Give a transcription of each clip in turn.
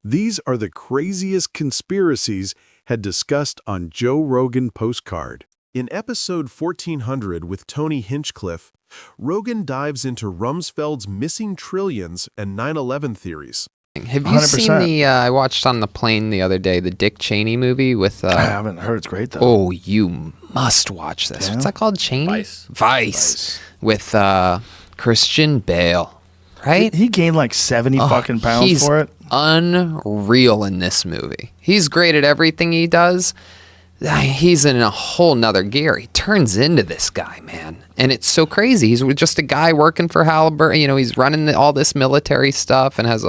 These are the craziest conspiracies had discussed on Joe Rogan Postcard. In episode 1400 with Tony Hinchcliffe, Rogan dives into Rumsfeld's missing trillions and 9/11 theories. Have you 100%. seen the, I watched on the plane the other day, the Dick Cheney movie with... I haven't heard. It's great, though. Oh, you must watch this. Yeah? What's that called? Cheney? Vice. With Christian Bale, right? He gained like 70 fucking pounds he's for it. Unreal in this movie. He's great at everything he does. He's in a whole nother gear. He turns into this guy, man. And it's so crazy. He's just a guy working for Halliburton. You know, he's running all this military stuff and has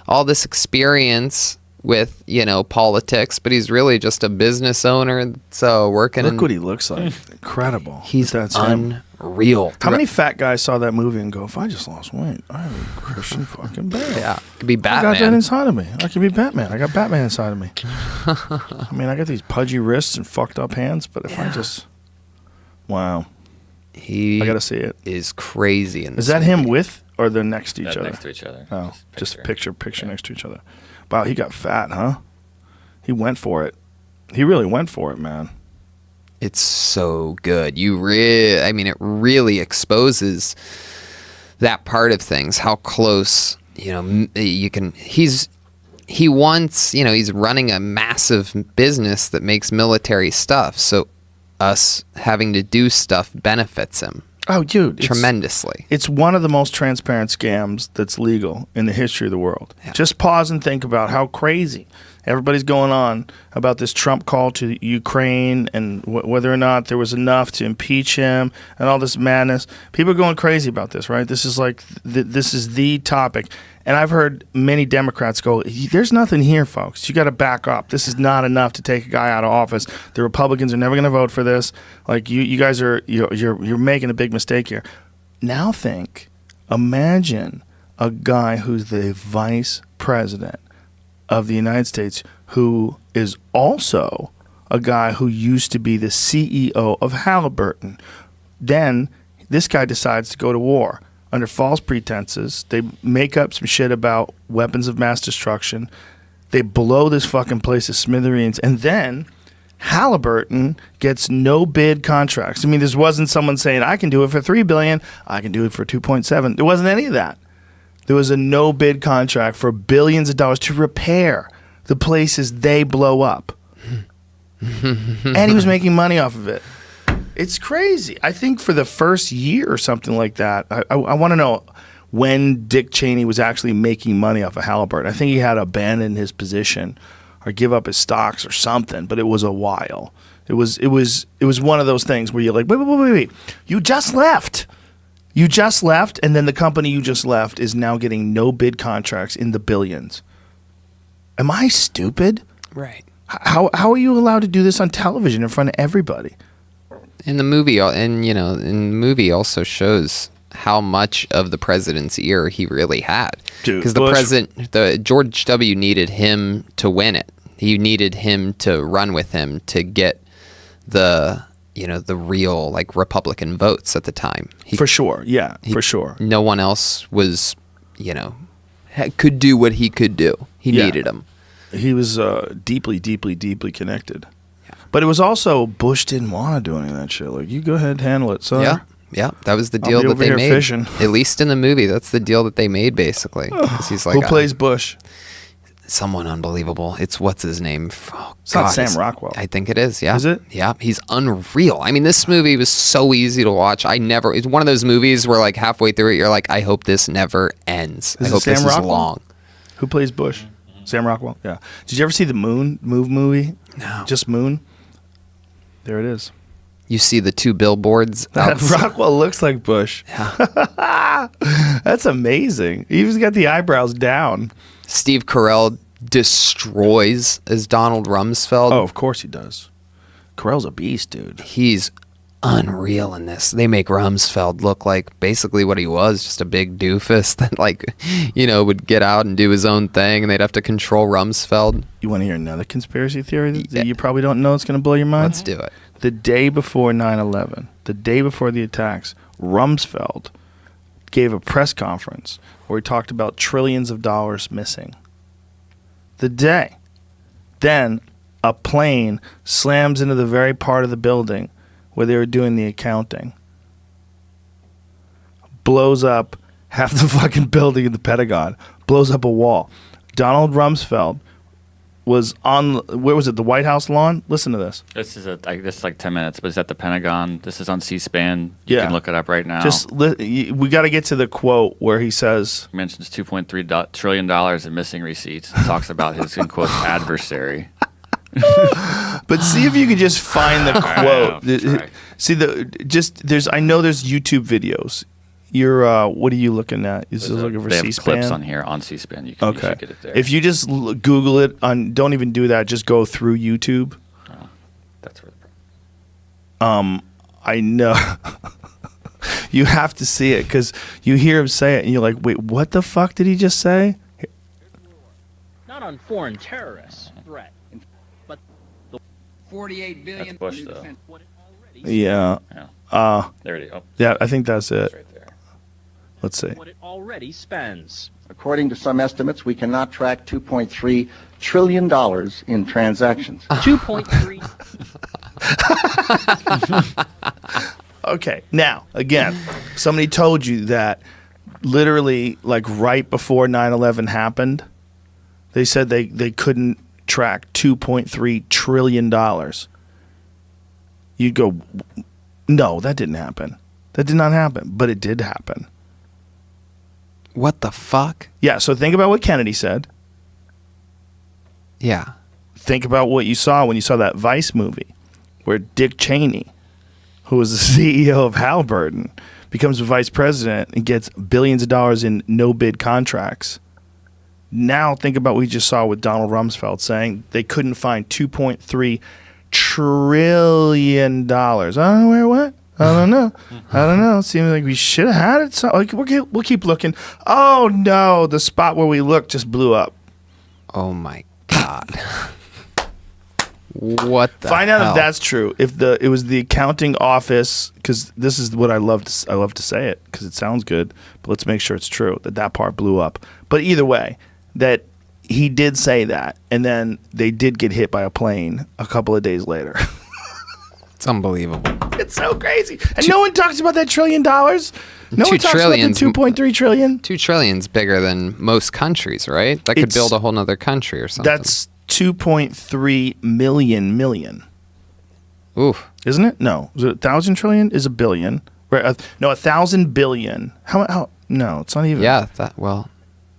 all this experience with, you know, politics, but he's really just a business owner. So working Look what he looks like. Incredible. He's That's him. unreal. How many fat guys saw that movie and go, if I just lost weight, I am Christian fucking Bale. Yeah, could be I got that Batman. inside of me. I could be Batman. I got Batman inside of me. I mean, I got these pudgy wrists and fucked up hands, but if I just... Wow. He I got to see it. is crazy in this Is that movie. him with or they're next to each other? Next to each other. Oh, just picture next to each other. Wow, he got fat, huh? He went for it. He really went for it, man. It's so good. I mean, it really exposes that part of things, how close, you know, you can, he wants, you know, he's running a massive business that makes military stuff. So us having to do stuff benefits him Oh, dude. tremendously. It's one of the most transparent scams that's legal in the history of the world. Yeah. Just pause and think about how crazy everybody's going on about this Trump call to Ukraine and whether or not there was enough to impeach him and all this madness. People are going crazy about this, right? This is like this is the topic. And I've heard many Democrats go, there's nothing here, folks. You got to back up. This is not enough to take a guy out of office. The Republicans are never going to vote for this. Like you guys are, you're making a big mistake here. Now imagine a guy who's the vice president of the United States who is also a guy who used to be the CEO of Halliburton. Then this guy decides to go to war under false pretenses. They make up some shit about weapons of mass destruction. They blow this fucking place to smithereens. And then Halliburton gets no bid contracts. I mean, this wasn't someone saying, I can do it for $3 billion. I can do it for 2.7. There wasn't any of that. There was a no bid contract for billions of dollars to repair the places they blow up. And he was making money off of it. It's crazy. I think for the first year or something like that, I want to know when Dick Cheney was actually making money off of Halliburton. I think he had to abandon his position or give up his stocks or something, but it was a while. It was one of those things where you're like, wait. You just left. You just left, and then the company you just left is now getting no bid contracts in the billions. Am I stupid? Right. How are you allowed to do this on television in front of everybody? In the movie, also shows how much of the president's ear he really had. Dude, because the George W. needed him to win it. He needed him to run with him to get the real like Republican votes at the time. For sure, yeah, for sure. No one else was, could do what he could do. He needed him. He was deeply, deeply, deeply connected. Yeah. But it was also Bush didn't want to do any of that shit. Like, you go ahead and handle it, son. Yeah, that was the deal that they made. Fishing. At least in the movie, that's the deal that they made, basically. 'Cause he's like, who plays Bush? Someone unbelievable. It's what's his name? Oh, it's not Sam Rockwell. I think it is. Yeah. Is it? Yeah. He's unreal. I mean, this movie was so easy to watch. It's one of those movies where like halfway through it, you're like, I hope this never ends. I hope this is long. Who plays Bush? Sam Rockwell. Yeah. Did you ever see the Move movie? No. Just Moon. There it is. You see the two billboards. Rockwell looks like Bush. Yeah. That's amazing. He even got the eyebrows down. Steve Carell destroys as Donald Rumsfeld. Oh, of course he does. Carell's a beast, dude. He's unreal in this. They make Rumsfeld look like basically what he was, just a big doofus that would get out and do his own thing, and they'd have to control Rumsfeld. You want to hear another conspiracy theory that you probably don't know? It's going to blow your mind? Let's do it. The day before 9/11, the day before the attacks, Rumsfeld gave a press conference where he talked about trillions of dollars missing. the day. Then a plane slams into the very part of the building where they were doing the accounting. Blows up half the fucking building in the Pentagon. Blows up a wall. Donald Rumsfeld was on, where was it, the White House lawn? Listen to this. This is like 10 minutes, but it's at the Pentagon. This is on C-SPAN. You can look it up right now. We got to get to the quote where he says, He mentions $2.3 trillion in missing receipts. He talks about his, in quotes, adversary. but see if you can just find the quote. Try. See I know there's YouTube videos. You're what are you looking at? Is this looking for They have C-SPAN? clips on here on C-SPAN. You should get it there. If you just Google it, don't even do that. Just go through YouTube. Oh, that's where the problem. I know. You have to see it because you hear him say it and you're like, wait, what the fuck did he just say? Not on foreign terrorists threat, but the 48 billion. That's Bush, though. Yeah. There it is. Oh, Yeah, I think that's it. it's right there. Let's see. what it already spends. According to some estimates, we cannot track $2.3 trillion in transactions. 2.3. Okay. Now, again, somebody told you that literally like right before 9/11 happened, they said they couldn't track $2.3 trillion. You'd go, no, that didn't happen. That did not happen, but it did happen. What the fuck? Yeah, so think about what Kennedy said. Yeah. Think about what you saw when you saw that Vice movie where Dick Cheney, who was the CEO of Halliburton, becomes a vice president and gets billions of dollars in no-bid contracts. Now think about what we just saw with Donald Rumsfeld saying they couldn't find $2.3 trillion. I don't know where it went. I don't know. It seems like we should have had it. So, like, we'll keep looking. Oh, no. The spot where we looked just blew up. Oh my God. What the Find out hell? if that's true. If it was the accounting office, because this is what I love to say it because it sounds good. But let's make sure it's true that part blew up. But either way, that he did say that, and then they did get hit by a plane a couple of days later. It's unbelievable. It's so crazy, and no one talks about that $1 trillion. No one talks about the trillion's- 2.3 trillion. 2 trillion's bigger than most countries, right? That could It's- build a whole nother country or something. That's 2.3 million. Oof. Isn't it? No. Is it 1,000 trillion? Is a billion? Right? No, 1,000 billion. How? No, it's not even. Yeah.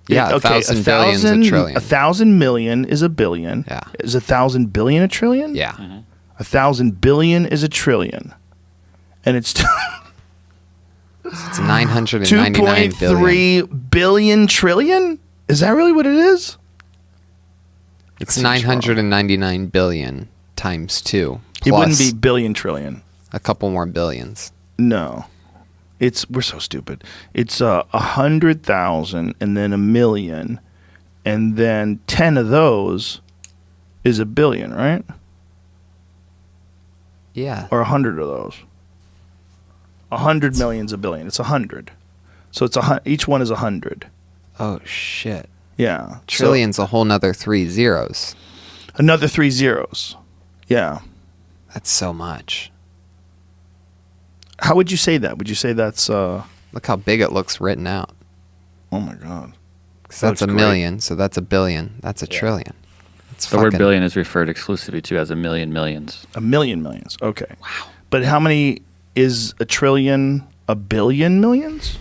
Yeah. 1,000 billion's a trillion. 1,000 million is a billion. Yeah. Is 1,000 billion a trillion? Yeah. 1,000 billion is a trillion, and it's It's 999 billion. 2.3 billion trillion. Is that really what it is? It's 999 billion times 2. It wouldn't plus be billion trillion. a couple more billions. No, we're so stupid. It's 100,000 and then a million, and then 10 of those is a billion, right? Yeah. Or 100 of those. 100 million's a billion. It's 100. So it's each one is 100. Oh shit. Yeah. Trillion's a whole nother 3 zeros. So another 3 zeros. Yeah. That's so much. How would you say that? Would you say that's Look how big it looks written out. oh my god. 'Cause that's Looks a great. million, so that's a billion. That's a trillion. It's The word fucking- billion is referred exclusively to as a million millions. A million millions. Okay. Wow. But how many is a trillion? A billion millions?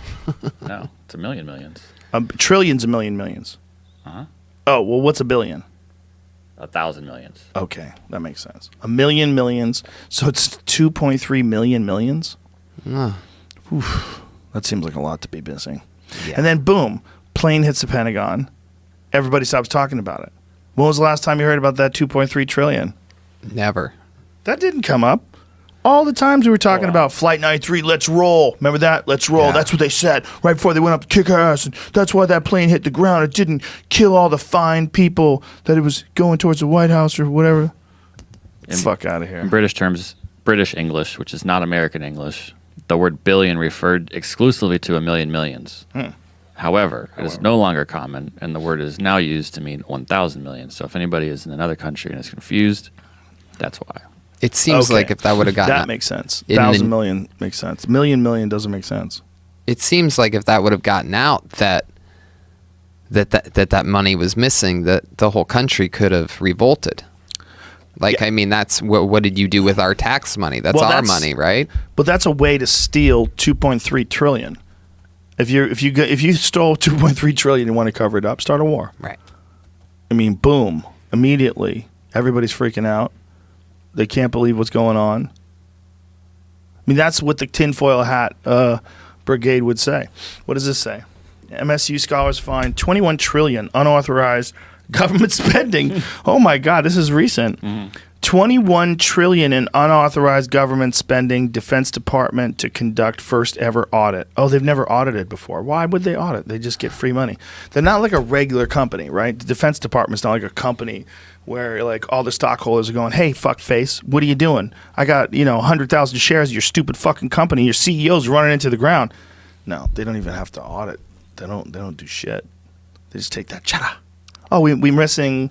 No, it's a million millions. A trillion's a million millions. Uh-huh. Oh, well, what's a billion? 1,000 millions. Okay, that makes sense. A million millions. So it's 2.3 million millions? No. That seems like a lot to be missing. Yeah. And then, boom, plane hits the Pentagon. Everybody stops talking about it. When was the last time you heard about that 2.3 trillion? Never. That didn't come up. All the times we were talking about Flight 93, let's roll. Remember that? Let's roll. Yeah. That's what they said right before they went up to kick our ass. And that's why that plane hit the ground. It didn't kill all the fine people that it was going towards the White House or whatever. Fuck out of In here. British terms, British English, which is not American English, the word billion referred exclusively to a million millions. However, it is no longer common, and the word is now used to mean 1,000 million. So if anybody is in another country and is confused, that's why. It seems like if that would have gotten that makes sense. 1,000 million makes sense. Million doesn't make sense. It seems like if that would have gotten out that money was missing, that the whole country could have revolted. Like, I mean, that's what did you do with our tax money? That's our money, right? But that's a way to steal 2.3 trillion. If you stole 2.3 trillion and want to cover it up, start a war. Right. I mean, boom, immediately everybody's freaking out. They can't believe what's going on. I mean, that's what the tinfoil hat brigade would say. What does this say? MSU scholars find 21 trillion unauthorized government spending. Oh my God, this is recent. 21 trillion in unauthorized government spending. Defense Department to conduct first ever audit. Oh, they've never audited before. Why would they audit? They just get free money. They're not like a regular company, right? The Defense Department's not like a company where like all the stockholders are going, "Hey, fuck face, what are you doing? I got 100,000 shares of your stupid fucking company. Your CEO's running into the ground." No, they don't even have to audit. They don't do shit. They just take that chata. Oh, we're missing,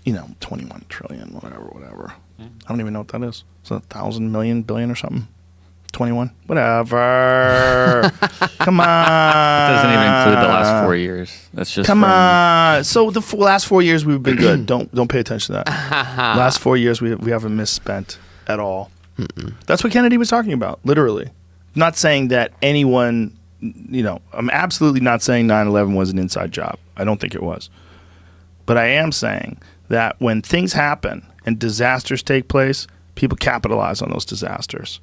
21 trillion, whatever. I don't even know what that is. Is that 1,000 million billion or something? 21? Whatever. Come on. It doesn't even include the last 4 years. That's just Come on. So the last 4 years we've been good. Don't pay attention to that. Last 4 years we haven't misspent at all. That's what Kennedy was talking about, literally. Not saying that anyone, I'm absolutely not saying 9/11 was an inside job. I don't think it was. But I am saying that when things happen and disasters take place, people capitalize on those disasters.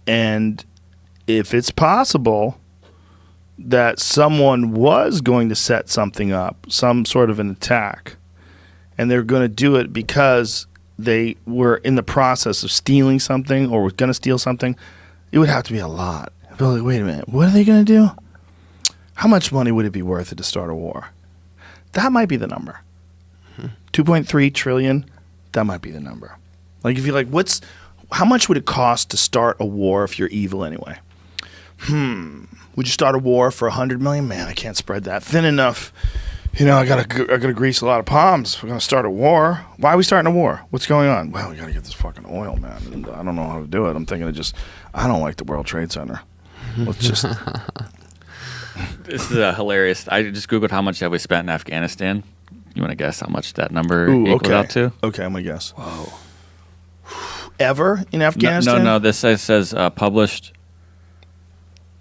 And if it's possible that someone was going to set something up, some sort of an attack, and they're going to do it because they were in the process of stealing something or were going to steal something, it would have to be a lot. I'd be like, wait a minute, what are they going to do? How much money would it be worth it to start a war? That might be the number. 2.3 trillion, that might be the number. Like if you're like, how much would it cost to start a war if you're evil anyway? Would you start a war for 100 million? Man, I can't spread that thin enough. I gotta grease a lot of palms. We're gonna start a war. Why are we starting a war? What's going on? Well, we gotta get this fucking oil, man. And I don't know how to do it. I'm thinking I don't like the World Trade Center. Let's just. This is hilarious. I just Googled how much have we spent in Afghanistan. You want to guess how much that number equals out to? Okay, I'm going to guess. Whoa. Ever in Afghanistan? No. This says published.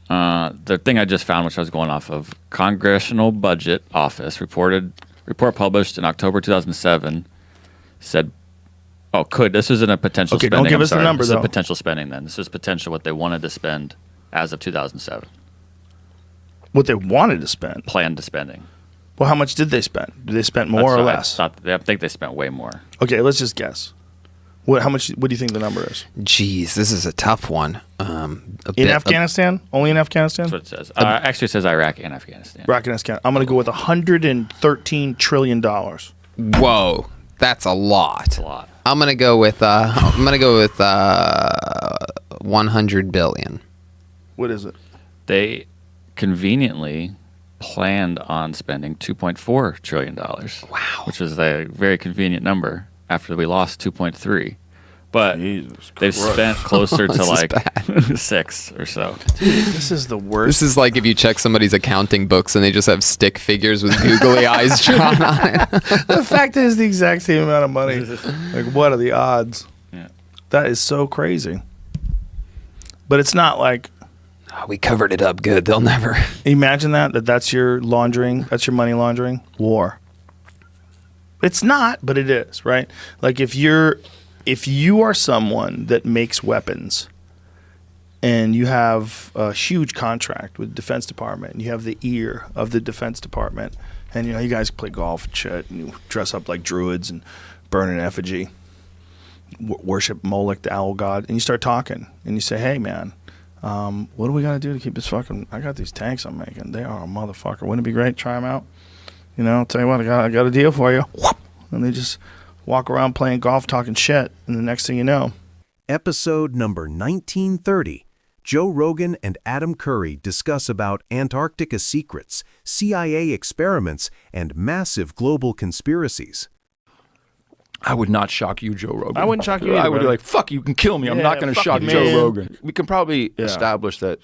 The thing I just found, which I was going off of, Congressional Budget Office report published in October 2007 said, this isn't a potential spending. Don't give us the number, this though. This is potential spending then. This is potential what they wanted to spend as of 2007. What they wanted to spend? Planned to spending. Well, how much did they spend? Did they spend more or less? I think they spent way more. Okay, let's just guess. What do you think the number is? Jeez, this is a tough one. In Afghanistan? Only in Afghanistan? That's what it says. Actually, it says Iraq and Afghanistan. Iraq and Afghanistan. I'm going to go with $113 trillion. Whoa, that's a lot. That's a lot. I'm gonna go with 100 billion. What is it? They conveniently planned on spending $2.4 trillion. Wow. Which is a very convenient number after we lost 2.3. But they've spent closer to like 6 or so. Dude, this is the worst. This is like if you check somebody's accounting books and they just have stick figures with googly eyes drawn on it. The fact that it's the exact same amount of money. Like, what are the odds? Yeah. That is so crazy. But it's not like... Oh, we covered it up good. They'll never... Imagine that's your laundering. That's your money laundering. War. It's not, but it is, right? Like if you are someone that makes weapons and you have a huge contract with the Defense Department and you have the ear of the Defense Department and you guys play golf and shit and you dress up like druids and burn an effigy, worship Moloch, the owl god, and you start talking and you say, hey man, what do we got to do to keep this fucking, I got these tanks I'm making. They are a motherfucker. Wouldn't it be great? Try them out. I'll tell you what, I got a deal for you. And they just walk around playing golf, talking shit, and the next thing you know. Episode number 1930, Joe Rogan and Adam Curry discuss about Antarctica secrets, CIA experiments, and massive global conspiracies. I would not shock you, Joe Rogan. I wouldn't shock you either, I would be brother. like, fuck, you can kill me. I'm Yeah, not going to fuck shock you, Joe man. Rogan. We can probably establish that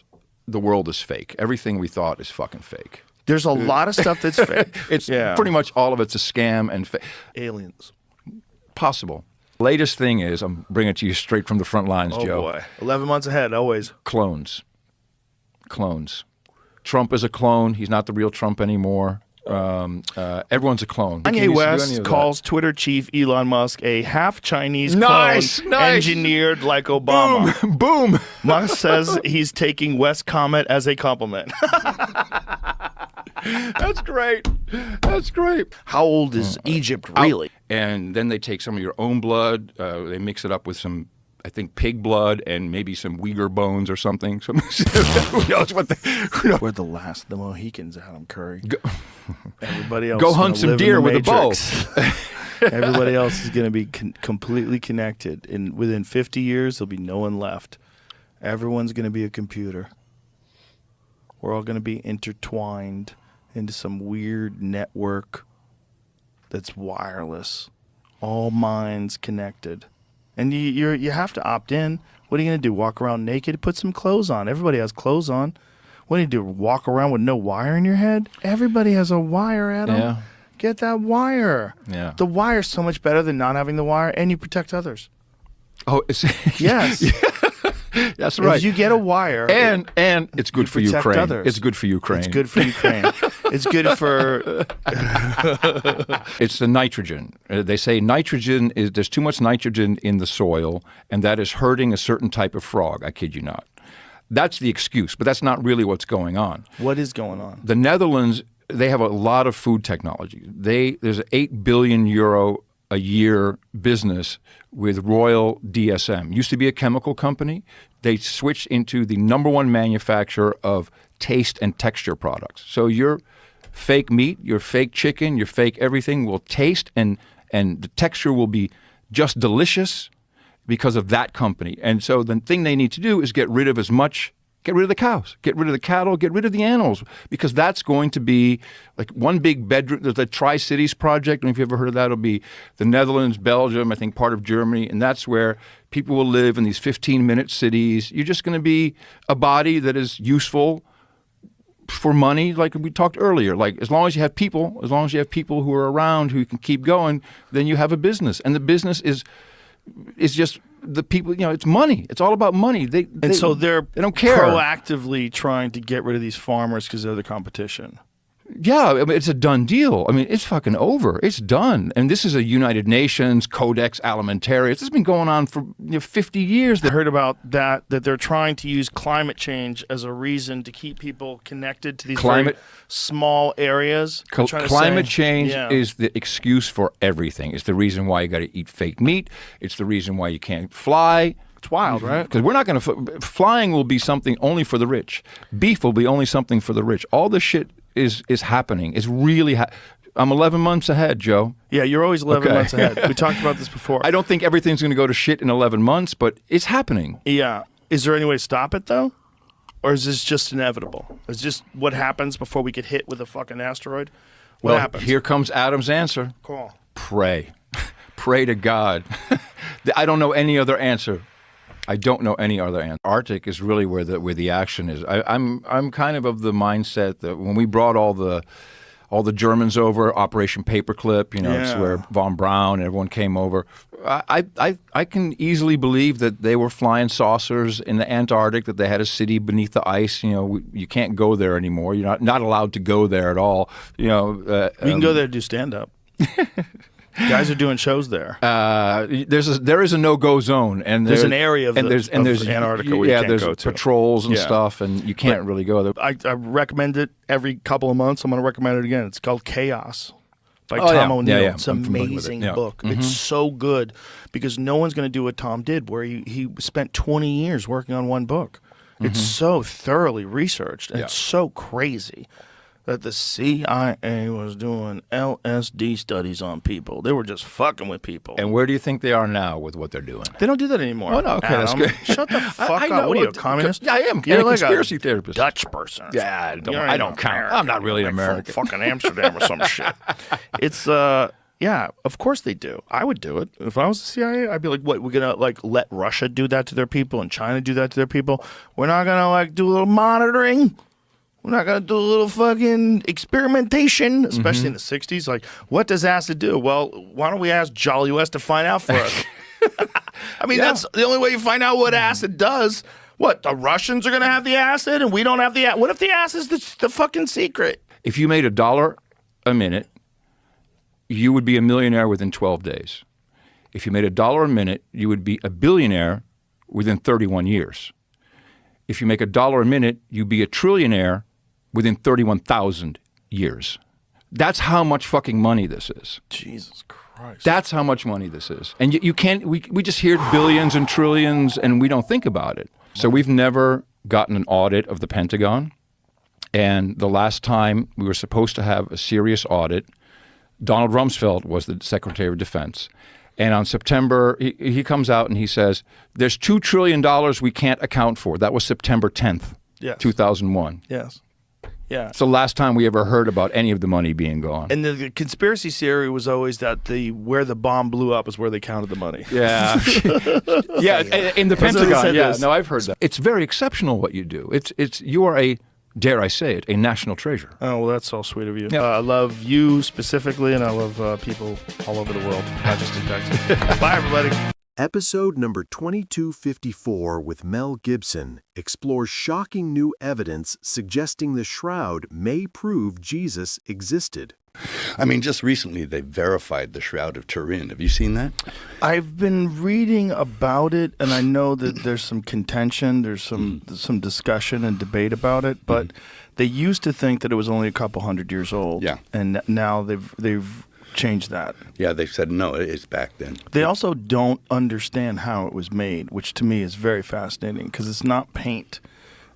the world is fake. Everything we thought is fucking fake. There's a lot of stuff that's fake. It's pretty much all of it's a scam and aliens. Possible. Latest thing is, I'm bringing it to you straight from the front lines, Oh Joe. boy, 11 months ahead, always. Clones. Trump is a clone. He's not the real Trump anymore. Everyone's a clone. Kanye West calls Twitter chief Elon Musk a half Chinese Nice, clone nice. engineered like Obama. Boom. Musk says he's taking West's comment as a compliment. That's great. That's great. How old is Egypt really? And then they take some of your own blood. They mix it up with some, I think, pig blood and maybe some Uyghur bones or something. Who knows what who knows? We're the last of the Mohicans, Adam Curry. Everybody else Go is hunt gonna some live in deer the with a bow. Matrix. Everybody else is going to be completely connected. And within 50 years, there'll be no one left. Everyone's going to be a computer. We're all going to be intertwined into some weird network that's wireless. All minds connected. And you have to opt in. What are you going to do? Walk around naked? Put some clothes on. Everybody has clothes on. What do you do? Walk around with no wire in your head? Everybody has a wire, Adam. Yeah. Get that wire. Yeah. The wire's so much better than not having the wire, and you protect others. Oh, it's, Yes. that's right. If you get a wire. And it's good for protect Ukraine. others. It's good for Ukraine. It's good for Ukraine. It's good for. It's the nitrogen. They say nitrogen is there's too much nitrogen in the soil, and that is hurting a certain type of frog. I kid you not. That's the excuse, but that's not really what's going on. What is going on? The Netherlands, they have a lot of food technology. There's an €8 billion a year business with Royal DSM. Used to be a chemical company. They switched into the number one manufacturer of taste and texture products. So your fake meat, your fake chicken, your fake everything will taste and the texture will be just delicious because of that company. And so the thing they need to do is get rid of the cows, get rid of the cattle, get rid of the animals, because that's going to be like one big bedroom. There's the Tri-Cities project, and if you've ever heard of that, it'll be the Netherlands, Belgium, I think part of Germany, and that's where people will live in these 15-minute cities. You're just going to be a body that is useful for money, like we talked earlier. Like as long as you have people who are around who can keep going, then you have a business, and the business is just the people, it's money. It's all about money. They don't care. Proactively trying to get rid of these farmers because they're the competition. Yeah, I mean, it's a done deal. I mean, it's fucking over. It's done. And this is a United Nations Codex Alimentarius. This has been going on for 50 years. I heard about that they're trying to use climate change as a reason to keep people connected to these very small areas. Climate change is the excuse for everything. It's the reason why you got to eat fake meat. It's the reason why you can't fly. It's wild, right? Because we're not going to... Flying will be something only for the rich. Beef will be only something for the rich. All this shit is happening. It's really... I'm 11 months ahead, Joe. Yeah, you're always 11 months ahead. We talked about this before. I don't think everything's going to go to shit in 11 months, but it's happening. Yeah. Is there any way to stop it, though? Or is this just inevitable? Is just what happens before we get hit with a fucking asteroid? What happens? Here comes Adam's answer. Cool. Pray. Pray to God. I don't know any other answer. I don't know any other answer. Arctic is really where the action is. I'm kind of the mindset that when we brought all the Germans over, Operation Paperclip, it's where von Braun and everyone came over. I can easily believe that they were flying saucers in the Antarctic, that they had a city beneath the ice. You can't go there anymore. You're not allowed to go there at all. We can go there to do stand-up. Guys are doing shows there. There is a no-go zone, and there's an area of there's Antarctica where you can't go to. There's patrols and stuff, and you can't really go there. I recommend it every couple of months. I'm going to recommend it again. It's called Chaos by Tom O'Neill. Yeah. It's an amazing book. Mm-hmm. It's so good because no one's going to do what Tom did, where he spent 20 years working on one book. It's so thoroughly researched, and it's so crazy. that the CIA was doing LSD studies on people. They were just fucking with people. And where do you think they are now with what they're doing? They don't do that anymore. Oh, no, okay, that's Adam, good. Shut the fuck I up. know, What are you, a communist? Yeah, I am. You're I'm a like conspiracy therapist. Dutch person. Yeah, I don't count. I'm not really an American. From fucking Amsterdam or some shit. It's yeah, of course they do. I would do it. If I was the CIA, I'd be like, what, we're going to like let Russia do that to their people and China do that to their people? We're not going to like do a little monitoring? We're not going to do a little fucking experimentation, especially in the 60s? Like, what does acid do? Well, why don't we ask Jolly West to find out for us? I mean, that's the only way you find out what acid does. What, the Russians are going to have the acid and we don't have the acid? What if the acid's the fucking secret? If you made $1 a minute, you would be a millionaire within 12 days. If you made $1 a minute, you would be a billionaire within 31 years. If you make $1 a minute, you'd be a trillionaire within 31,000 years. That's how much fucking money this is. Jesus Christ. That's how much money this is. And you can't, we just hear billions and trillions and we don't think about it. So we've never gotten an audit of the Pentagon. And the last time we were supposed to have a serious audit, Donald Rumsfeld was the Secretary of Defense. And on September, he comes out and he says, there's $2 trillion we can't account for. That was September 10th, 2001. Yes. Yeah. It's the last time we ever heard about any of the money being gone. And the conspiracy theory was always that where the bomb blew up is where they counted the money. Yeah. Yeah, in the Pentagon. Yeah, this. no, I've heard that. It's very exceptional what you do. You are a, dare I say it, a national treasure. Oh, well, that's all sweet of you. Yeah. I love you specifically, and I love people all over the world, not just in Texas. Bye, everybody. Episode number 2254 with Mel Gibson explores shocking new evidence suggesting the shroud may prove Jesus existed. I mean, just recently they verified the Shroud of Turin. Have you seen that? I've been reading about it, and I know that there's some contention, there's some discussion and debate about it, but they used to think that it was only a couple hundred years old. Yeah. And now they've changed that. Yeah, they said no, it's back then. They also don't understand how it was made, which to me is very fascinating because it's not paint.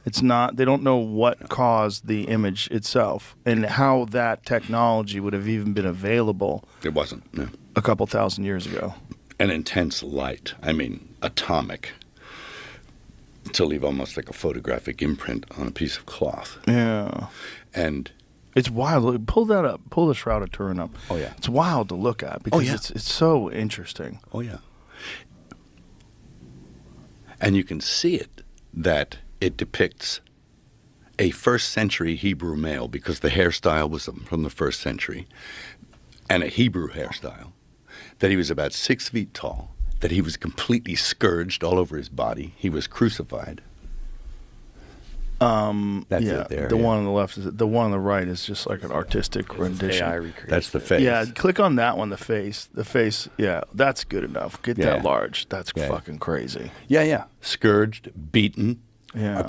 It's not, they don't know what caused the image itself and how that technology would have even been available. It wasn't, no. A couple thousand years ago. An intense light, I mean, atomic, to leave almost like a photographic imprint on a piece of cloth. Yeah. And it's wild. Pull that up. Pull the Shroud of Turin up. Oh, yeah. It's wild to look at because it's so interesting. Oh, yeah. And you can see it, that it depicts a first-century Hebrew male because the hairstyle was from the first century, and a Hebrew hairstyle, that he was about 6 feet tall, that he was completely scourged all over his body. He was crucified. That's yeah, it there. the one on the left the one on the right is just like an artistic rendition. AI recreation. That's the face. Yeah, click on that one. The face. Yeah, that's good enough. Get that Yeah. large. That's Yeah. fucking crazy. Yeah, yeah. Scourged, beaten, Yeah.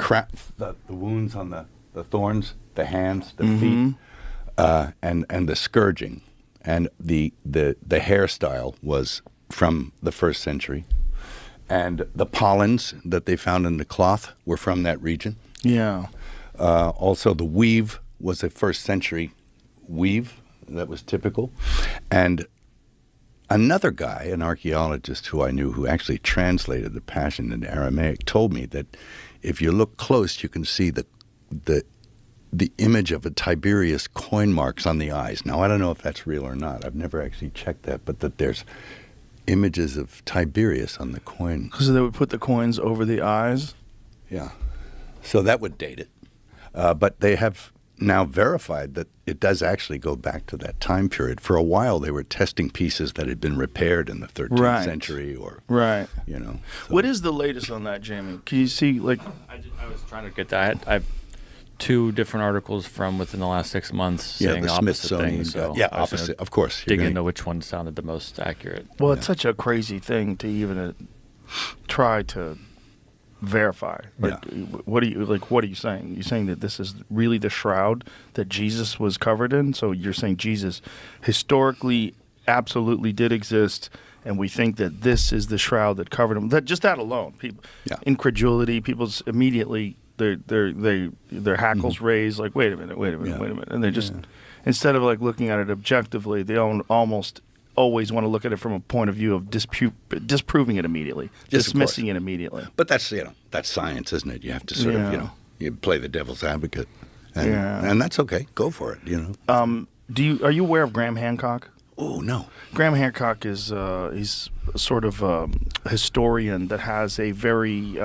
the wounds on the thorns, the hands, the feet, and the scourging. And the hairstyle was from the first century. And the pollens that they found in the cloth were from that region. Yeah. Also, the weave was a first century weave that was typical. And another guy, an archaeologist who I knew who actually translated the Passion into Aramaic, told me that if you look close, you can see the image of a Tiberius coin marks on the eyes. Now, I don't know if that's real or not. I've never actually checked that, but that there's images of Tiberius on the coin. Because they would put the coins over the eyes. Yeah. So that would date it. But they have now verified that it does actually go back to that time period. For a while, they were testing pieces that had been repaired in the 13th century or, you know. So. What is the latest on that, Jamie? Can you see, like... I was trying to get that. I have 2 different articles from within the last 6 months saying the opposite Smithsonian things. So yeah, I was opposite, gonna of course. dig into which one sounded the most accurate. Well, it's such a crazy thing to even try to verify. Like, what are you saying? You're saying that this is really the shroud that Jesus was covered in? So you're saying Jesus historically absolutely did exist, and we think that this is the shroud that covered him. That alone, people, incredulity, people's immediately their hackles raised. Like, wait a minute, and they just instead of like looking at it objectively, they almost always want to look at it from a point of view of disproving it immediately, dismissing it immediately. But that's that's science, isn't it? You have to sort of you play the devil's advocate, and that's okay. Go for it. Are you aware of Graham Hancock? Oh no, Graham Hancock is he's sort of a historian that has a very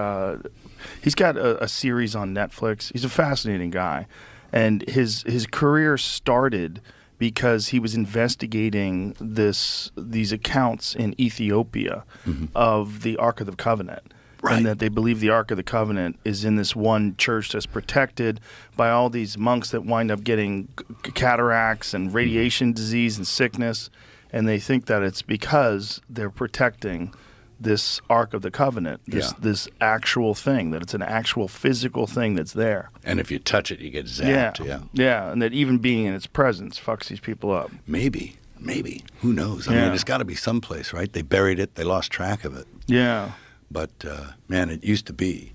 he's got a series on Netflix. He's a fascinating guy, and his career started because he was investigating these accounts in Ethiopia of the Ark of the Covenant. Right. And that they believe the Ark of the Covenant is in this one church that's protected by all these monks that wind up getting cataracts and radiation disease and sickness. And they think that it's because they're protecting this Ark of the Covenant, this actual thing, that it's an actual physical thing that's there. And if you touch it, you get zapped. Yeah, and that even being in its presence fucks these people up. Maybe. Who knows? I mean, it's got to be someplace, right? They buried it. They lost track of it. Yeah. But, man, it used to be.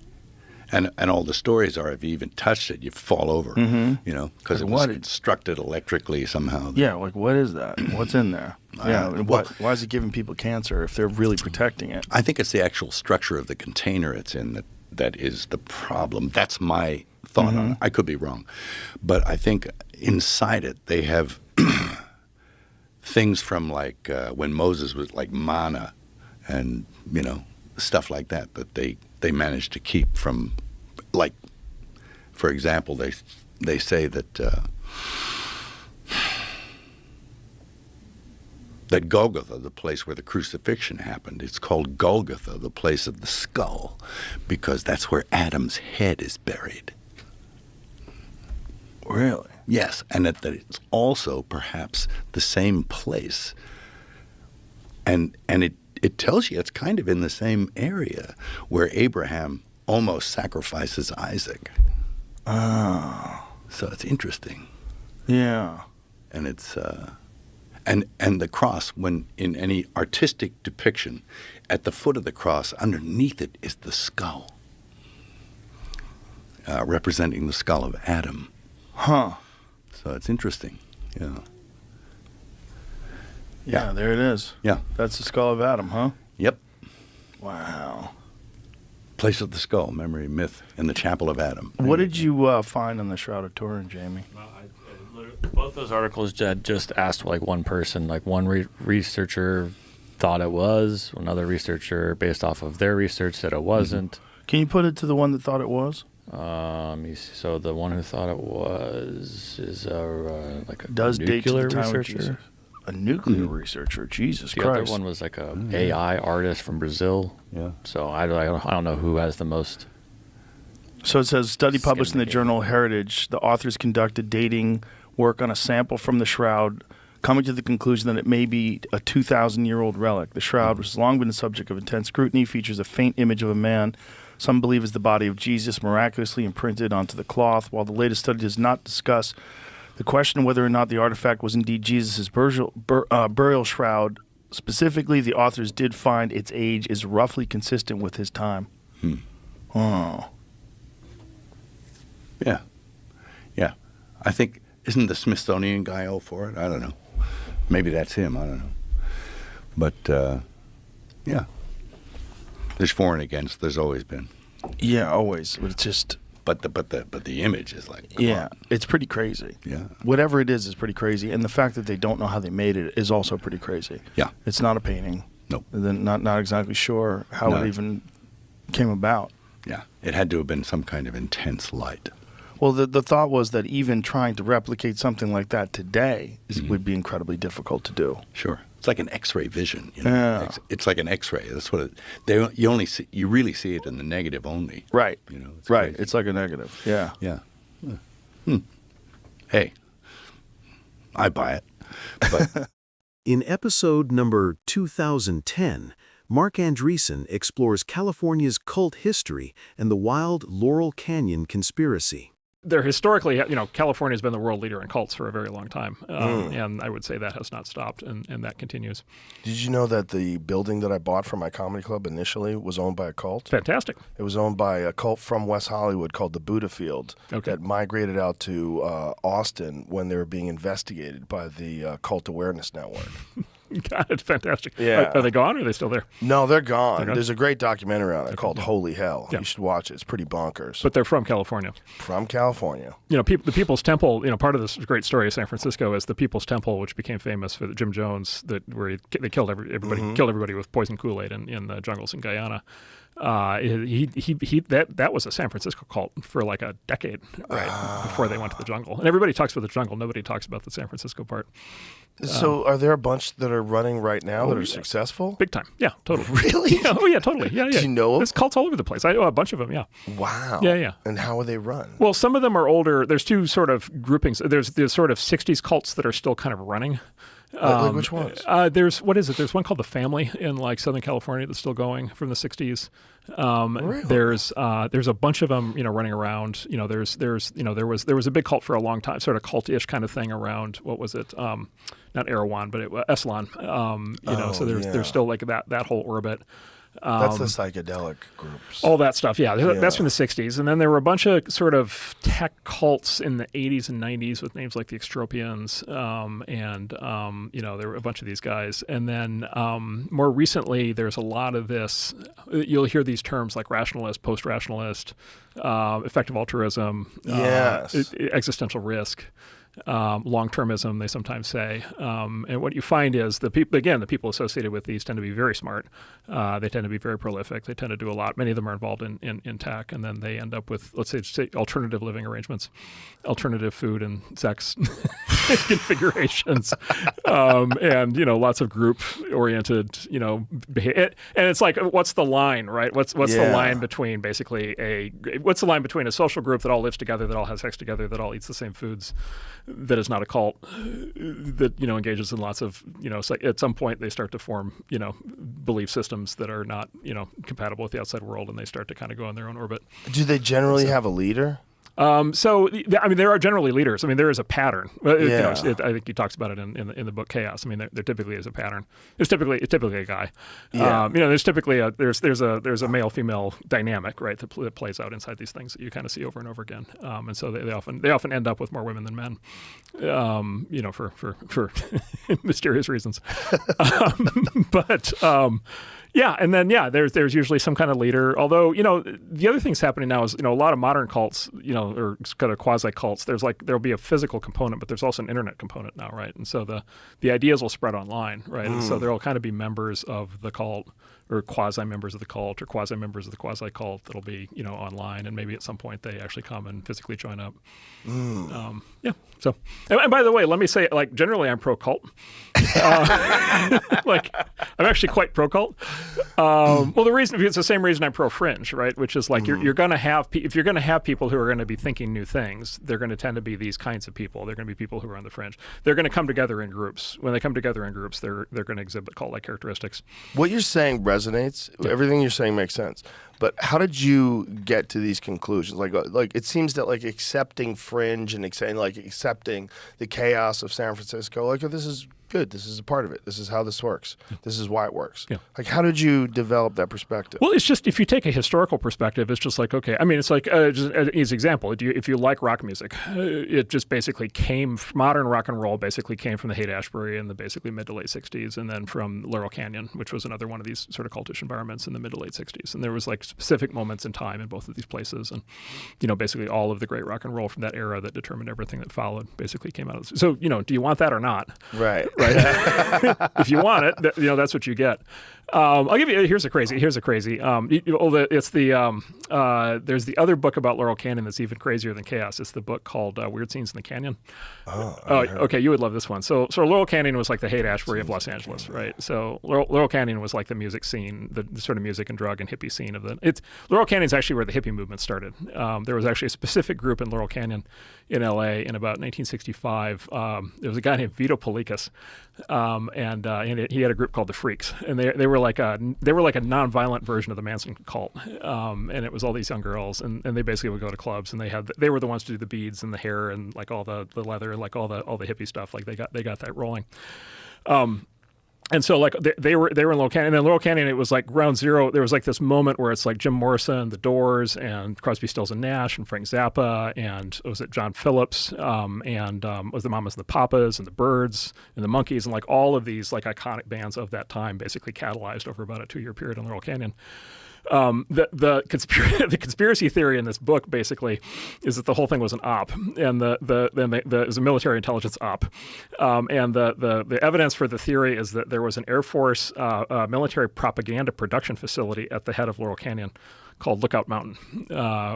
And all the stories are if you even touched it, you fall over, because it was constructed electrically somehow. Yeah, like what is that? What's in there? Why is it giving people cancer if they're really protecting it? I think it's the actual structure of the container it's in that is the problem. That's my thought on it. I could be wrong. But I think inside it they have things from like when Moses was like manna and, stuff like that they managed to keep from, like, for example, they say that that Golgotha, the place where the crucifixion happened, it's called Golgotha, the place of the skull, because that's where Adam's head is buried. Really? Yes, and that it's also perhaps the same place, and it tells you it's kind of in the same area where Abraham almost sacrifices Isaac. Oh. So it's interesting. Yeah. And it's and the cross, when in any artistic depiction, at the foot of the cross, underneath it is the skull, representing the skull of Adam. Huh. So it's interesting. Yeah, there it is. Yeah. That's the skull of Adam, huh? Yep. Wow. Place of the skull, memory, myth, in the chapel of Adam. What did you find in the Shroud of Turin, Jamie? Both those articles just asked like one person, like one researcher thought it was, another researcher based off of their research said it wasn't. Can you put it to the one that thought it was? So the one who thought it was is like a Does nuclear researcher. A nuclear researcher, Jesus the Christ. The other one was like a AI artist from Brazil. Yeah. So I don't know who has the most. So it says, study published in the journal Heritage. The authors conducted dating work on a sample from the shroud, coming to the conclusion that it may be a 2,000-year-old relic. The shroud, which has long been the subject of intense scrutiny, features a faint image of a man some believe is the body of Jesus miraculously imprinted onto the cloth. While the latest study does not discuss the question whether or not the artifact was indeed Jesus' burial shroud, specifically, the authors did find its age is roughly consistent with his time. Oh. Yeah. I think, isn't the Smithsonian guy all for it? I don't know. Maybe that's him. I don't know. But, yeah. There's for and against. There's always been. Yeah, always. But it's just... But the image is like, yeah, it's pretty crazy. Yeah. Whatever it is pretty crazy. And the fact that they don't know how they made it is also pretty crazy. Yeah. It's not a painting. Nope. They're not exactly sure how it even came about. Yeah. It had to have been some kind of intense light. Well, the thought was that even trying to replicate something like that today would be incredibly difficult to do. Sure. It's like an X-ray vision. Yeah. It's like an X-ray. That's what you really see it in the negative only. Right. It's right. crazy. It's like a negative. Yeah. Yeah. Hey, I buy it. But In episode number 2010, Mark Andreessen explores California's cult history and the wild Laurel Canyon conspiracy. They're historically, California has been the world leader in cults for a very long time. And I would say that has not stopped, and that continues. Did you know that the building that I bought for my comedy club initially was owned by a cult? Fantastic. It was owned by a cult from West Hollywood called the Buddha Field that migrated out to Austin when they were being investigated by the Cult Awareness Network. God, it's fantastic. Yeah. Are they gone or are they still there? No, they're gone. There's a great documentary on it called Holy Hell. Yeah. You should watch it. It's pretty bonkers. But they're from California. From California. The People's Temple, part of this great story of San Francisco is the People's Temple, which became famous for Jim Jones, where they killed everybody, killed everybody with poison Kool-Aid in the jungles in Guyana. That was a San Francisco cult for like a decade, right, before they went to the jungle. And everybody talks about the jungle. Nobody talks about the San Francisco part. So are there a bunch that are running right now that are successful? Big time. Yeah, totally. Really? Yeah, oh, yeah, totally. Yeah, yeah. Do you know them? There's cults all over the place. I know a bunch of them, yeah. Wow. Yeah, yeah. And how are they run? Well, some of them are older. There's two sort of groupings. There's sort of 60s cults that are still kind of running. Like which ones? There's There's one called The Family in like Southern California that's still going from the 60s. Really? There's a bunch of them, running around. There was a big cult for a long time, sort of cult-ish kind of thing around. What was it? Not Erewhon, but Esalen. So there's still like that whole orbit. That's the psychedelic groups. All that stuff, yeah. That's from the 60s. And then there were a bunch of sort of tech cults in the 80s and 90s with names like the Extropians. There were a bunch of these guys. And then more recently, there's a lot of this. You'll hear these terms like rationalist, post-rationalist, effective altruism, existential risk. Long-termism, they sometimes say. And what you find is the people associated with these tend to be very smart. They tend to be very prolific. They tend to do a lot. Many of them are involved in tech, and then they end up with, let's say alternative living arrangements, alternative food and sex configurations, and lots of group-oriented, behavior. And it's like, what's the line, right? What's the line between what's the line between a social group that all lives together, that all has sex together, that all eats the same foods, that is not a cult, that engages in lots of at some point they start to form belief systems that are not compatible with the outside world, and they start to kind of go on their own orbit. Do they generally have a leader? There are generally leaders. There is a pattern. I think he talks about it in the book Chaos. There typically is a pattern. It's typically a guy. Yeah. There's typically there's a male female dynamic, right, that plays out inside these things that you kind of see over and over again. And so they often end up with more women than men. For mysterious reasons. There's usually some kind of leader. Although the other thing's happening now is a lot of modern cults, or kind of quasi cults. There'll be a physical component, but there's also an internet component now, right? And so the ideas will spread online, right? And so there'll kind of be members of the cult, or quasi members of the cult, or quasi members of the quasi cult that'll be online, and maybe at some point they actually come and physically join up. So, and by the way, let me say, generally I'm pro cult. I'm actually quite pro cult. It's the same reason I'm pro fringe, right? Which is you're going to have if you're going to have people who are going to be thinking new things, they're going to tend to be these kinds of people. They're going to be people who are on the fringe. They're going to come together in groups. When they come together in groups, they're going to exhibit cult-like characteristics. What you're saying resonates. Yeah. Everything you're saying makes sense. But how did you get to these conclusions? Like it seems that accepting fringe and accepting the chaos of San Francisco, this is good. This is a part of it. This is how this works. This is why it works. Yeah. How did you develop that perspective? Well, it's just, if you take a historical perspective, it's just okay. It's just an easy example. If you like rock music, it just basically modern rock and roll basically came from the Haight-Ashbury in the basically mid to late 60s, and then from Laurel Canyon, which was another one of these sort of cultish environments in the mid to late 60s. And there was specific moments in time in both of these places. And, basically all of the great rock and roll from that era that determined everything that followed basically came out of this. So, do you want that or not? Right. If you want it, that's what you get. I'll give you. Here's a crazy. There's the other book about Laurel Canyon that's even crazier than Chaos. It's the book called Weird Scenes in the Canyon. Okay, you would love this one. So Laurel Canyon was like the Haight-Ashbury of Los Angeles, right? So Laurel Canyon was like the music scene, the sort of music and drug and hippie scene of Laurel Canyon is actually where the hippie movement started. There was actually a specific group in Laurel Canyon in L.A. in about 1965. There was a guy named Vito Polikas, and he had a group called the Freaks, and they were like a nonviolent version of the Manson cult, and it was all these young girls, and they basically would go to clubs, and they were the ones to do the beads and the hair and like all the leather, like all the hippie stuff. Like they got that rolling. And so like they were in Laurel Canyon, and then Laurel Canyon, it was like ground zero. There was like this moment where it's like Jim Morrison, The Doors, and Crosby, Stills and Nash, and Frank Zappa, and was it John Phillips, was the Mamas and the Papas, and the Byrds, and the Monkees, and like all of these like iconic bands of that time basically catalyzed over about a 2-year period in Laurel Canyon. The conspiracy theory in this book basically is that the whole thing was an op, and it was a military intelligence op, and the evidence for the theory is that there was an Air Force military propaganda production facility at the head of Laurel Canyon called Lookout Mountain,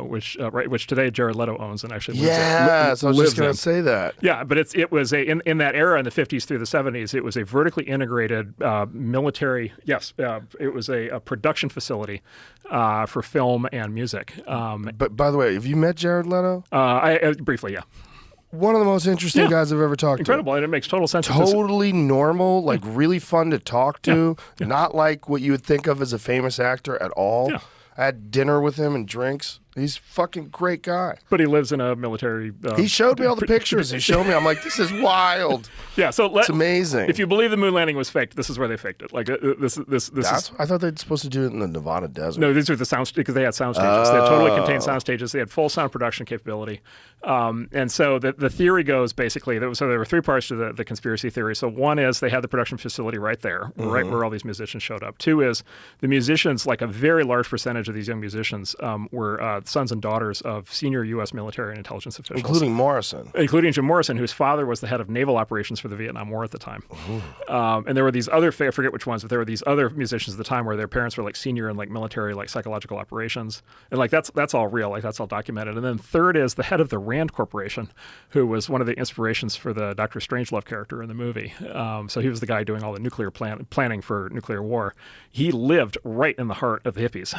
which today Jared Leto owns and actually lives so I was just going to say that. Yeah, but it was in that era in the 50s through the 70s, it was a vertically integrated military. Yes, it was a production facility for film and music. But by the way, have you met Jared Leto? I briefly, yeah. One of the most interesting guys I've ever talked to. Incredible, and it makes total sense. Totally normal, like really fun to talk to. Not like what you would think of as a famous actor at all. Yeah. I had dinner with him and drinks. He's a fucking great guy. But he lives in a military... he showed me all the pictures. He showed me. I'm like, this is wild. Yeah, so it's amazing. If you believe the moon landing was faked, this is where they faked it. Like this is. I thought they'd supposed to do it in the Nevada desert. No, these are the sound because they had sound stages. They had totally contained sound stages. They had full sound production capability. And so the theory goes basically. There were 3 parts to the conspiracy theory. So one is they had the production facility right there, right where all these musicians showed up. 2 is the musicians, like a very large percentage of these young musicians, were sons and daughters of senior U.S. military and intelligence officials. Including Jim Morrison, whose father was the head of naval operations for the Vietnam War at the time. And there were these other, I forget which ones, but there were these other musicians at the time where their parents were like senior in like military, like psychological operations. And like that's all real, like that's all documented. And then third is the head of the Rand Corporation, who was one of the inspirations for the Dr. Strangelove character in the movie. So he was the guy doing all the nuclear planning for nuclear war. He lived right in the heart of the hippies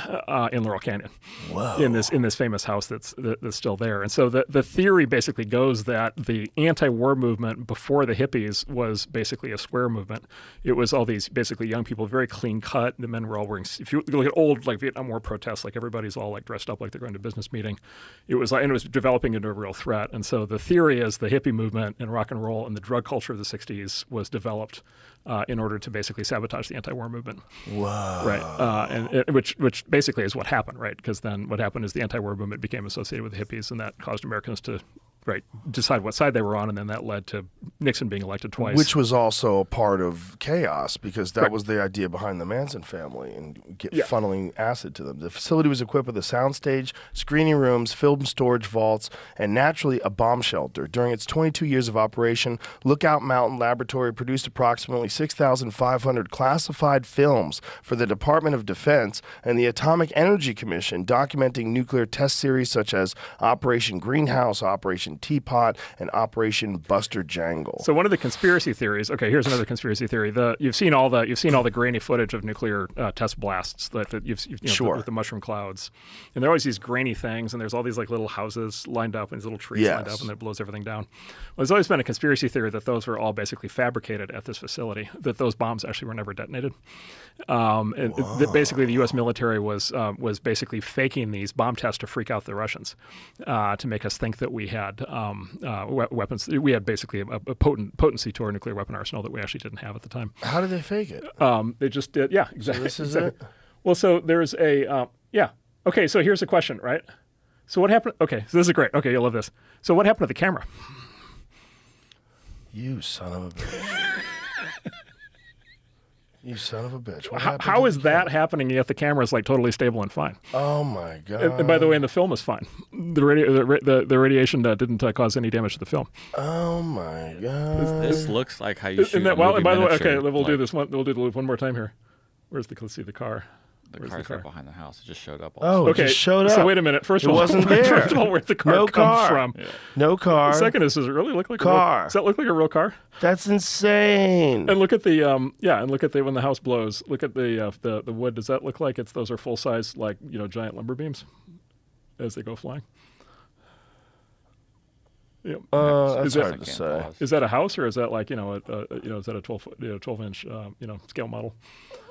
in Laurel Canyon. Whoa. In this famous house that's still there. And so the theory basically goes that the anti-war movement before the hippies was basically a square movement. It was all these basically young people, very clean cut. The men were all wearing, if you look at old like Vietnam War protests, like everybody's all like dressed up like they're going to a business meeting. It was like, and it was developing into a real threat. And so the theory is the hippie movement and rock and roll and the drug culture of the 60s was developed in order to basically sabotage the anti-war movement. Wow. Right. Which basically is what happened, right? Because then what happened is the anti-war movement became associated with the hippies, and that caused Americans to decide what side they were on, and then that led to Nixon being elected twice. Which was also a part of chaos, because that was the idea behind the Manson family and funneling acid to them. The facility was equipped with a soundstage, screening rooms, film storage vaults, and naturally a bomb shelter. During its 22 years of operation, Lookout Mountain Laboratory produced approximately 6,500 classified films for the Department of Defense and the Atomic Energy Commission, documenting nuclear test series such as Operation Greenhouse, Operation Teapot, and Operation Buster Jangle. So one of the conspiracy theories. Okay, here's another conspiracy theory. You've seen all the grainy footage of nuclear test blasts that with the mushroom clouds, and there are always these grainy things, and there's all these like little houses lined up and these little trees lined up, and it blows everything down. Well, there's always been a conspiracy theory that those were all basically fabricated at this facility, that those bombs actually were never detonated, and that basically the U.S. military was basically faking these bomb tests to freak out the Russians, to make us think that we had weapons. We had basically a potency to our nuclear weapon arsenal that we actually didn't have at the time. How did they fake it? They just did. Yeah, exactly. So this is exactly. it? Well, so there's a Okay, so here's a question, right? So what happened? Okay, so this is great. Okay, you'll love this. So what happened to the camera? You son of a bitch. You son of a bitch. How is that happening yet the camera is like totally stable and fine? Oh my God. And by the way, and the film is fine. The radiation didn't cause any damage to the film. Oh my God. This looks like how you shoot and by the way, okay, we'll do this one. We'll do the loop one more time here. Let's see the car. The car's right behind the house. It just showed up. Oh, okay. It just showed up. So wait a minute. First of all, wasn't there. First of all, where'd the car come from? Yeah. No car. The second is, does it really look like car? Does that look like a real car? That's insane. And look at the and look at when the house blows. Look at the wood. Does that look like those are full size giant lumber beams as they go flying? Yeah. That's hard to say. Is that a house or is that is that a 12-inch scale model?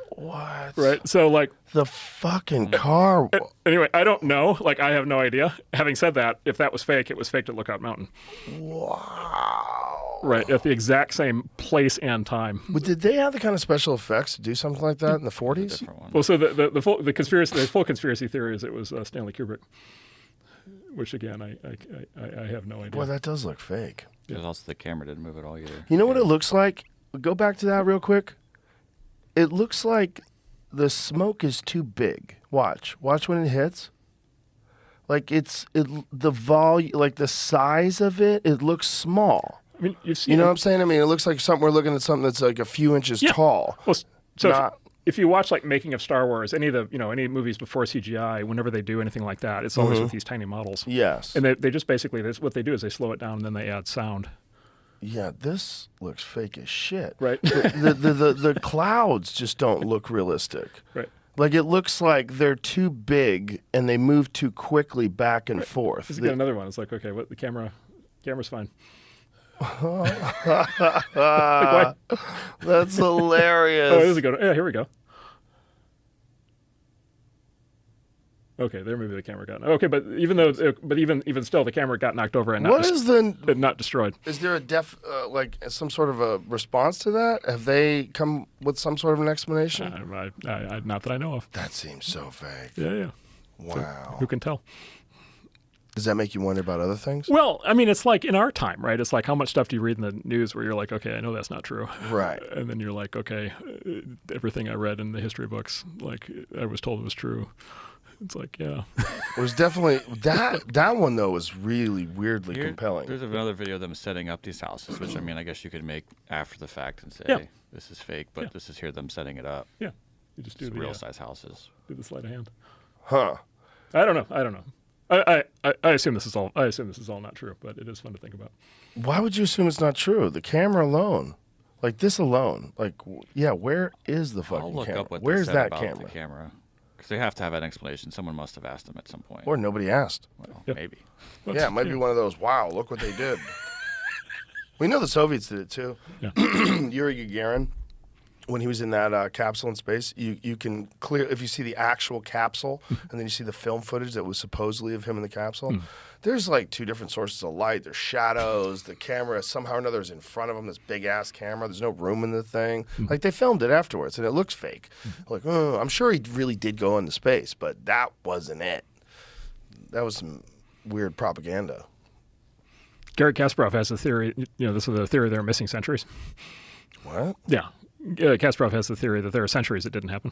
What? Right. So like the fucking car. Anyway, I don't know. Like I have no idea. Having said that, if that was fake, it was faked at Lookout Mountain. Wow. Right. At the exact same place and time. But did they have the kind of special effects to do something like that in the 40s? Well, so the full conspiracy theory is it was Stanley Kubrick, which again I have no idea. Boy, that does look fake. There's also the camera didn't move at all either. You know what it looks like? Go back to that real quick. It looks like the smoke is too big. Watch when it hits. Like the volume, like the size of it. It looks small. I mean, you know what I'm saying? I mean, it looks like we're looking at something that's like a few inches tall. Well, so if you watch like making of Star Wars, any of the any movies before CGI, whenever they do anything like that, it's always with these tiny models. Yes. And they just basically what they do is they slow it down and then they add sound. Yeah, this looks fake as shit. Right. The clouds just don't look realistic. Right. Like it looks like they're too big and they move too quickly back and forth. Let's get another one. It's like, okay, what the camera's fine. Like, that's hilarious. Oh, there's a good. Yeah, here we go. Okay, there maybe the camera got. Okay, but even still, the camera got knocked over and not destroyed. Is there a like some sort of a response to that? Have they come with some sort of an explanation? Not that I know of. That seems so fake. Yeah. Wow. So, who can tell? Does that make you wonder about other things? Well, I mean, it's like in our time, right? It's like how much stuff do you read in the news where you're like, okay, I know that's not true. Right. And then you're like, okay, everything I read in the history books, like I was told it was true. It's like, yeah. It was definitely that one though was really weirdly compelling. There's another video of them setting up these houses, which I mean, I guess you could make after the fact and say this is fake, but this is here them setting it up. Yeah, you just do the real size houses. Do the sleight of hand. Huh? I don't know. I assume this is all. I assume this is all not true, but it is fun to think about. Why would you assume it's not true? The camera alone, like this alone, like where is the fucking I'll look camera? up what Where's they said that about camera? the camera. Because they have to have an explanation. Someone must have asked them at some point. Or nobody asked. Well, maybe. Yeah, it might be one of those, wow, look what they did. We know the Soviets did it too. Yeah. Yuri Gagarin, when he was in that capsule in space, you can clear, if you see the actual capsule and then you see the film footage that was supposedly of him in the capsule, there's like two different sources of light. There's shadows. The camera somehow or another is in front of him, this big-ass camera. There's no room in the thing. Like, they filmed it afterwards, and it looks fake. Like, I'm sure he really did go into space, but that wasn't it. That was some weird propaganda. Garry Kasparov has a theory, this is the theory there are missing centuries. What? Yeah. Kasparov has the theory that there are centuries that didn't happen.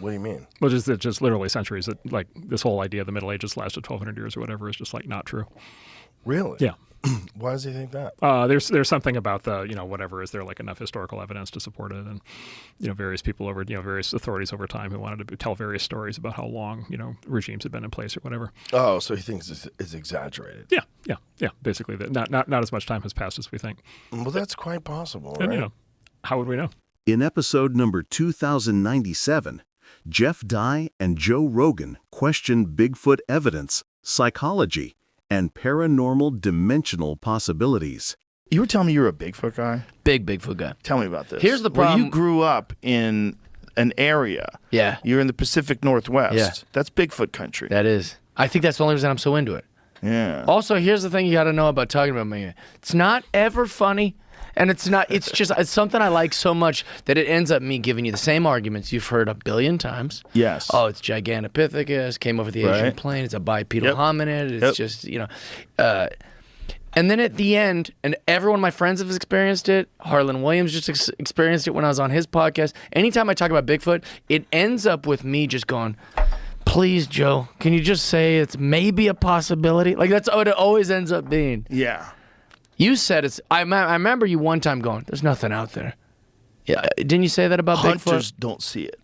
What do you mean? Well, just literally centuries. That like this whole idea of the Middle Ages lasted 1,200 years or whatever is just like not true. Really? Yeah. Why does he think that? There's something about the whatever, is there like enough historical evidence to support it, and various people over various authorities over time who wanted to tell various stories about how long regimes had been in place or whatever. Oh, so he thinks it's exaggerated. Yeah. Basically, that not as much time has passed as we think. Well, that's quite possible, right? And, how would we know? In episode number 2097, Jeff Dye and Joe Rogan question Bigfoot evidence, psychology, and paranormal dimensional possibilities. You were telling me you were a Bigfoot guy? Big Bigfoot guy. Tell me about this. Here's the problem. Well, you grew up in an area. Yeah. You're in the Pacific Northwest. Yeah. That's Bigfoot country. That is. I think that's the only reason I'm so into it. Yeah. Also, here's the thing you got to know about talking about me. It's not ever funny. And it's something I like so much that it ends up me giving you the same arguments you've heard a billion times. Yes. Oh, it's Gigantopithecus, came over the Asian plain, it's a bipedal hominid, it's just, and then at the end, and every one of my friends have experienced it, Harlan Williams just experienced it when I was on his podcast. Anytime I talk about Bigfoot, it ends up with me just going, please, Joe, can you just say it's maybe a possibility? Like, that's what it always ends up being. Yeah. You said it's. I remember you one time going, "There's nothing out there." Yeah, didn't you say that about Hunters Bigfoot? Hunters don't see it.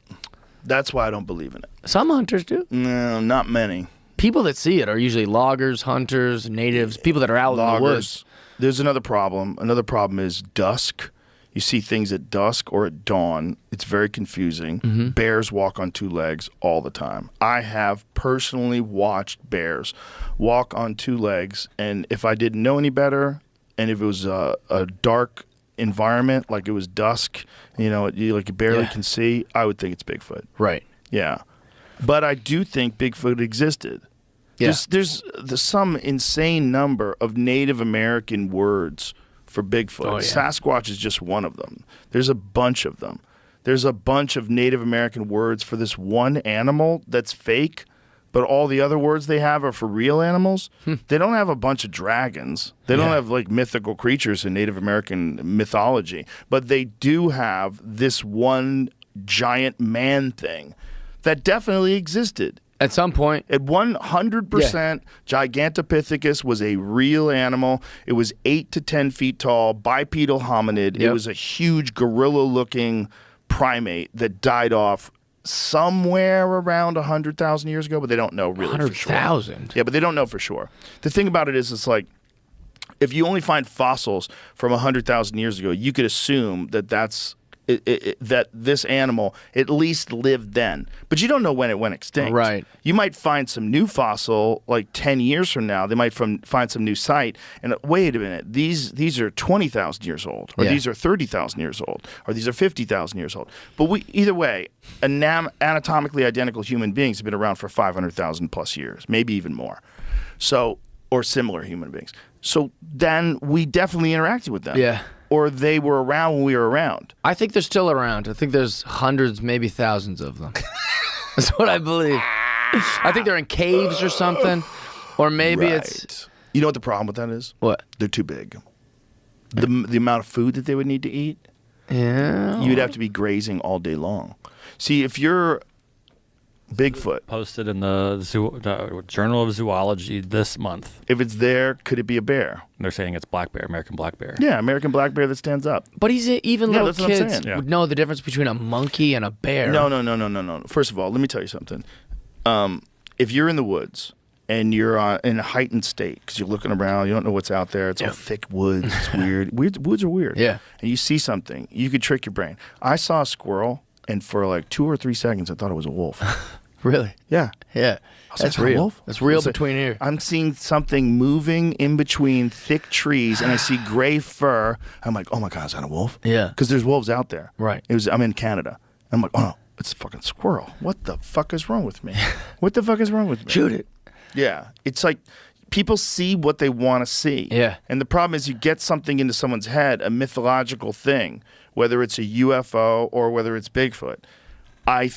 That's why I don't believe in it. Some hunters do. No, not many. People that see it are usually loggers, hunters, natives, people that are out in the woods. There's another problem. Another problem is dusk. You see things at dusk or at dawn. It's very confusing. Mm-hmm. Bears walk on two legs all the time. I have personally watched bears walk on two legs, and if I didn't know any better, and if it was a dark environment, like it was dusk, you barely can see, I would think it's Bigfoot. Right. Yeah. But I do think Bigfoot existed. Yeah. There's some insane number of Native American words for Bigfoot. Oh, yeah. Sasquatch is just one of them. There's a bunch of them. There's a bunch of Native American words for this one animal that's fake, but all the other words they have are for real animals. They don't have a bunch of dragons. They don't have like mythical creatures in Native American mythology, but they do have this one giant man thing that definitely existed. At some point. At 100%, Gigantopithecus was a real animal. It was 8 to 10 feet tall, bipedal hominid. It was a huge gorilla-looking primate that died off somewhere around 100,000 years ago, but they don't know really for sure. 100,000? Yeah, but they don't know for sure. The thing about it is, it's like, if you only find fossils from 100,000 years ago, you could assume that that this animal at least lived then. But you don't know when it went extinct. Right. You might find some new fossil like 10 years from now. They might find some new site. And wait a minute, these are 20,000 years old, or these are 30,000 years old, or these are 50,000 years old. But either way, anatomically identical human beings have been around for 500,000 plus years, maybe even more. So, or similar human beings. So then we definitely interacted with them. Yeah. Or they were around when we were around. I think they're still around. I think there's hundreds, maybe thousands of them. That's what I believe. I think they're in caves or something. Or maybe it's... You know what the problem with that is? What? They're too big. The amount of food that they would need to eat, you'd have to be grazing all day long. See, if you're Bigfoot... Posted in the Journal of Zoology this month. If it's there, could it be a bear? They're saying it's black bear, American black bear. Yeah, American black bear that stands up. But even little that's what I'm kids saying. would know the difference between a monkey and a bear. No. First of all, let me tell you something. If you're in the woods and you're in a heightened state because you're looking around, you don't know what's out there. It's all thick woods. It's weird. Woods are weird. Yeah. And you see something, you could trick your brain. I saw a squirrel, and for like 2 or 3 seconds, I thought it was a wolf. Really? Yeah. Yeah. That's real. Wolf? That's real between here. I'm seeing something moving in between thick trees, and I see gray fur. I'm like, oh my God, is that a wolf? Yeah. Because there's wolves out there. Right. I'm in Canada. I'm like, oh no, it's a fucking squirrel. What the fuck is wrong with me? What the fuck is wrong with me? Shoot it. Yeah. It's like people see what they want to see. Yeah. And the problem is you get something into someone's head, a mythological thing, whether it's a UFO or whether it's Bigfoot. I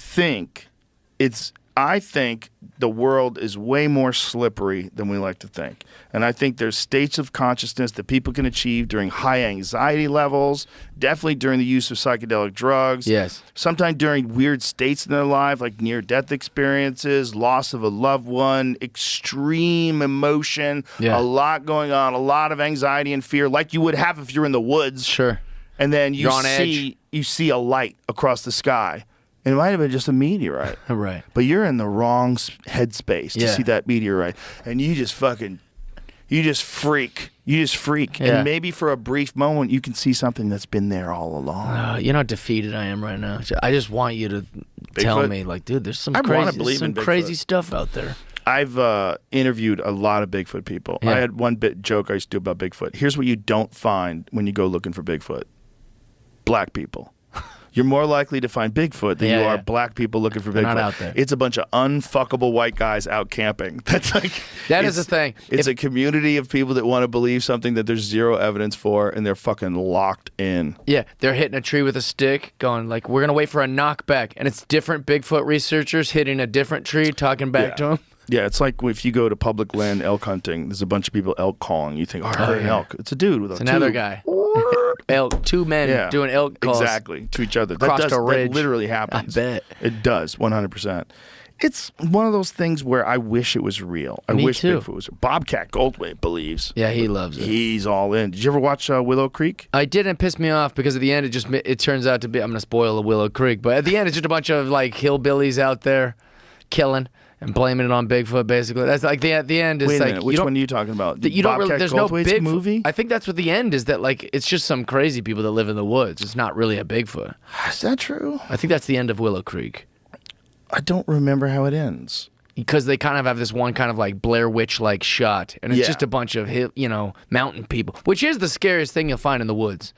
think the world is way more slippery than we like to think. And I think there's states of consciousness that people can achieve during high anxiety levels, definitely during the use of psychedelic drugs. Yes. Sometimes during weird states in their life, like near-death experiences, loss of a loved one, extreme emotion, a lot going on, a lot of anxiety and fear, like you would have if you're in the woods. Sure. And then you edge. see a light across the sky. And it might have been just a meteorite. Right. But you're in the wrong headspace to Yeah. see that meteorite. And you just freak. Yeah. And maybe for a brief moment, you can see something that's been there all along. You know how defeated I am right now. I just want you to tell me, like, dude, there's some I wanna crazy, believe in Bigfoot. crazy stuff out there. I've interviewed a lot of Bigfoot people. Yeah. I had one joke I used to do about Bigfoot. Here's what you don't find when you go looking for Bigfoot. Black people. You're more likely to find Bigfoot than you are black people looking for Bigfoot. Not out there. It's a bunch of unfuckable white guys out camping. That's like that is the thing. It's a community of people that want to believe something that there's zero evidence for, and they're fucking locked in. Yeah, they're hitting a tree with a stick, going like, "We're gonna wait for a knockback," and it's different Bigfoot researchers hitting a different tree, talking back to them. Yeah, it's like if you go to public land elk hunting, there's a bunch of people elk calling. You think, oh, I heard an elk. It's a dude with a another tube. guy. Elk, two men doing elk calls. Exactly, to each other. Across a ridge. That literally happens. I bet. It does, 100%. It's one of those things where I wish it was real. I Me wish too. Bigfoot was real. Bobcat Goldthwait believes. Yeah, he loves it. He's all in. Did you ever watch Willow Creek? I didn't piss me off because at the end it turns out to be, I'm going to spoil a Willow Creek, but at the end it's just a bunch of like hillbillies out there killing and blaming it on Bigfoot, basically. That's like the end is Wait a like minute, which one are you talking about? You don't really. Bobcat There's no Goldthwait's Bigfoot movie. I think that's what the end is. That like it's just some crazy people that live in the woods. It's not really a Bigfoot. Is that true? I think that's the end of Willow Creek. I don't remember how it ends. Because they kind of have this one kind of like Blair Witch like shot, and it's Yeah. just a bunch of mountain people, which is the scariest thing you'll find in the woods.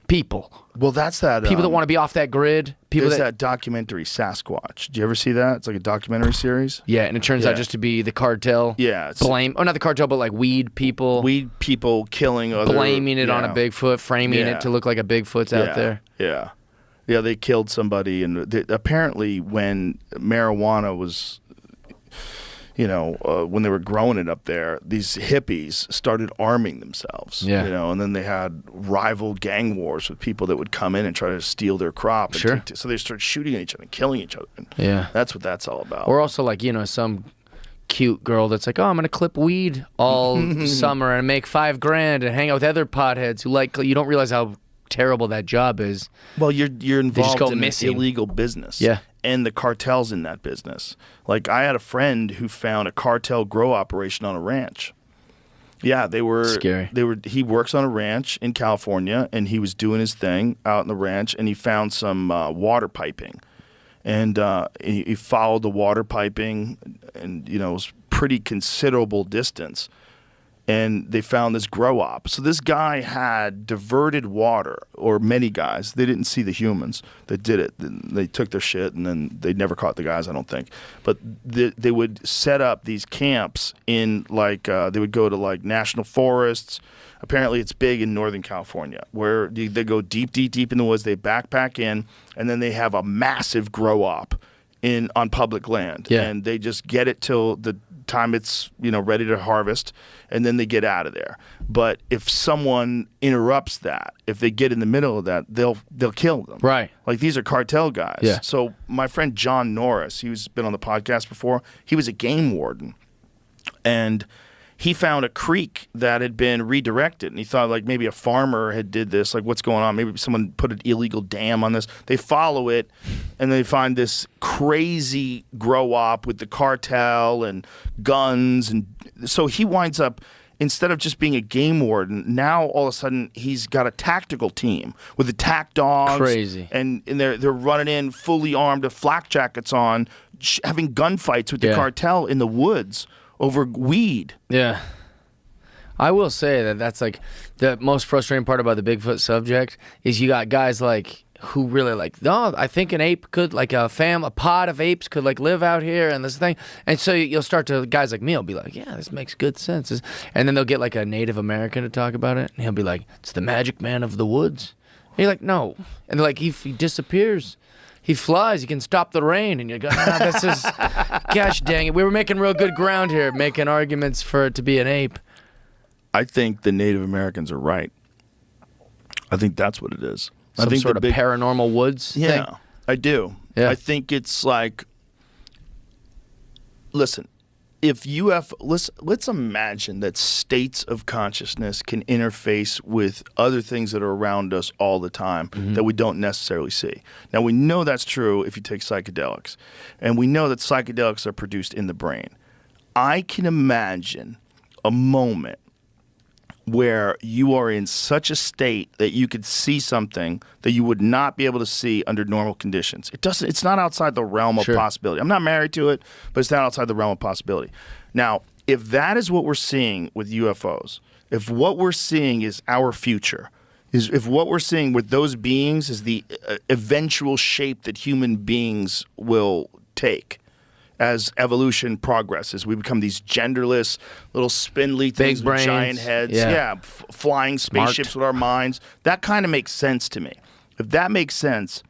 People. Well, that's that. People that want to be off that grid. People There's that documentary Sasquatch. Did you ever see that? It's like a documentary series. Yeah, and it turns out just to be the cartel. Yeah. Not the cartel, but like weed people. Weed people killing other. Blaming it on a Bigfoot, framing it to look like a Bigfoot's out there. Yeah. Yeah, they killed somebody. And apparently when marijuana was, when they were growing it up there, these hippies started arming themselves. Yeah. And then they had rival gang wars with people that would come in and try to steal their crop. Sure. So they started shooting at each other and killing each other. And Yeah. that's what that's all about. Or also like, some cute girl that's like, oh, I'm going to clip weed all summer and make $5,000 and hang out with other potheads who you don't realize how terrible that job is. Well, you're involved in missing. an illegal business. Yeah. And the cartel's in that business. Like, I had a friend who found a cartel grow operation on a ranch. Yeah, they were scary. He works on a ranch in California, and he was doing his thing out on the ranch, and he found some water piping, and he followed the water piping, and it was pretty considerable distance. And they found this grow op. So this guy had diverted water, or many guys. They didn't see the humans that did it. They took their shit, and then they never caught the guys, I don't think. But they would set up these camps in, they would go to, national forests. Apparently it's big in Northern California, where they go deep in the woods. They backpack in, and then they have a massive grow op on public land. Yeah. And they just get it till the time it's ready to harvest, and then they get out of there. But if someone interrupts that, if they get in the middle of that, they'll kill them. Right. Like, these are cartel guys. Yeah. So my friend John Norris, he's been on the podcast before. He was a game warden, and he found a creek that had been redirected, and he thought maybe a farmer had did this. Like, what's going on? Maybe someone put an illegal dam on this. They follow it, and they find this crazy grow op with the cartel and guns, and so he winds up, instead of just being a game warden, now all of a sudden he's got a tactical team with attack dogs. Crazy. And they're running in fully armed with flak jackets on, having gunfights with the cartel in the woods over weed. Yeah. I will say that's the most frustrating part about the Bigfoot subject is you got guys who really no, I think an ape could, a pod of apes could live out here and this thing. And so you'll start to, guys like me will be like, yeah, this makes good sense. And then they'll get a Native American to talk about it, and he'll be like, it's the magic man of the woods. And you're like, no. And they're like, he disappears. He flies. He can stop the rain. And you're going, this is, gosh dang it. We were making real good ground here, making arguments for it to be an ape. I think the Native Americans are right. I think that's what it is. Some I think sort of paranormal woods thing? Yeah, I do. Yeah. I think it's listen, let's imagine that states of consciousness can interface with other things that are around us all the time that we don't necessarily see. Now, we know that's true if you take psychedelics, and we know that psychedelics are produced in the brain. I can imagine a moment where you are in such a state that you could see something that you would not be able to see under normal conditions. It's not outside the realm of possibility. I'm not married to it, but it's not outside the realm of possibility. Now, if that is what we're seeing with UFOs, if what we're seeing is our future, if what we're seeing with those beings is the eventual shape that human beings will take, as evolution progresses, we become these genderless, little spindly things Big with brains. giant heads. Yeah. Flying spaceships with our minds. That kind of makes sense to me. If that makes sense,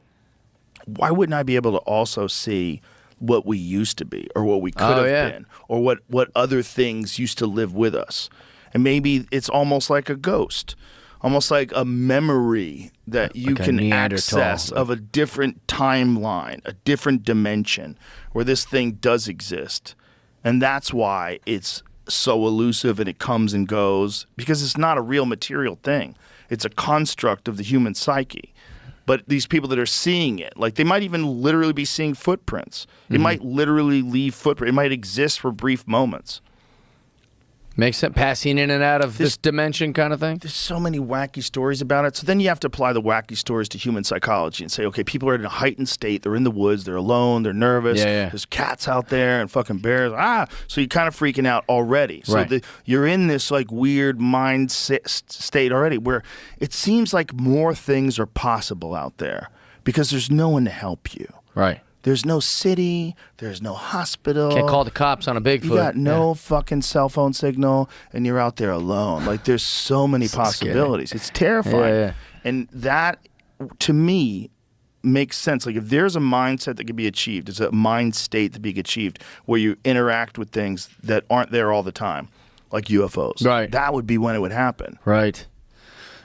why wouldn't I be able to also see what we used to be, or what we could have been, or what other things used to live with us? And maybe it's almost like a ghost. Almost like a memory that you can access of a different timeline, a different dimension where this thing does exist. And that's why it's so elusive and it comes and goes, because it's not a real material thing. It's a construct of the human psyche. But these people that are seeing it, they might even literally be seeing footprints. It might literally leave footprints. It might exist for brief moments. Makes sense. Passing in and out of this dimension kind of thing. There's so many wacky stories about it. So then you have to apply the wacky stories to human psychology and say, okay, people are in a heightened state. They're in the woods. They're alone. They're nervous. Yeah. There's cats out there and fucking bears. So you're kind of freaking out already. So Right. you're in this like weird mind state already where it seems like more things are possible out there because there's no one to help you. Right. There's no city. There's no hospital. Can't call the cops on a Bigfoot. You got no fucking cell phone signal, and you're out there alone. Like, there's so many possibilities. It's terrifying. Yeah. And that, to me, makes sense. Like, if there's a mindset that can be achieved, it's a mind state that be achieved where you interact with things that aren't there all the time, like UFOs. Right. That would be when it would happen. Right.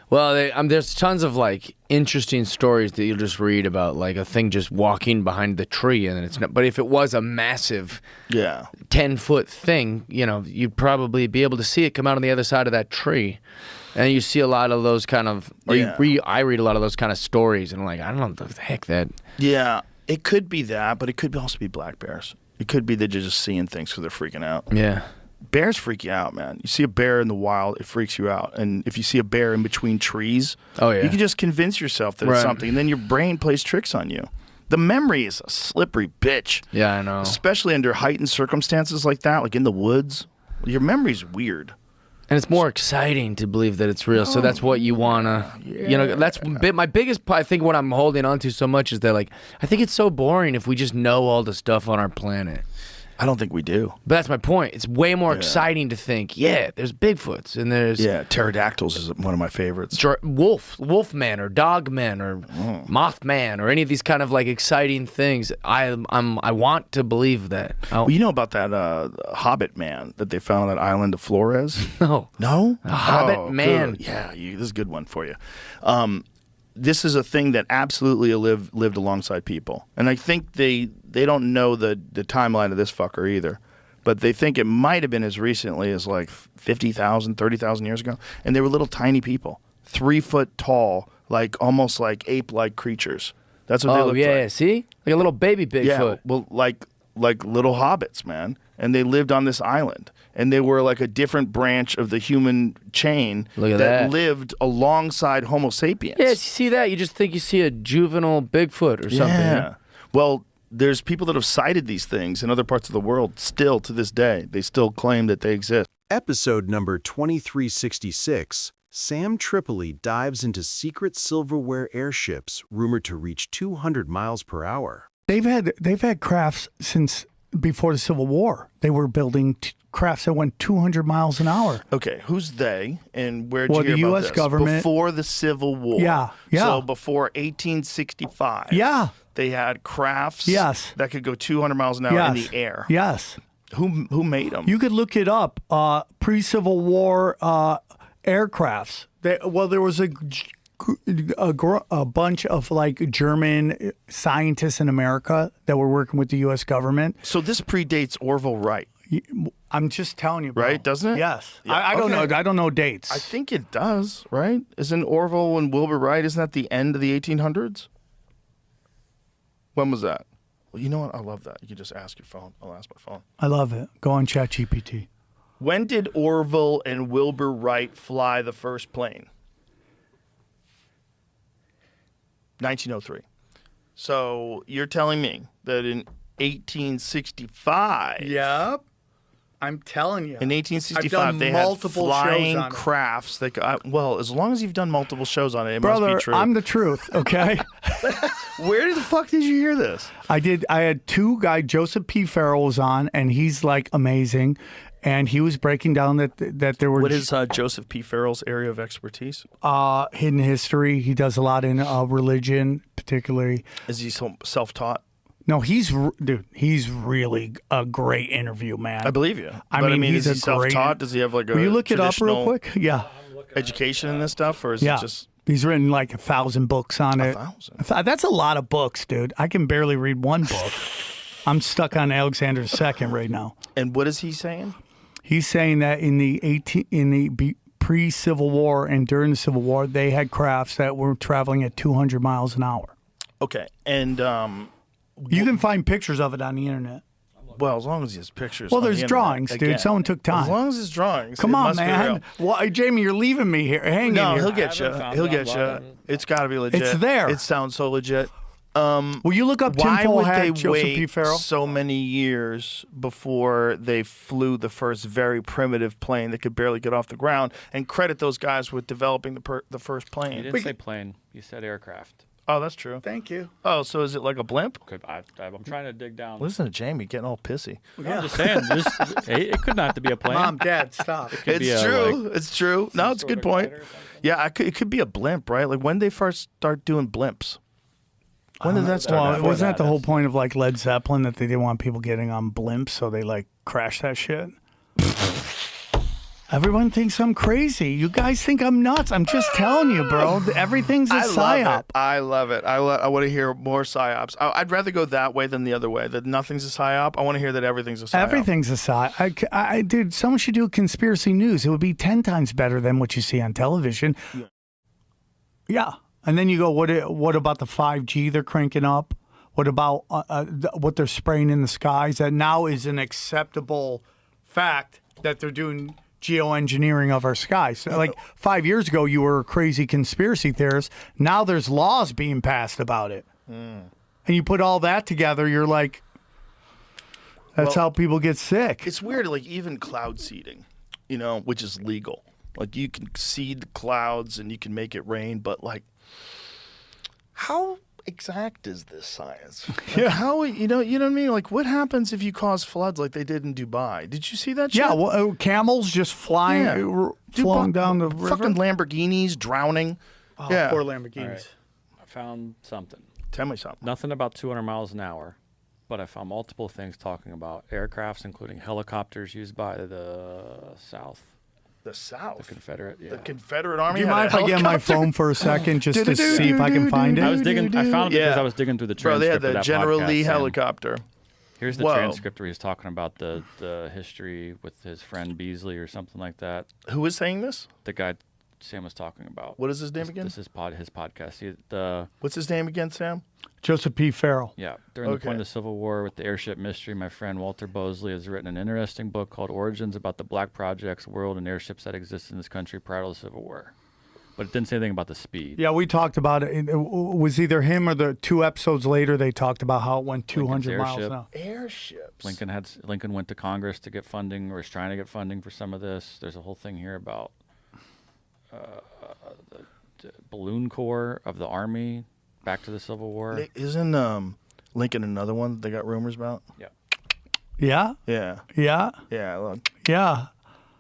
Well, there's tons of like interesting stories that you'll just read about, like a thing just walking behind the tree, and it's not. But if it was a massive, 10-foot thing, you'd probably be able to see it come out on the other side of that tree, and you see a lot of those kind of. I read a lot of those kind of stories, and I'm like, I don't know what the heck that. Yeah, it could be that, but it could also be black bears. It could be that you're just seeing things because they're freaking out. Yeah. Bears freak you out, man. You see a bear in the wild, it freaks you out. And if you see a bear in between trees, you can just convince yourself that it's something, and then your brain plays tricks on you. The memory is a slippery bitch. Yeah, I know. Especially under heightened circumstances like that, like in the woods. Your memory's weird. And it's more exciting to believe that it's real. So that's what you want to, that's my biggest, I think what I'm holding on to so much is that, like, I think it's so boring if we just know all the stuff on our planet. I don't think we do. But that's my point. It's way more exciting to think, there's Bigfoots and there's... Yeah, pterodactyls is one of my favorites. Wolfman or Dogman or Mothman or any of these kind of like exciting things. I want to believe that. Well, you know about that Hobbit man that they found on that island of Flores? No. No? A Hobbit man. Good. Yeah, this is a good one for you. This is a thing that absolutely lived alongside people. And I think they don't know the timeline of this fucker either. But they think it might have been as recently as like 50,000, 30,000 years ago. And they were little tiny people, 3 foot tall, like almost like ape-like creatures. That's what they looked like. Yeah, see? Like a little baby Bigfoot. Yeah, well, like little hobbits, man. And they lived on this island. And they were like a different branch of the human chain that lived alongside Homo sapiens. Yeah, you see that? You just think you see a juvenile Bigfoot or something. Yeah. Well, there's people that have cited these things in other parts of the world still to this day. They still claim that they exist. Episode number 2366, Sam Tripoli dives into secret silverware airships rumored to reach 200 miles per hour. They've had crafts since before the Civil War. They were building crafts that went 200 miles an hour. Okay, who's they, and where'd you Well, hear the about U.S. this? government- Before the Civil War. Yeah. So before 1865. Yeah. They had crafts Yes. that could go 200 miles an hour in the air. Yes. Who made them? You could look it up. Pre-Civil War aircrafts. There was a bunch of like German scientists in America that were working with the U.S. government. So this predates Orville Wright. I'm just telling you, bro. Right, doesn't it? Yes. Yeah, I don't know. I don't know dates. I think it does, right? Isn't Orville and Wilbur Wright, isn't that the end of the 1800s? When was that? Well, you know what? I love that. You can just ask your phone. I'll ask my phone. I love it. Go on ChatGPT. When did Orville and Wilbur Wright fly the first plane? 1903. So you're telling me that in 1865... Yep. I'm telling you. In 1865, they had flying crafts. Well, as long as you've done multiple shows on it, it Brother, must be true. I'm the truth, okay? Where the fuck did you hear this? I had two guys, Joseph P. Farrell was on, and he's like amazing. And he was breaking down that there were... What is Joseph P. Farrell's area of expertise? Hidden history. He does a lot in religion, particularly. Is he self-taught? No, he's really a great interview, man. I believe you. I mean, is he self-taught? Does he have like a Will you look it up real quick? Yeah. Education in this stuff, or is it just... He's written like 1,000 books on it. 1,000? That's a lot of books, dude. I can barely read one book. I'm stuck on Alexander II right now. And what is he saying? He's saying that in the pre-Civil War and during the Civil War, they had crafts that were traveling at 200 miles an hour. Okay, and you can find pictures of it on the internet. Well, as long as he has pictures. Well, on the there's internet, drawings, dude. again. Someone took time. As long as it's drawings. Come it on, must be man. real. Well, Jamie, you're leaving me here. Hang No, in here. he'll get you. He'll get you. It's got to be legit. It's there. It sounds so legit. Will you look up Why tinfoil would hat they Joseph P. wait Farrell? so many years before they flew the first very primitive plane that could barely get off the ground, and credit those guys with developing the first plane? You didn't say plane. You said aircraft. Oh, that's true. Thank you. Oh, so is it like a blimp? I'm trying to dig down. Listen to Jamie getting all pissy. I'm just saying, it could not be a plane. Mom, Dad, stop. It's true. It's true. No, it's a good point. Yeah, it could be a blimp, right? Like when they first start doing blimps. When did that start? Well, wasn't that the whole point of like Led Zeppelin, that they didn't want people getting on blimps, so they like crashed that shit? Everyone thinks I'm crazy. You guys think I'm nuts. I'm just telling you, bro. Everything's a psyop. I love it. I want to hear more psyops. I'd rather go that way than the other way. That nothing's a psyop. I want to hear that everything's a psyop. Everything's a psyop. Dude, someone should do conspiracy news. It would be 10 times better than what you see on television. Yeah. And then you go, what about the 5G they're cranking up? What about what they're spraying in the skies? That now is an acceptable fact that they're doing geoengineering of our skies. So, like 5 years ago, you were a crazy conspiracy theorist. Now there's laws being passed about it. And you put all that together, you're like, that's how people get sick. It's weird, like even cloud seeding, which is legal. Like you can seed the clouds and you can make it rain, but like, how exact is this science? Like how you know what I mean? Like what happens if you cause floods like they did in Dubai? Did you see that shit? Yeah, well, camels just flowing down the river. Fucking Lamborghinis drowning. Oh, yeah. poor Lamborghinis. All right. I found something. Tell me something. Nothing about 200 miles an hour, but I found multiple things talking about aircrafts, including helicopters used by the South. The South? The Confederate, yeah. The Confederate Army. Do you mind if I get my phone for a second just to see if I can find it? I found it because I was digging through the transcript. Bro, they had the of that General podcast, Lee Sam. helicopter. Here's the transcript where he's talking about the history with his friend Beasley or something like that. Who was saying this? The guy Sam was talking about. What is his name again? This is his podcast. What's his name again, Sam? Joseph P. Farrell. Yeah. During the point of the Civil War with the airship mystery, my friend Walter Bosley has written an interesting book called Origins about the black projects, world, and airships that existed in this country prior to the Civil War. But it didn't say anything about the speed. Yeah, we talked about it. It was either him or the 2 episodes later they talked about how it went 200 miles an hour. Airships. Lincoln went to Congress to get funding, or is trying to get funding for some of this. There's a whole thing here about the balloon corps of the Army back to the Civil War. Isn't Lincoln another one that they got rumors about? Yeah. Yeah? Yeah. Yeah? Yeah. Yeah.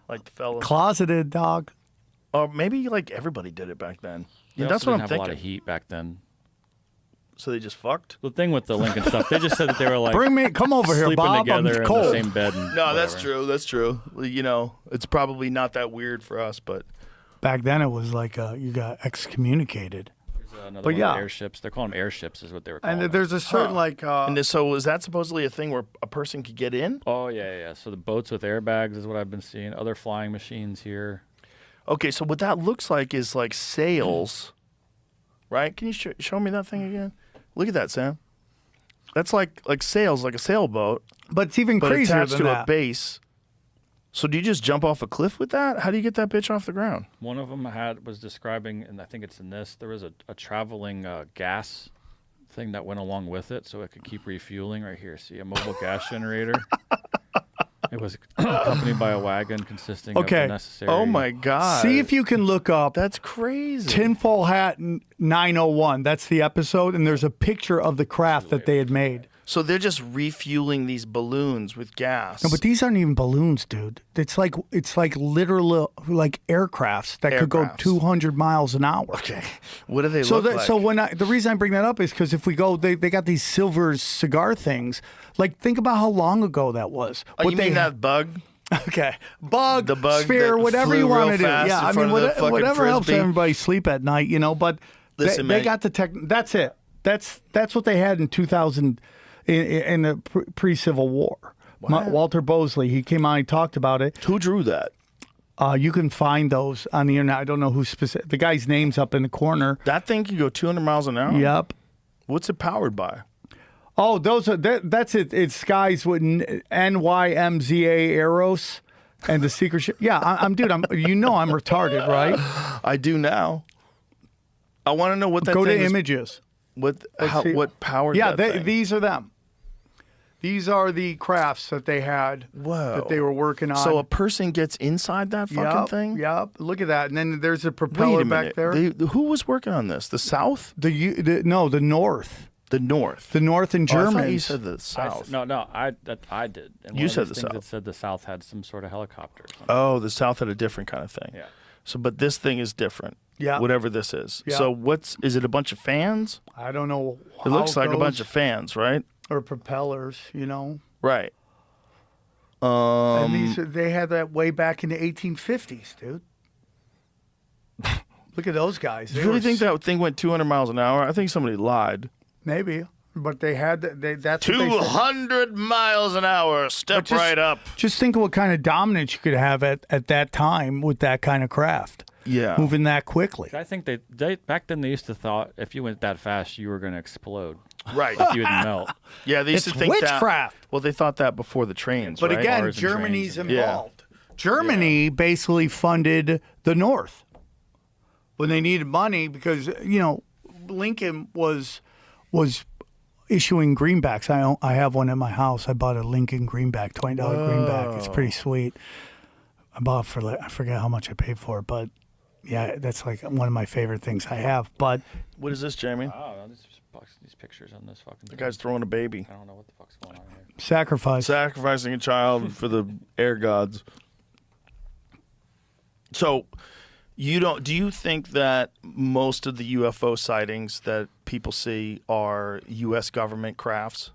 Like the fellas. Closeted, dog. Or maybe like everybody did it back then. They That's also what didn't I'm have a lot thinking. of heat back then. So they just fucked? The thing with the Lincoln stuff, they just said that they were like, come over here, sleeping Bob. I'm together in cold. the same bed. And No, whatever. that's true. That's true. It's probably not that weird for us, but Back then it was like you got excommunicated. Another But one yeah. of the airships. They're calling them airships, is what they were calling And them. there's a certain so is that supposedly a thing where a person could get in? Oh yeah. So the boats with airbags is what I've been seeing. Other flying machines here. Okay, so what that looks like is like sails, right? Can you show me that thing again? Look at that, Sam. That's like sails, like a sailboat. But it's even but crazier attached than to that. a base. So do you just jump off a cliff with that? How do you get that bitch off the ground? One of them was describing, and I think it's in this. There was a traveling gas thing that went along with it, so it could keep refueling. Right here, see a mobile gas generator. It was accompanied by a wagon consisting of the necessary. Oh my God! See if you can look up. That's crazy. Tinfoil Hat 901. That's the episode, and there's a picture of the craft that they had made. So they're just refueling these balloons with gas. No, but these aren't even balloons, dude. It's like literal like aircrafts that could go 200 miles an hour. Okay, what do they look like? So the reason I bring that up is because if we go, they got these silver cigar things. Like think about how long ago that was. You mean that bug? Okay, the bug sphere, that whatever flew you want real to do. fast Yeah, in I front mean of the fucking whatever helps Frisbee. everybody sleep at night, But Listen, they man. got the tech. That's it. That's what they had in 2000 in the pre-Civil War. Walter Bosley, he came on, he talked about it. Who drew that? You can find those on the internet. I don't know who specific. The guy's name's up in the corner. That thing can go 200 miles an hour? Yep. What's it powered by? Oh, those are that's it. It's guys with NYMZA arrows and the secret shit. Yeah, I'm dude. I'm I'm retarded, right? I do now. I want to know what that Go thing to is. images. What powered Yeah, that thing? these are them. These are the crafts that they had that they were working on. So a person gets inside that fucking thing? Yep. Look at that. And then there's a propeller back there. Who was working on this? The South? The North. The North. The North and I thought Germany. you said the South. I did. And You one said of the these things South. It said the South had some sort of helicopter. Or something. Oh, the South had a different kind of thing. Yeah. So, but this thing is different. Yeah. Whatever this is. Yeah. So, is it a bunch of fans? I don't know. It looks like a bunch of fans, right? Or propellers, Right. And they had that way back in the 1850s, dude. Look at those guys. You really think that thing went 200 miles an hour? I think somebody lied. Maybe, but they had that's what they said. 200 miles an hour. Step right up. Just think of what kind of dominance you could have at that time with that kind of craft. Yeah. Moving that quickly. I think they back then they used to thought if you went that fast you were going to explode. Right. Like you would melt. Yeah, they used to think witchcraft. that. Well, they thought that before the trains, But right? again, Cars and Germany's trains. involved. Germany basically funded the North when they needed money because Lincoln was issuing greenbacks. I have one at my house. I bought a Lincoln greenback, $20 greenback. It's pretty sweet. I bought it for I forget how much I paid for it, but yeah, that's like one of my favorite things I have. But What is this, Jamie? Oh, these pictures on this fucking The thing. guy's throwing a baby. I don't know what the fuck's going on here. sacrifice. Sacrificing a child for the air gods. So, do you think that most of the UFO sightings that people see are U.S. government crafts?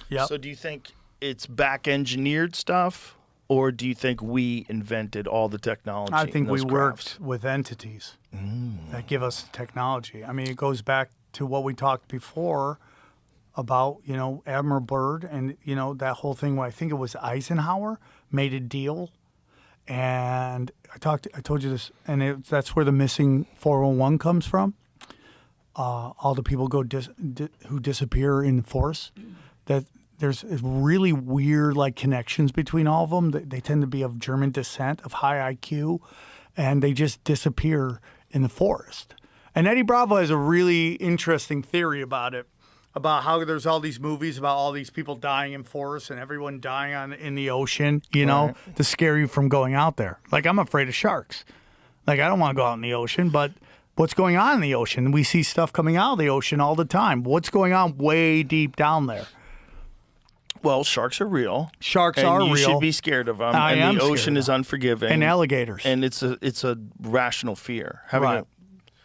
Yeah. So do you think it's back engineered stuff, or do you think we invented all the technology? I think in we those worked crafts? with entities that give us technology. I mean, it goes back to what we talked before about, Admiral Byrd and, that whole thing where I think it was Eisenhower made a deal. And I told you this, and that's where the missing 401 comes from. All the people who disappear in the force, that there's really weird connections between all of them. They tend to be of German descent, of high IQ, and they just disappear in the forest. And Eddie Bravo has a really interesting theory about it, about how there's all these movies about all these people dying in forests and everyone dying in the ocean, to scare you from going out there. Like, I'm afraid of sharks. Like, I don't want to go out in the ocean, but what's going on in the ocean? We see stuff coming out of the ocean all the time. What's going on way deep down there? Well, sharks are real. Sharks and are real. You should be scared of them. I am and the scared ocean of is them. unforgiving. And alligators. And it's a rational fear. Having Right. a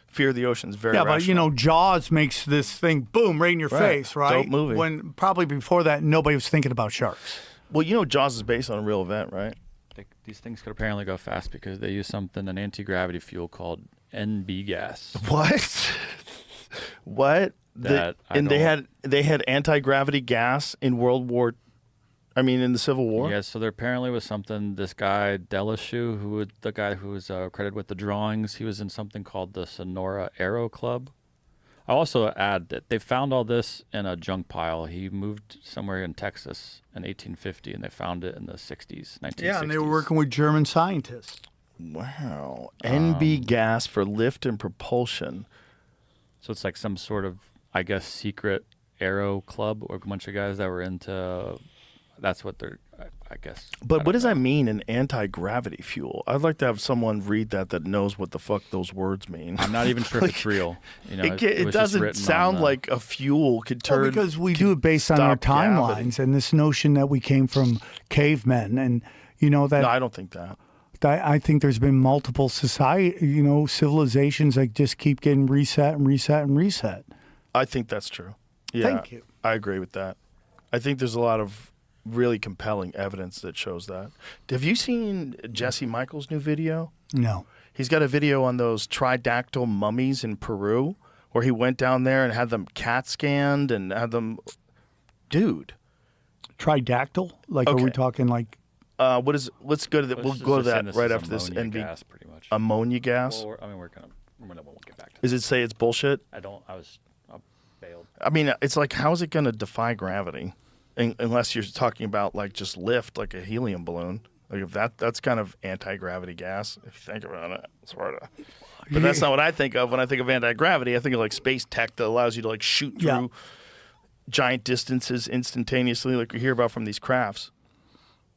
fear of the ocean is very Yeah, rational. but Jaws makes this thing boom right in your Right. face, right? Dope movie. When probably before that nobody was thinking about sharks. Well, Jaws is based on a real event, right? These things could apparently go fast because they use an anti-gravity fuel called NB gas. What? What? They had anti-gravity gas in in the Civil War? Yeah, so there apparently was something, this guy, Delishu, the guy who was credited with the drawings, he was in something called the Sonora Aero Club. I also add that they found all this in a junk pile. He moved somewhere in Texas in 1850, and they found it in the 60s, 1960s. Yeah, and they were working with German scientists. Wow. NB gas for lift and propulsion. So it's like some sort of, I guess, secret aero club or a bunch of guys that were into... That's what they're, I guess. But what does that mean, an anti-gravity fuel? I'd like to have someone read that knows what the fuck those words mean. I'm not even sure if it's real. It was just doesn't written sound on like a fuel could turn... Well, because we do it based on our stop timelines gravity. and this notion that we came from cavemen and, that... No, I don't think that. I think there's been multiple civilizations that just keep getting reset and reset and reset. I think that's true. Yeah, Thank you. I agree with that. I think there's a lot of really compelling evidence that shows that. Have you seen Jesse Michael's new video? No. He's got a video on those tridactyl mummies in Peru where he went down there and had them CAT scanned and had them... Dude. Tridactyl? Are we talking Let's go to that. We'll go to that right after this. Ammonia gas, pretty much. Ammonia gas? Well, we'll get back to that. Does it say it's bullshit? I bailed. I mean, it's like, how is it going to defy gravity? Unless you're talking about like just lift, like a helium balloon. Like if that's kind of anti-gravity gas, if you think about it, sort of. But that's not what I think of when I think of anti-gravity. I think of like space tech that allows you to like shoot through giant distances instantaneously, like we hear about from these crafts.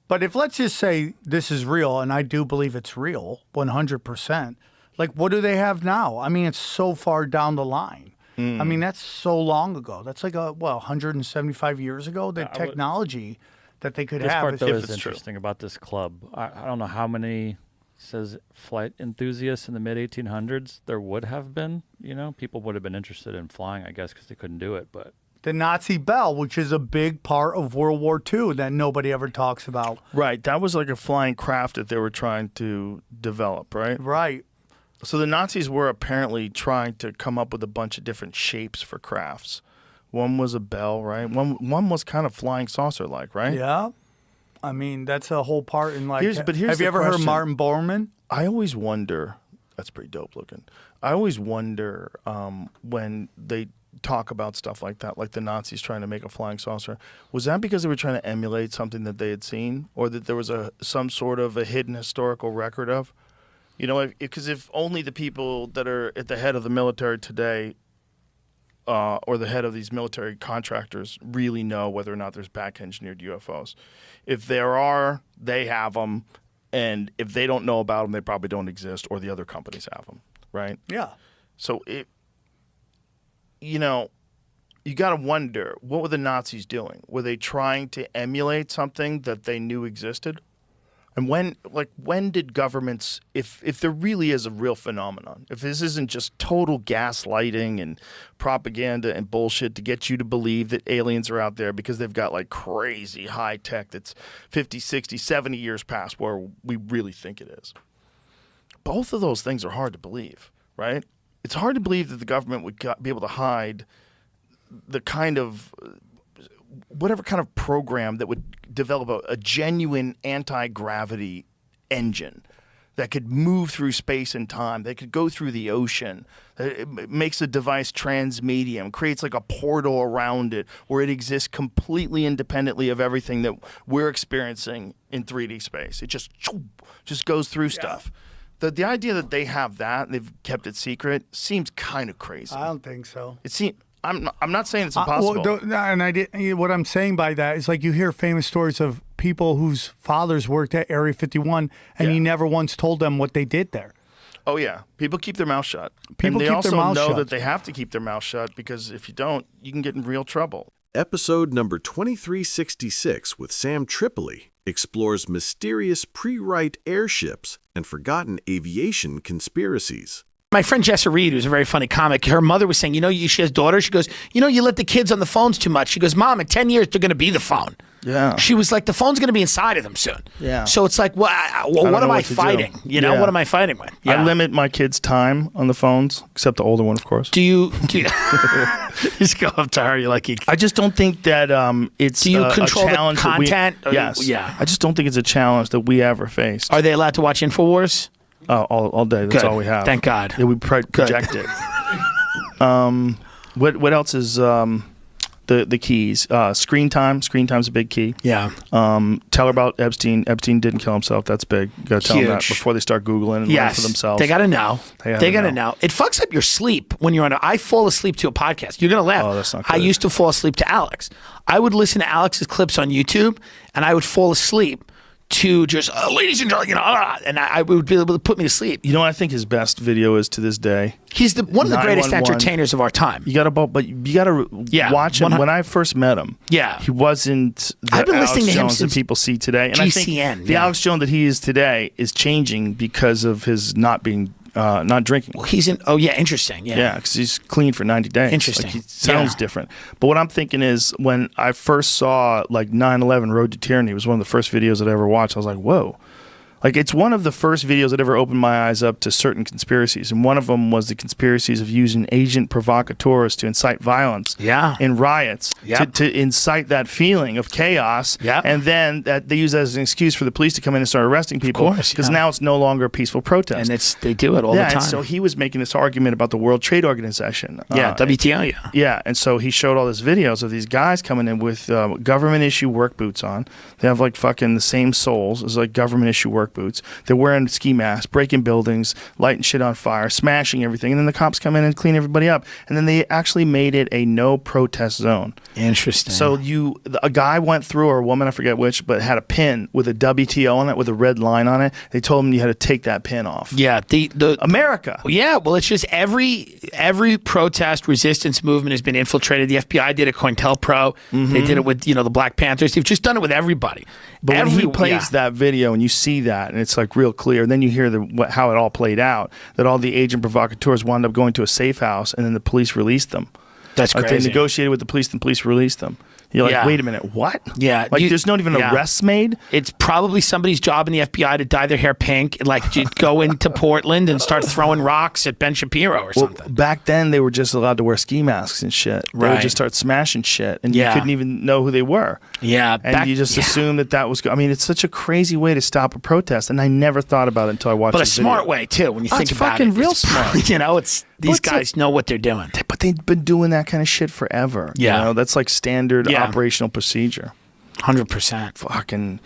But if let's just say this is real, and I do believe it's real, 100%. Like, what do they have now? I mean, it's so far down the line. I mean, that's so long ago. That's like 175 years ago. The technology that they could this have. Part, though, is it's interesting about this club. I don't know how many says flight enthusiasts in the mid 1800s there would have been. You know, people would have been interested in flying, I guess, because they couldn't do it. But the Nazi Bell, which is a big part of World War II that nobody ever talks about. Right, that was like a flying craft that they were trying to develop, right? Right. So the Nazis were apparently trying to come up with a bunch of different shapes for crafts. One was a bell, right? One was kind of flying saucer-like, right? Yeah. I mean, that's a whole part in like. Here's have you the ever heard of question. Martin Bormann? I always wonder. That's pretty dope looking. I always wonder when they talk about stuff like that, like the Nazis trying to make a flying saucer. Was that because they were trying to emulate something that they had seen, or that there was some sort of a hidden historical record of? You know, because if only the people that are at the head of the military today or the head of these military contractors really know whether or not there's back-engineered UFOs. If there are, they have them, and if they don't know about them, they probably don't exist, or the other companies have them, right? Yeah. So, you know, you got to wonder, what were the Nazis doing? Were they trying to emulate something that they knew existed? And when did governments, if there really is a real phenomenon, if this isn't just total gaslighting and propaganda and bullshit to get you to believe that aliens are out there because they've got like crazy high tech that's 50, 60, 70 years past where we really think it is. Both of those things are hard to believe, right? It's hard to believe that the government would be able to hide the kind of whatever kind of program that would develop a genuine anti-gravity engine that could move through space and time, that could go through the ocean, it makes the device transmedium, creates like a portal around it where it exists completely independently of everything that we're experiencing in 3D space. It just goes through stuff. The idea that they have that and they've kept it secret seems kind of crazy. I don't think so. It seems. I'm not saying it's impossible. What I'm saying by that is like you hear famous stories of people whose fathers worked at Area 51 and he never once told them what they did there. Oh, yeah. People keep their mouth shut. People and they keep also their mouth know shut. that they have to keep their mouth shut because if you don't, you can get in real trouble. Episode number 2366 with Sam Tripoli explores mysterious pre-write airships and forgotten aviation conspiracies. My friend Jessa Reed, who's a very funny comic, her mother was saying, she has daughters. She goes, you let the kids on the phones too much. She goes, Mom, in 10 years, they're going to be the phone. Yeah. She was like, the phone's going to be inside of them soon. Yeah. So it's like, what am I fighting? What am I fighting with? Yeah. I limit my kids' time on the phones, except the older one, of course. Do you just go up to her? You're like, I just don't think that it's do you control a challenge the content? Yes. Yeah. I just don't think it's a challenge that we ever faced. Are they allowed to watch InfoWars? All day. That's Good. all we have. Thank God. Yeah, we project it. What else is the keys? Screen time. Screen time's a big key. Yeah. Tell her about Epstein. Epstein didn't kill himself. That's big. You got to tell them that before they start Googling and learn for themselves. They got to know. They got to know. It fucks up your sleep when you're on I fall asleep to a podcast. You're going to laugh. Oh, that's not good. I used to fall asleep to Alex. I would listen to Alex's clips on YouTube and I would fall asleep to just, ladies and gentlemen, and I would be able to put me to sleep. You know what I think his best video is to this day? He's one of the greatest entertainers of our time. You got to watch him. When I first met him, he wasn't the I've been Alex listening to him Jones that since people see today. And GCN, I think the Alex Jones that he is today is changing because of his not drinking. Well, he's in. Oh yeah, interesting. Yeah, because he's clean for 90 days. Interesting. Like, he sounds different. But what I'm thinking is when I first saw like 9/11 Road to Tyranny, it was one of the first videos that I ever watched. I was like, whoa, Like, it's one of the first videos that ever opened my eyes up to certain conspiracies. And one of them was the conspiracies of using agent provocateurs to incite violence in riots, to incite that feeling of chaos. And then that they use that as an excuse for the police to come in and start arresting people. Of course. Because now it's no longer a peaceful protest. And they do it all the time. And so he was making this argument about the World Trade Organization. WTO, Yeah, and so he showed all these videos of these guys coming in with government issue work boots on. They have like fucking the same soles as like government issue work boots. They're wearing ski masks, breaking buildings, lighting shit on fire, smashing everything, and then the cops come in and clean everybody up. And then they actually made it a no protest zone. Interesting. So a guy went through, or a woman, I forget which, but had a pin with a WTO on it with a red line on it. They told him you had to take that pin off. Yeah, the America. Yeah, well, it's just every protest resistance movement has been infiltrated. The FBI did it, COINTELPRO. They did it with the Black Panthers. They've just done it with everybody. But when he plays that video and you see that, and it's like real clear, and then you hear how it all played out, that all the agent provocateurs wound up going to a safe house, and then the police released them. That's crazy. They negotiated with the police, and the police released them. You're like, wait a minute, what? Yeah. Like, there's not even arrests made? It's probably somebody's job in the FBI to dye their hair pink and, like, go into Portland and start throwing rocks at Ben Shapiro or something. Back then, they were just allowed to wear ski masks and shit. They would just start smashing shit, and you couldn't even know who they were. Yeah. And you just assumed that was... I mean, it's such a crazy way to stop a protest, and I never thought about it until I watched But a this smart video. way, too, when you think about it. It's fucking real smart. These guys know what they're doing. But they've been doing that kind of shit forever. Yeah. That's like standard operational procedure. 100%. Fucking...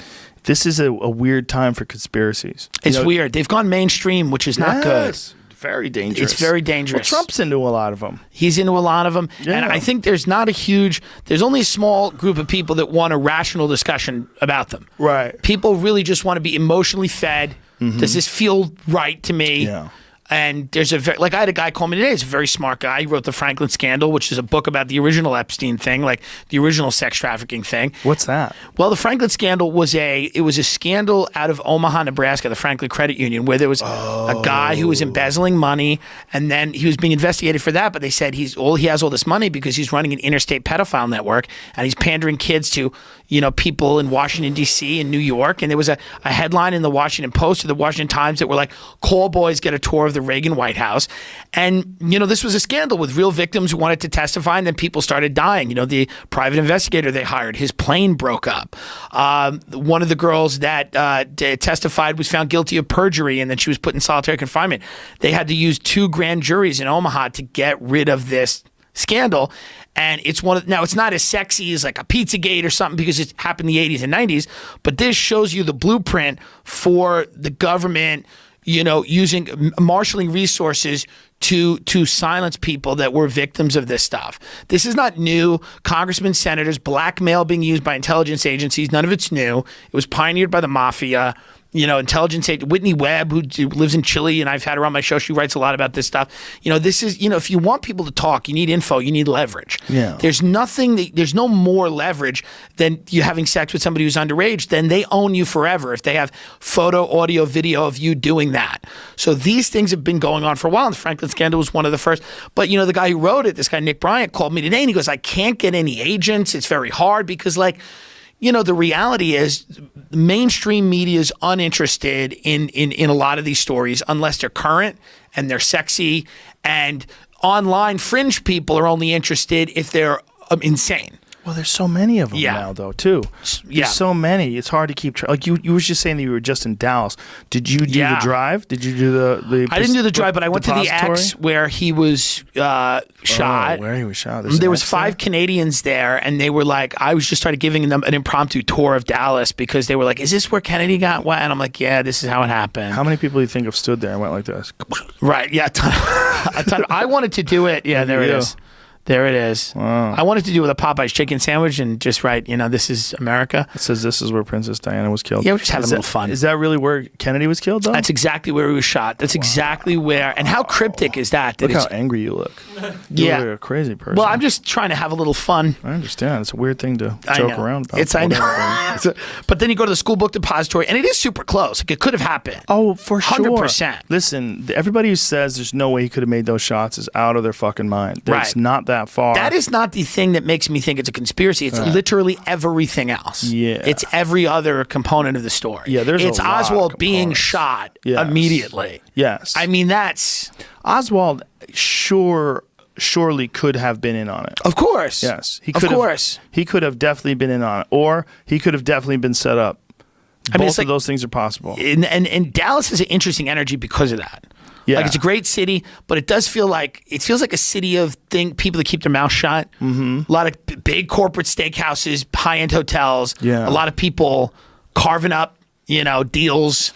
This is a weird time for conspiracies. It's weird. They've gone mainstream, which is not good. Very dangerous. It's very dangerous. Well, Trump's into a lot of them. He's into a lot of them. Yeah. And I think there's only a small group of people that want a rational discussion about them. Right. People really just want to be emotionally fed. Does this feel right to me? Yeah. And I had a guy call me today. He's a very smart guy. He wrote The Franklin Scandal, which is a book about the original Epstein thing, like the original sex trafficking thing. What's that? Well, The Franklin Scandal was a scandal out of Omaha, Nebraska, the Franklin Credit Union, where there was a guy who was embezzling money, and then he was being investigated for that. But they said he has all this money because he's running an interstate pedophile network, and he's pandering kids to people in Washington D.C. and New York. And there was a headline in the Washington Post or the Washington Times that were like, "Call boys get a tour of the Reagan White House." And this was a scandal with real victims who wanted to testify, and then people started dying. The private investigator they hired, his plane broke up. One of the girls that testified was found guilty of perjury, and then she was put in solitary confinement. They had to use 2 grand juries in Omaha to get rid of this scandal. And it's now it's not as sexy as like a Pizzagate or something because it happened in the 80s and 90s, but this shows you the blueprint for the government, marshaling resources to silence people that were victims of this stuff. This is not new. Congressmen, senators, blackmail being used by intelligence agencies, none of it's new. It was pioneered by the mafia. Intelligence agent Whitney Webb, who lives in Chile, and I've had her on my show. She writes a lot about this stuff. This is, if you want people to talk, you need info, you need leverage. Yeah. There's no more leverage than you having sex with somebody who's underage. Then they own you forever if they have photo, audio, video of you doing that. So these things have been going on for a while. And the Franklin Scandal was one of the first. But, the guy who wrote it, this guy Nick Bryant, called me today, and he goes, "I can't get any agents. It's very hard because, the reality is mainstream media is uninterested in a lot of these stories unless they're current and they're sexy, and online fringe people are only interested if they're insane." Well, there's so many of them now, though, too. There's so many. It's hard to keep track. Like, you were just saying that you were just in Dallas. Did you do the drive? Did you do the I didn't do the drive, but I went to the X where he was shot. Oh, where he was shot. There was 5 Canadians there, and they were like, I was just started giving them an impromptu tour of Dallas because they were like, "Is this where Kennedy got wet?" And I'm like, "Yeah, this is how it happened." How many people do you think have stood there and went like this? Right, yeah, a ton. I wanted to do it. Yeah, there it is. There it is. Wow. I wanted to do it with a Popeye's chicken sandwich and just write, this is America. It says this is where Princess Diana was killed. Yeah, we just had a little fun. Is that really where Kennedy was killed, though? That's exactly where he was shot. That's exactly where. And how cryptic is that? Look how angry you look. You're a crazy person. Well, I'm just trying to have a little fun. I understand. It's a weird thing to joke around about. I know. But then you go to the school book depository, and it is super close. Like, it could have happened. Oh, for sure. 100%. Listen, everybody who says there's no way he could have made those shots is out of their fucking mind. It's not that that far. That is not the thing that makes me think it's a conspiracy. It's literally everything else. Yeah. It's every other component of the story. Yeah, there's It's a lot of Oswald being components. shot Yes. immediately. Yes. I mean, that's... Oswald surely could have been in on it. Of course. Yes. He Of could course. He could have definitely been in on it. Or he could have definitely been set up. I mean, Both it's of like- those things are possible. And Dallas has an interesting energy because of that. Yeah. Like, it's a great city, but it does feel like a city of people that keep their mouth shut. Mm-hmm. A lot of big corporate steakhouses, high-end hotels. Yeah. A lot of people carving up, deals.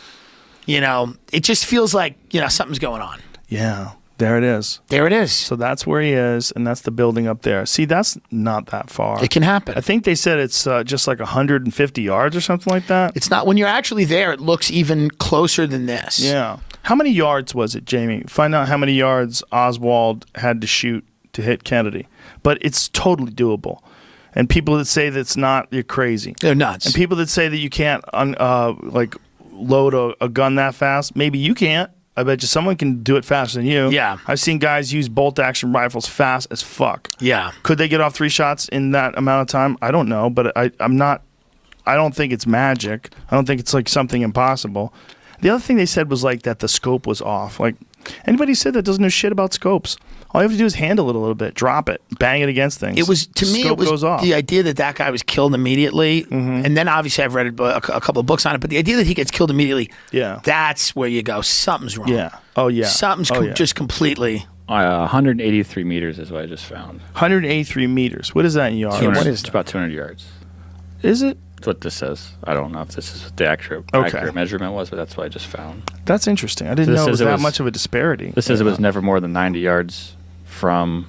It just feels like, something's going on. Yeah. There it is. There it is. So that's where he is, and that's the building up there. See, that's not that far. It can happen. I think they said it's just like 150 yards or something like that. It's not, when you're actually there, it looks even closer than this. Yeah. How many yards was it, Jamie? Find out how many yards Oswald had to shoot to hit Kennedy. But it's totally doable. And people that say that's not, you're crazy. They're nuts. And people that say that you can't load a gun that fast, maybe you can't. I bet you someone can do it faster than you. Yeah. I've seen guys use bolt-action rifles fast as fuck. Yeah. Could they get off 3 shots in that amount of time? I don't know, but I don't think it's magic. I don't think it's like something impossible. The other thing they said was like that the scope was off. Like, anybody said that doesn't know shit about scopes. All you have to do is handle it a little bit, drop it, bang it against things. It was, to me, Scope it was goes off. the idea that guy was killed immediately. Mm-hmm. And then obviously I've read a couple of books on it, but the idea that he gets killed immediately, that's where you go, something's wrong. Yeah. Oh, yeah. Something's just completely... 183 meters is what I just found. 183 meters. What is that in yards? It's about 200 yards. Is it? That's what this says. I don't know if this is what the accurate measurement was, but that's what I just found. That's interesting. I didn't know it was that much of a disparity. This says it was never more than 90 yards from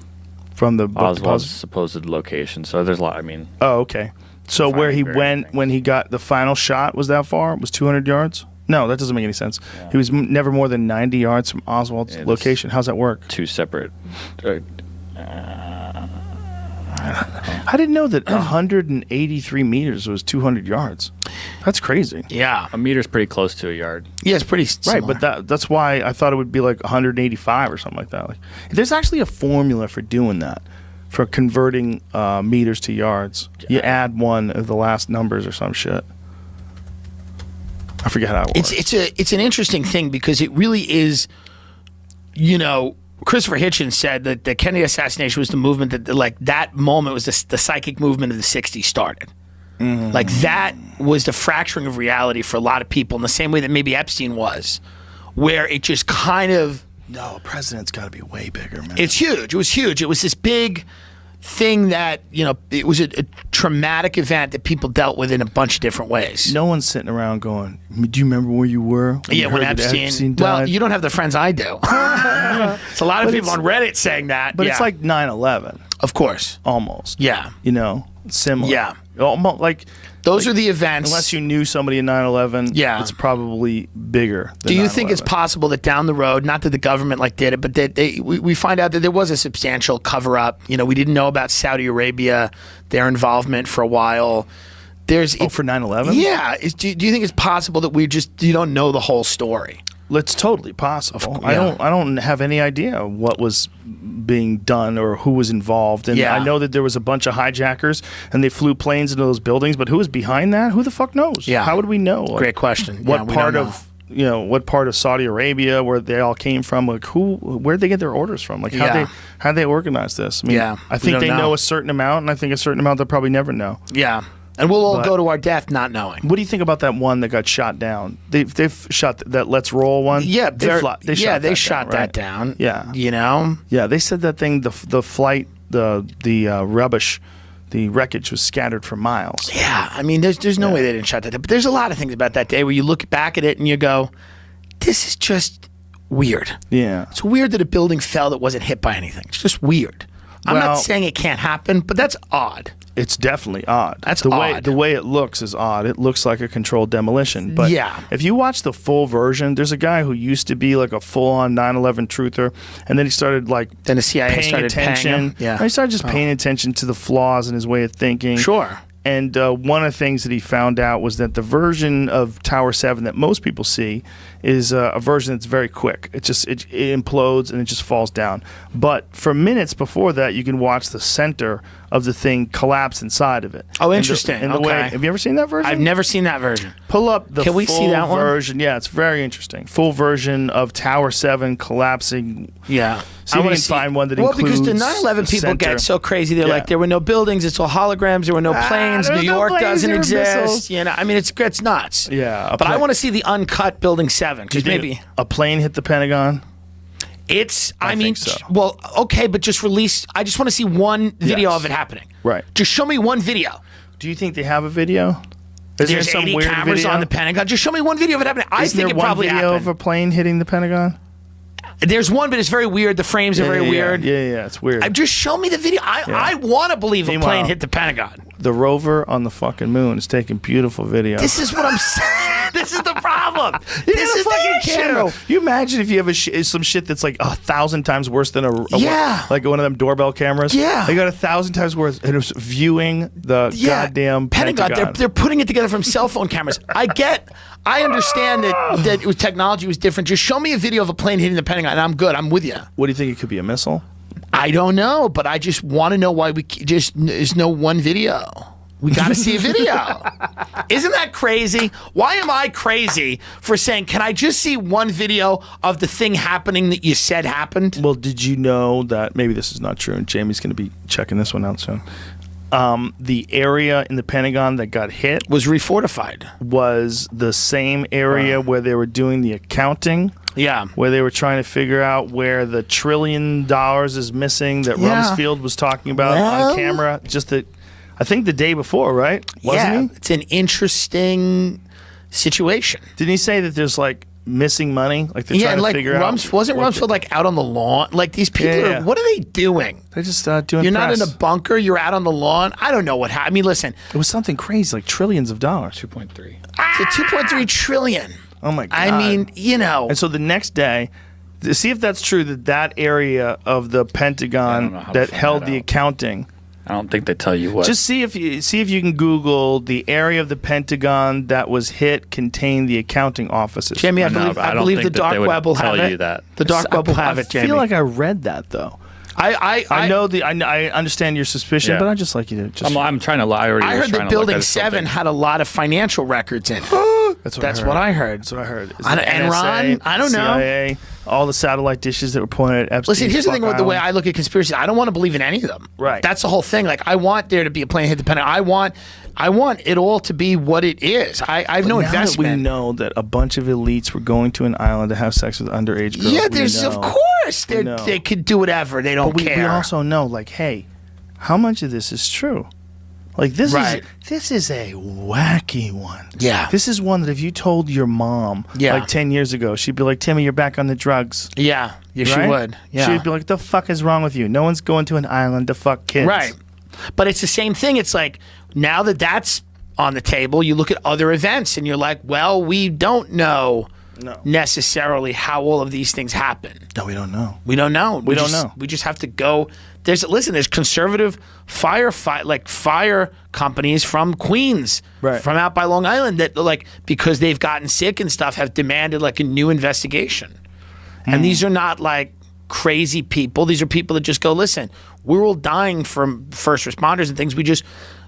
the Oswald's supposed location. So there's a lot. I mean. Oh, okay. So where he went when he got the final shot was that far? It was 200 yards? No, that doesn't make any sense. Yeah. He was never more than 90 yards from Oswald's location. How's that work? 2 separate. I didn't know that 183 meters was 200 yards. That's crazy. Yeah. A meter's pretty close to a yard. Yeah, it's pretty similar. Right, but that's why I thought it would be like 185 or something like that. Like, there's actually a formula for doing that, for converting meters to yards. You add one of the last numbers or some shit. I forget how it works. It's an interesting thing because it really is, Christopher Hitchens said that the Kennedy assassination was the movement that moment was the psychic movement of the 60s started. Mm-hmm. Like, that was the fracturing of reality for a lot of people in the same way that maybe Epstein was, where it just kind of... No, a president's got to be way bigger, man. It's huge. It was huge. It was this big thing that, it was a traumatic event that people dealt with in a bunch of different ways. No one's sitting around going, do you remember where you were? When Epstein died? Well, you don't have the friends I do. It's a lot of people on Reddit saying that. But it's like 9/11. Of course. Almost. Yeah. Similar. Yeah. Almost like... Those are the events. Unless you knew somebody in 9/11, it's probably bigger than Do you 9/11. think it's possible that down the road, not that the government did it, but that we find out that there was a substantial cover-up? We didn't know about Saudi Arabia, their involvement for a while. For 9/11? Yeah. Do you think it's possible that you don't know the whole story? It's totally possible. I don't have any idea what was being done or who was involved. And I know that there was a bunch of hijackers and they flew planes into those buildings, but who was behind that? Who the fuck knows? Yeah. How would we know? Great question. What part of what part of Saudi Arabia where they all came from? Like where'd they get their orders from? Like how they organize this? I mean, I think they know a certain amount, and I think a certain amount they'll probably never know. Yeah. And we'll all go to our death not knowing. What do you think about that one that got shot down? They've shot that Let's Roll one. Yeah, they shot that down. Yeah, Yeah, they said that thing, the flight, the rubbish, the wreckage was scattered for miles. Yeah, I mean, there's no way they didn't shot that down. But there's a lot of things about that day where you look back at it and you go, this is just weird. Yeah, it's weird that a building fell that wasn't hit by anything. It's just weird. I'm not saying it can't happen, but that's odd. It's definitely odd. That's odd. The way it looks is odd. It looks like a controlled demolition. But if you watch the full version, there's a guy who used to be like a full-on 9/11 truther, and then he started then the CIA paying started attention. Paying him. Yeah, and he started just paying attention to the flaws in his way of thinking. Sure. And one of the things that he found out was that the version of Tower 7 that most people see is a version that's very quick. It implodes and it just falls down. But for minutes before that, you can watch the center of the thing collapse inside of it. Oh, interesting. Have you ever seen that version? I've never seen that version. Pull up the Can we see that one? version. Yeah, it's very interesting. Full version of Tower 7 collapsing. Yeah. See if you can find one that includes because the 9/11 people center. get so crazy. They're like, there were no buildings. It's all holograms. There were no planes. there New was no York planes, doesn't there were exist. missiles. You know, I mean, it's nuts. Yeah. But I want to see the uncut Building 7 Do you because think maybe a plane hit the Pentagon? I mean, think so. well, okay, but just release. I just want to see one video Yes. of it happening. Right. Just show me one video. Do you think they have a video? Is there There's some 80 weird cameras video? on the Pentagon. Just show me one video of it happening. I Isn't think there it probably one video happened. of a plane hitting the Pentagon? There's one, but it's very weird. The frames are very weird. Yeah, it's weird. Just show me the video. I want to believe a Meanwhile, plane hit the Pentagon. The rover on the fucking moon is taking beautiful video. This is what I'm saying. This is the problem. You This got a is the fucking issue. camera. You imagine if you have some shit that's like 1,000 times worse than like one of them doorbell cameras. Yeah. They got 1,000 times worse, and it's viewing the goddamn Pentagon. They're putting it together from cell phone cameras. I understand that technology was different. Just show me a video of a plane hitting the Pentagon, and I'm good. I'm with you. What do you think? It could be a missile? I don't know, but I just want to know why there's no one video. We got to see a video. Isn't that crazy? Why am I crazy for saying, can I just see one video of the thing happening that you said happened? Well, did you know that maybe this is not true, and Jamie's going to be checking this one out soon. The area in the Pentagon that got hit was refortified. Was the same area where they were doing the accounting. Yeah. Where they were trying to figure out where the $1 trillion is missing that Rumsfeld was talking about on camera. I think the day before, right? Wasn't he? It's an interesting situation. Didn't he say that there's like missing money? Like they're trying to figure out. Wasn't Rumsfeld like out on the lawn? Like these people what are they doing? They're just doing You're press. not in a bunker, you're out on the lawn. I don't know what happened. I mean, listen. It was something crazy, like trillions of dollars. 2.3. It's a 2.3 trillion. Oh my God. I mean, you know. And so the next day, to see if that's true, that area of the Pentagon that held the accounting. I don't think they tell you what. Just see if you can Google the area of the Pentagon that was hit contained the accounting offices. Jamie, I believe the dark web will have it. The dark web will have it, Jamie. I feel like I read that though. I know I understand your suspicion, but I just like you to just. I'm trying to lie. I heard that Building 7 had a lot of financial records in it. That's what I heard. That's what I heard. And Ron, I don't know. CIA, all the satellite dishes that were pointed at Epstein. Listen, here's the thing with the way I look at conspiracy. I don't want to believe in any of them. Right. That's the whole thing. Like, I want there to be a plane hit the Pentagon. I want it all to be what it is. I have no investment. That we know that a bunch of elites were going to an island to have sex with underage girls. Yeah, of course. They could do whatever. They don't care. We also know, like, hey, how much of this is true? Like, this is a wacky one. Yeah. This is one that if you told your mom, like 10 years ago, she'd be like, Timmy, you're back on the drugs. Yeah. Yeah, she would. Yeah. She'd be like, the fuck is wrong with you? No one's going to an island to fuck kids. Right. But it's the same thing. It's like, now that that's on the table, you look at other events and you're like, well, we don't know necessarily how all of these things happen. No, we don't know. We don't know. We don't know. We just have to go. There's conservative fire companies from Queens, from out by Long Island that, like, because they've gotten sick and stuff, have demanded like a new investigation. And these are not like crazy people. These are people that just go, listen, we're all dying from first responders and things. We just,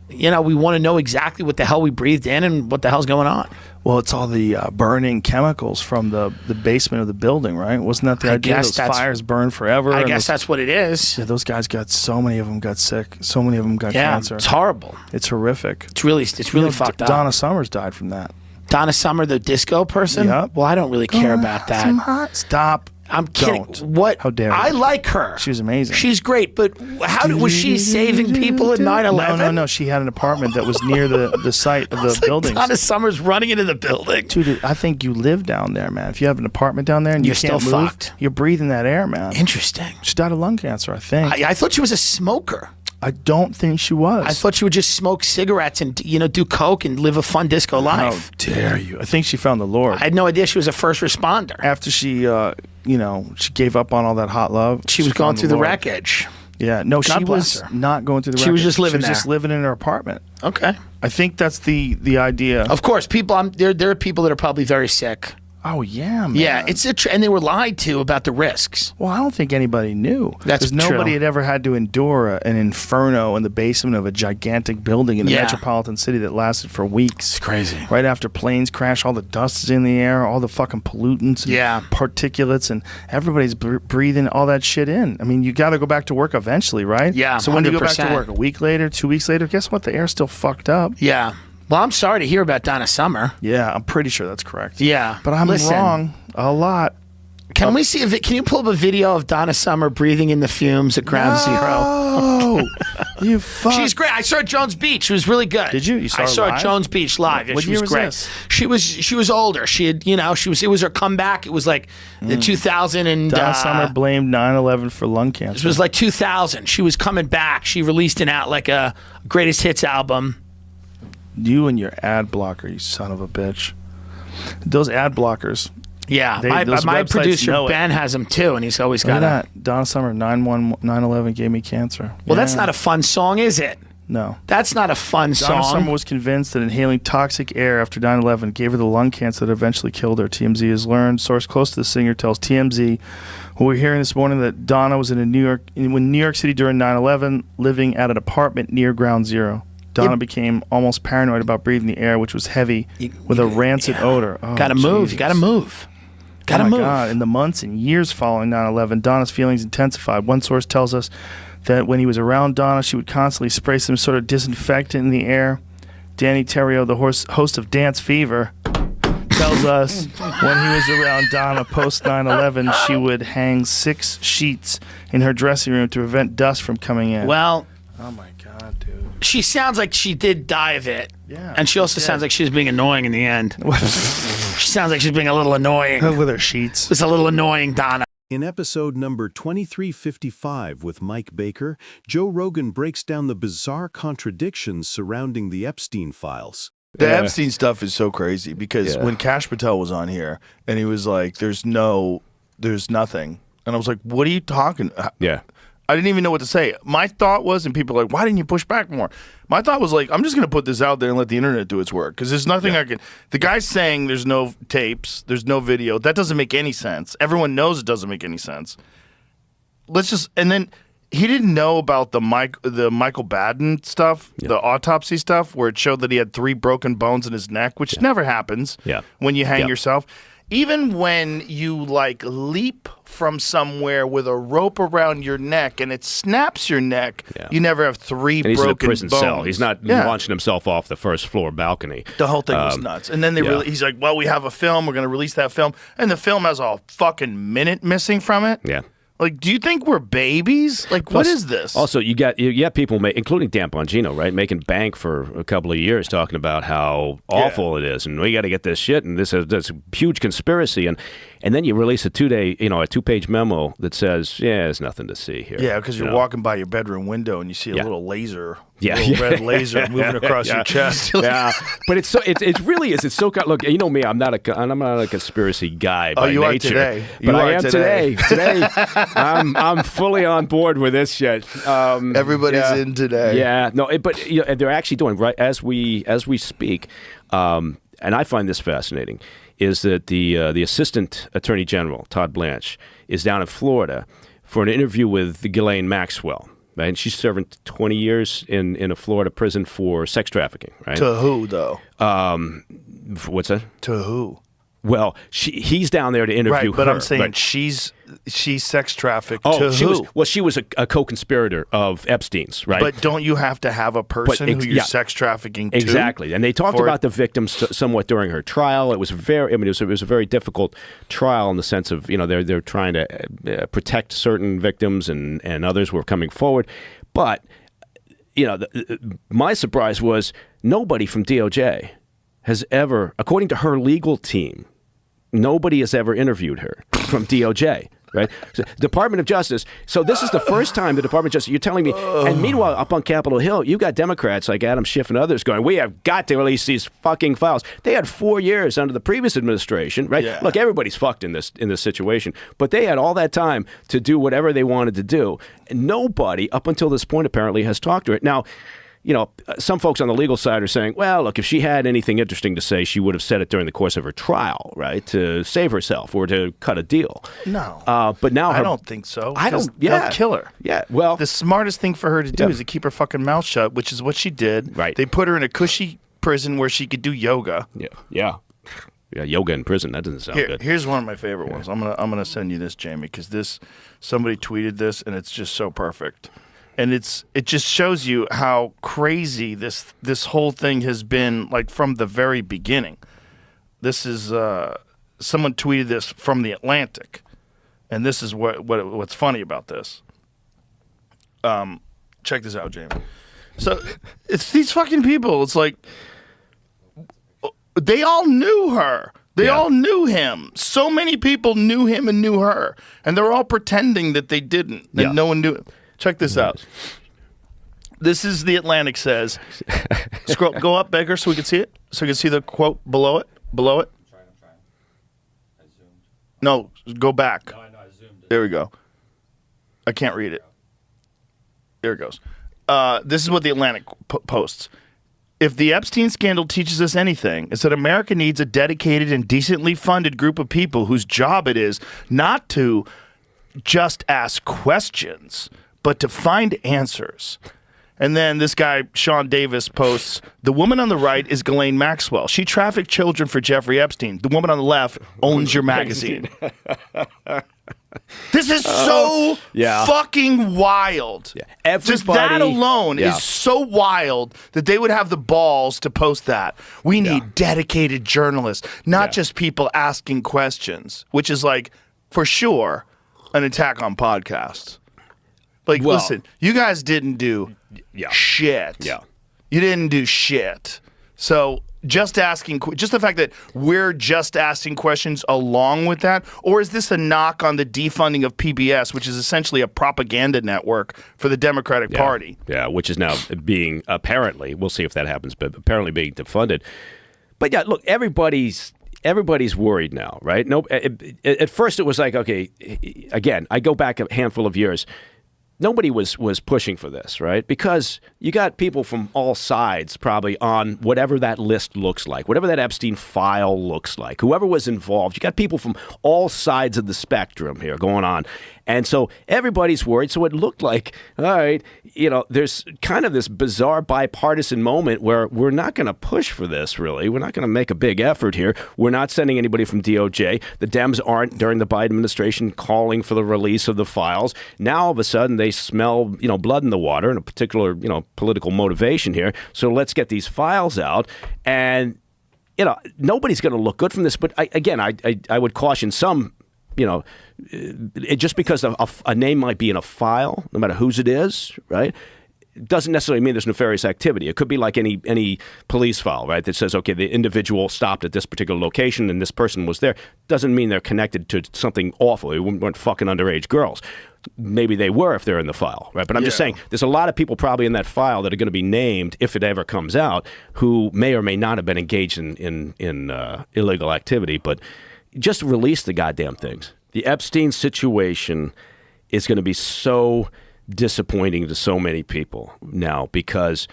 we want to know exactly what the hell we breathed in and what the hell's going on. Well, it's all the burning chemicals from the basement of the building, right? Wasn't that the idea? Those fires burn forever. I guess that's what it is. Yeah, those guys so many of them got sick. So many of them got cancer. It's horrible. It's horrific. It's really fucked up. Donna Summers died from that. Donna Summer, the disco person? Yep. Well, I don't really care about that. Stop. I'm kidding. Don't. How dare you? I like her. She was amazing. She's great, but was she saving people at 9/11? No. She had an apartment that was near the site of the building. Donna Summer's running into the building. Dude, I think you live down there, man. If you have an apartment down there and you're you can't still move, fucked. You're breathing that air, man. Interesting. She died of lung cancer, I think. I thought she was a smoker. I don't think she was. I thought she would just smoke cigarettes and do coke and live a fun disco life. How dare you? I think she found the Lord. I had no idea she was a first responder. After she, she gave up on all that hot love. She was going through the wreckage. Yeah, no, God she bless was her. not going through the She was records. just living She was there. just living in her apartment. Okay. I think that's the idea. Of course, people. There are people that are probably very sick. Oh yeah, man. Yeah, it's and they were lied to about the risks. Well, I don't think anybody knew. That's Because nobody true. had ever had to endure an inferno in the basement of a gigantic building in a Yeah. metropolitan city that lasted for weeks. It's crazy. Right after planes crash, all the dust is in the air, all the fucking pollutants, and particulates, and everybody's breathing all that shit in. I mean, you got to go back to work eventually, right? Yeah, So when you go back to 100%. work, a week later, 2 weeks later, guess what? The air's still fucked up. Yeah. Well, I'm sorry to hear about Donna Summer. Yeah, I'm pretty sure that's correct. Yeah, But I'm Listen, wrong a lot. Can we see if can you pull up a video of Donna Summer breathing in the fumes at Ground Zero? Oh, you fuck. She's great. I saw her at Jones Beach. She was really good. Did you? You saw I her saw her live? at Jones Beach live. Yeah, What she year was was great. this? She was older. She had, it was her comeback. It was like the 2000 and Donna Summer blamed 9/11 for lung cancer. It was like 2000. She was coming back. She released a greatest hits album. You and your ad blocker, you son of a bitch. Those ad blockers. Yeah, those my websites producer know it. Ben has them too, and he's always Look got at that. Donna Summer, 9/11 gave me cancer. Well, that's Yeah. not a fun song, is it? No. That's not a fun Donna song. Summer was convinced that inhaling toxic air after 9/11 gave her the lung cancer that eventually killed her. TMZ has learned. Source close to the singer tells TMZ, who we're hearing this morning, that Donna was in New York City during 9/11, living at an apartment near Ground Zero. Donna became almost paranoid about breathing the air, which was heavy with a rancid odor. Oh, Gotta move. You Jesus. gotta move. Gotta oh my move. God. In the months and years following 9/11, Donna's feelings intensified. One source tells us that when he was around Donna, she would constantly spray some sort of disinfectant in the air. Danny Terrio, the host of Dance Fever, tells us when he was around Donna post 9/11, she would hang 6 sheets in her dressing room to prevent dust from coming in. Well, oh my God, dude. she sounds like she did die of it. Yeah, And she also sounds like she was being annoying in the end. She sounds like she's being a little annoying. With her sheets. It's a little annoying, Donna. In episode number 2355 with Mike Baker, Joe Rogan breaks down the bizarre contradictions surrounding the Epstein files. The Epstein stuff is so crazy because when Kash Patel was on here and he was like, there's nothing. And I was like, what are you talking? Yeah. I didn't even know what to say. My thought was, and people are like, why didn't you push back more? My thought was like, I'm just going to put this out there and let the internet do its work because there's nothing I can. The guy's saying there's no tapes, there's no video. That doesn't make any sense. Everyone knows it doesn't make any sense. And then he didn't know about the Michael Baden stuff, the autopsy stuff, where it showed that he had 3 broken bones in his neck, which never happens when you hang yourself. Even when you leap from somewhere with a rope around your neck and it snaps your neck, you never have 3 And he's broken in a prison bones. cell. He's not launching himself off the first floor balcony. The whole thing was nuts. And then he's like, well, we have a film. We're going to release that film. And the film has a fucking minute missing from it. Yeah. Like, do you think we're babies? Like, what is this? Also, you got people, including Dan Bongino, right, making bank for a couple of years talking about how awful it is, and we got to get this shit, and this is a huge conspiracy, and then you release a 2-page memo that says, there's nothing to see here. Yeah, because you're walking by your bedroom window and you see a little laser, red laser moving across your chest. Yeah, but it really is. It's so look. You know me. I'm not a conspiracy guy by you are nature. today. But I am today. Today, I'm fully on board with this shit. Everybody's in today. Yeah, no, but they're actually doing right as we speak. And I find this fascinating. Is that the Assistant Attorney General Todd Blanche is down in Florida for an interview with Ghislaine Maxwell. Right? And she's serving 20 years in a Florida prison for sex trafficking. Right? To who, though? What's that? To who? Well, he's down there to interview her. But I'm saying right. she's sex trafficked to who? She was a co-conspirator of Epstein's, right? But don't you have to have a person who you're sex trafficking to? Exactly. And they talked about the victims somewhat during her trial. It was it was a very difficult trial in the sense of, they're trying to protect certain victims and others were coming forward. But, my surprise was nobody from DOJ has ever, according to her legal team, nobody has ever interviewed her from DOJ. right? So, Department of Justice. So this is the first time the Department of Justice, you're telling me, and meanwhile, up on Capitol Hill, you got Democrats like Adam Schiff and others going, we have got to release these fucking files. They had 4 years under the previous administration, right? Yeah. Look, everybody's fucked in this situation, but they had all that time to do whatever they wanted to do. And nobody, up until this point, apparently, has talked to her. Now, you know, some folks on the legal side are saying, well, look, if she had anything interesting to say, she would have said it during the course of her trial, right, to save herself or to cut a deal. No. But now I don't think so. I don't. They'll kill her. Yeah. Well, the smartest thing for her to do is to keep her fucking mouth shut, which is what she did. Right. They put her in a cushy prison where she could do yoga. Yeah. Yoga in prison. That doesn't sound good. Here's one of my favorite ones. I'm gonna send you this, Jamie, because somebody tweeted this and it's just so perfect. And it just shows you how crazy this whole thing has been, like, from the very beginning. This is someone tweeted this from the Atlantic, and this is what's funny about this. Check this out, Jamie. So it's these fucking people. It's like they all knew her. They all knew him. So many people knew him and knew her, and they're all pretending that they didn't, and no one knew it. Check this out. This is the Atlantic says. Scroll, go up, Beggar, so we can see it. So we can see the quote below it. Below it. I'm trying. I zoomed. No, go back. No, I know. I zoomed. There we go. I can't read it. There it goes. This is what the Atlantic posts. If the Epstein scandal teaches us anything, it's that America needs a dedicated and decently funded group of people whose job it is not to just ask questions, but to find answers. And then this guy, Sean Davis, posts, the woman on the right is Ghislaine Maxwell. She trafficked children for Jeffrey Epstein. The woman on the left owns your magazine. This is so fucking wild. Yeah. Just that alone is so wild that they would have the balls to post that. We need dedicated journalists, not just people asking questions, which is, like, for sure, an attack on podcasts. Like, listen, you guys didn't do shit. Yeah. You didn't do shit. So just the fact that we're just asking questions along with that, or is this a knock on the defunding of PBS, which is essentially a propaganda network for the Democratic Party? Yeah, which is now being apparently, we'll see if that happens, but apparently being defunded. But yeah, look, everybody's worried now, right? No, at first it was like, okay, again, I go back a handful of years. Nobody was pushing for this, right? Because you got people from all sides probably on whatever that list looks like, whatever that Epstein file looks like, whoever was involved. You got people from all sides of the spectrum here going on. And so everybody's worried. So it looked like, all right, you know, there's kind of this bizarre bipartisan moment where we're not going to push for this, really. We're not going to make a big effort here. We're not sending anybody from DOJ. The Dems aren't, during the Biden administration, calling for the release of the files. Now, all of a sudden, they smell, you know, blood in the water and a particular, you know, political motivation here. So let's get these files out. And, you know, nobody's going to look good from this. But I would caution some, you know, just because a name might be in a file, no matter whose it is, right? Doesn't necessarily mean there's nefarious activity. It could be like any police file, right? That says, okay, the individual stopped at this particular location and this person was there. Doesn't mean they're connected to something awful. They weren't fucking underage girls. Maybe they were if they're in the file, right? But I'm just saying there's a lot of people probably in that file that are going to be named, if it ever comes out, who may or may not have been engaged in illegal activity. But just release the goddamn things. The Epstein situation is going to be so disappointing to so many people now because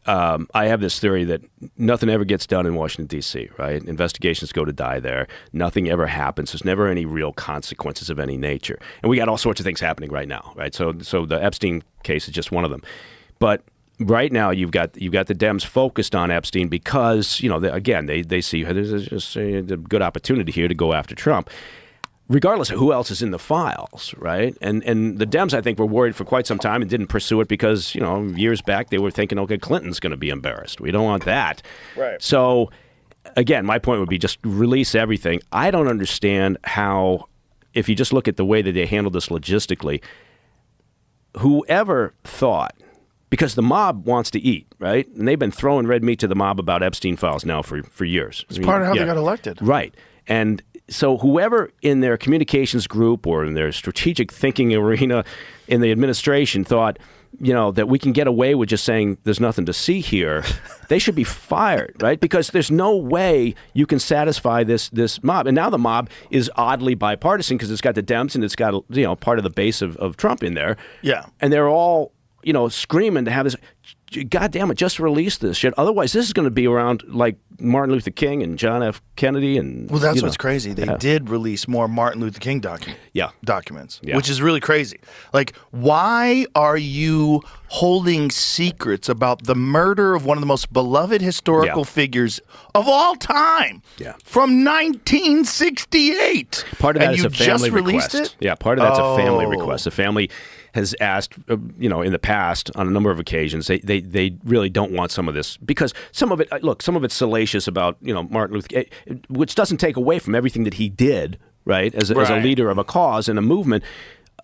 I have this theory that nothing ever gets done in Washington, D.C., right? Investigations go to die there. Nothing ever happens. There's never any real consequences of any nature. And we got all sorts of things happening right now, right? So the Epstein case is just one of them. But right now you've got the Dems focused on Epstein because, you know, they see there's just a good opportunity here to go after Trump, regardless of who else is in the files, right? And the Dems, I think, were worried for quite some time and didn't pursue it because, you know, years back they were thinking, okay, Clinton's going to be embarrassed. We don't want that. Right. So, again, my point would be just release everything. I don't understand how, if you just look at the way that they handled this logistically, whoever thought, because the mob wants to eat, right? And they've been throwing red meat to the mob about Epstein files now for years. It's part of how they got elected. Right. And so whoever in their communications group or in their strategic thinking arena in the administration thought, that we can get away with just saying there's nothing to see here, they should be fired, right? Because there's no way you can satisfy this mob. And now the mob is oddly bipartisan because it's got the Dems and it's got, part of the base of Trump in there. Yeah. And they're all, screaming to have this. God damn it, just release this shit. Otherwise, this is going to be around like Martin Luther King and John F. Kennedy. And well, that's what's crazy. They did release more Martin Luther King documents, which is really crazy. Like, why are you holding secrets about the murder of one of the most beloved historical figures of all time from 1968? Part of that and is you a family just released request. It? Yeah, part of that's a family request. The family has asked, in the past on a number of occasions, they really don't want some of this because some of it's salacious about, Martin Luther King, which doesn't take away from everything that he did, right, as a leader of a cause and a movement.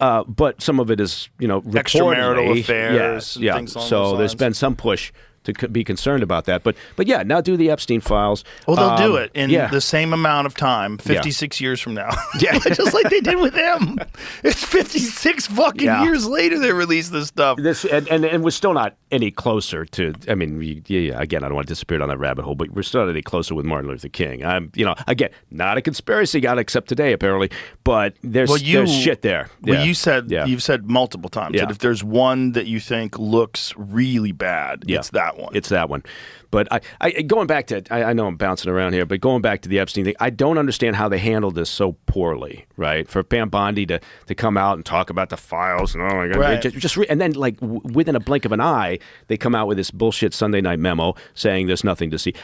But some of it is, extramarital affairs. Yeah. Things along So those there's lines. been some push to be concerned about that. But yeah, now do the Epstein files. Well, they'll do it in the same amount of time, 56 years from now. Yeah. Just like they did with him. It's 56 fucking years later they released this stuff. And we're still not any closer to, I mean, again, I don't want to disappear down that rabbit hole, but we're still not any closer with Martin Luther King. I'm, again, not a conspiracy guy except today, apparently, but there's shit there. Well, you've said multiple times that if there's one that you think looks really bad, it's that one. It's that one. But I going back to, I know I'm bouncing around here, but going back to the Epstein thing, I don't understand how they handled this so poorly, right? For Pam Bondi to come out and talk about the files and oh my God, and then like within a blink of an eye, they come out with this bullshit Sunday night memo saying there's nothing to see.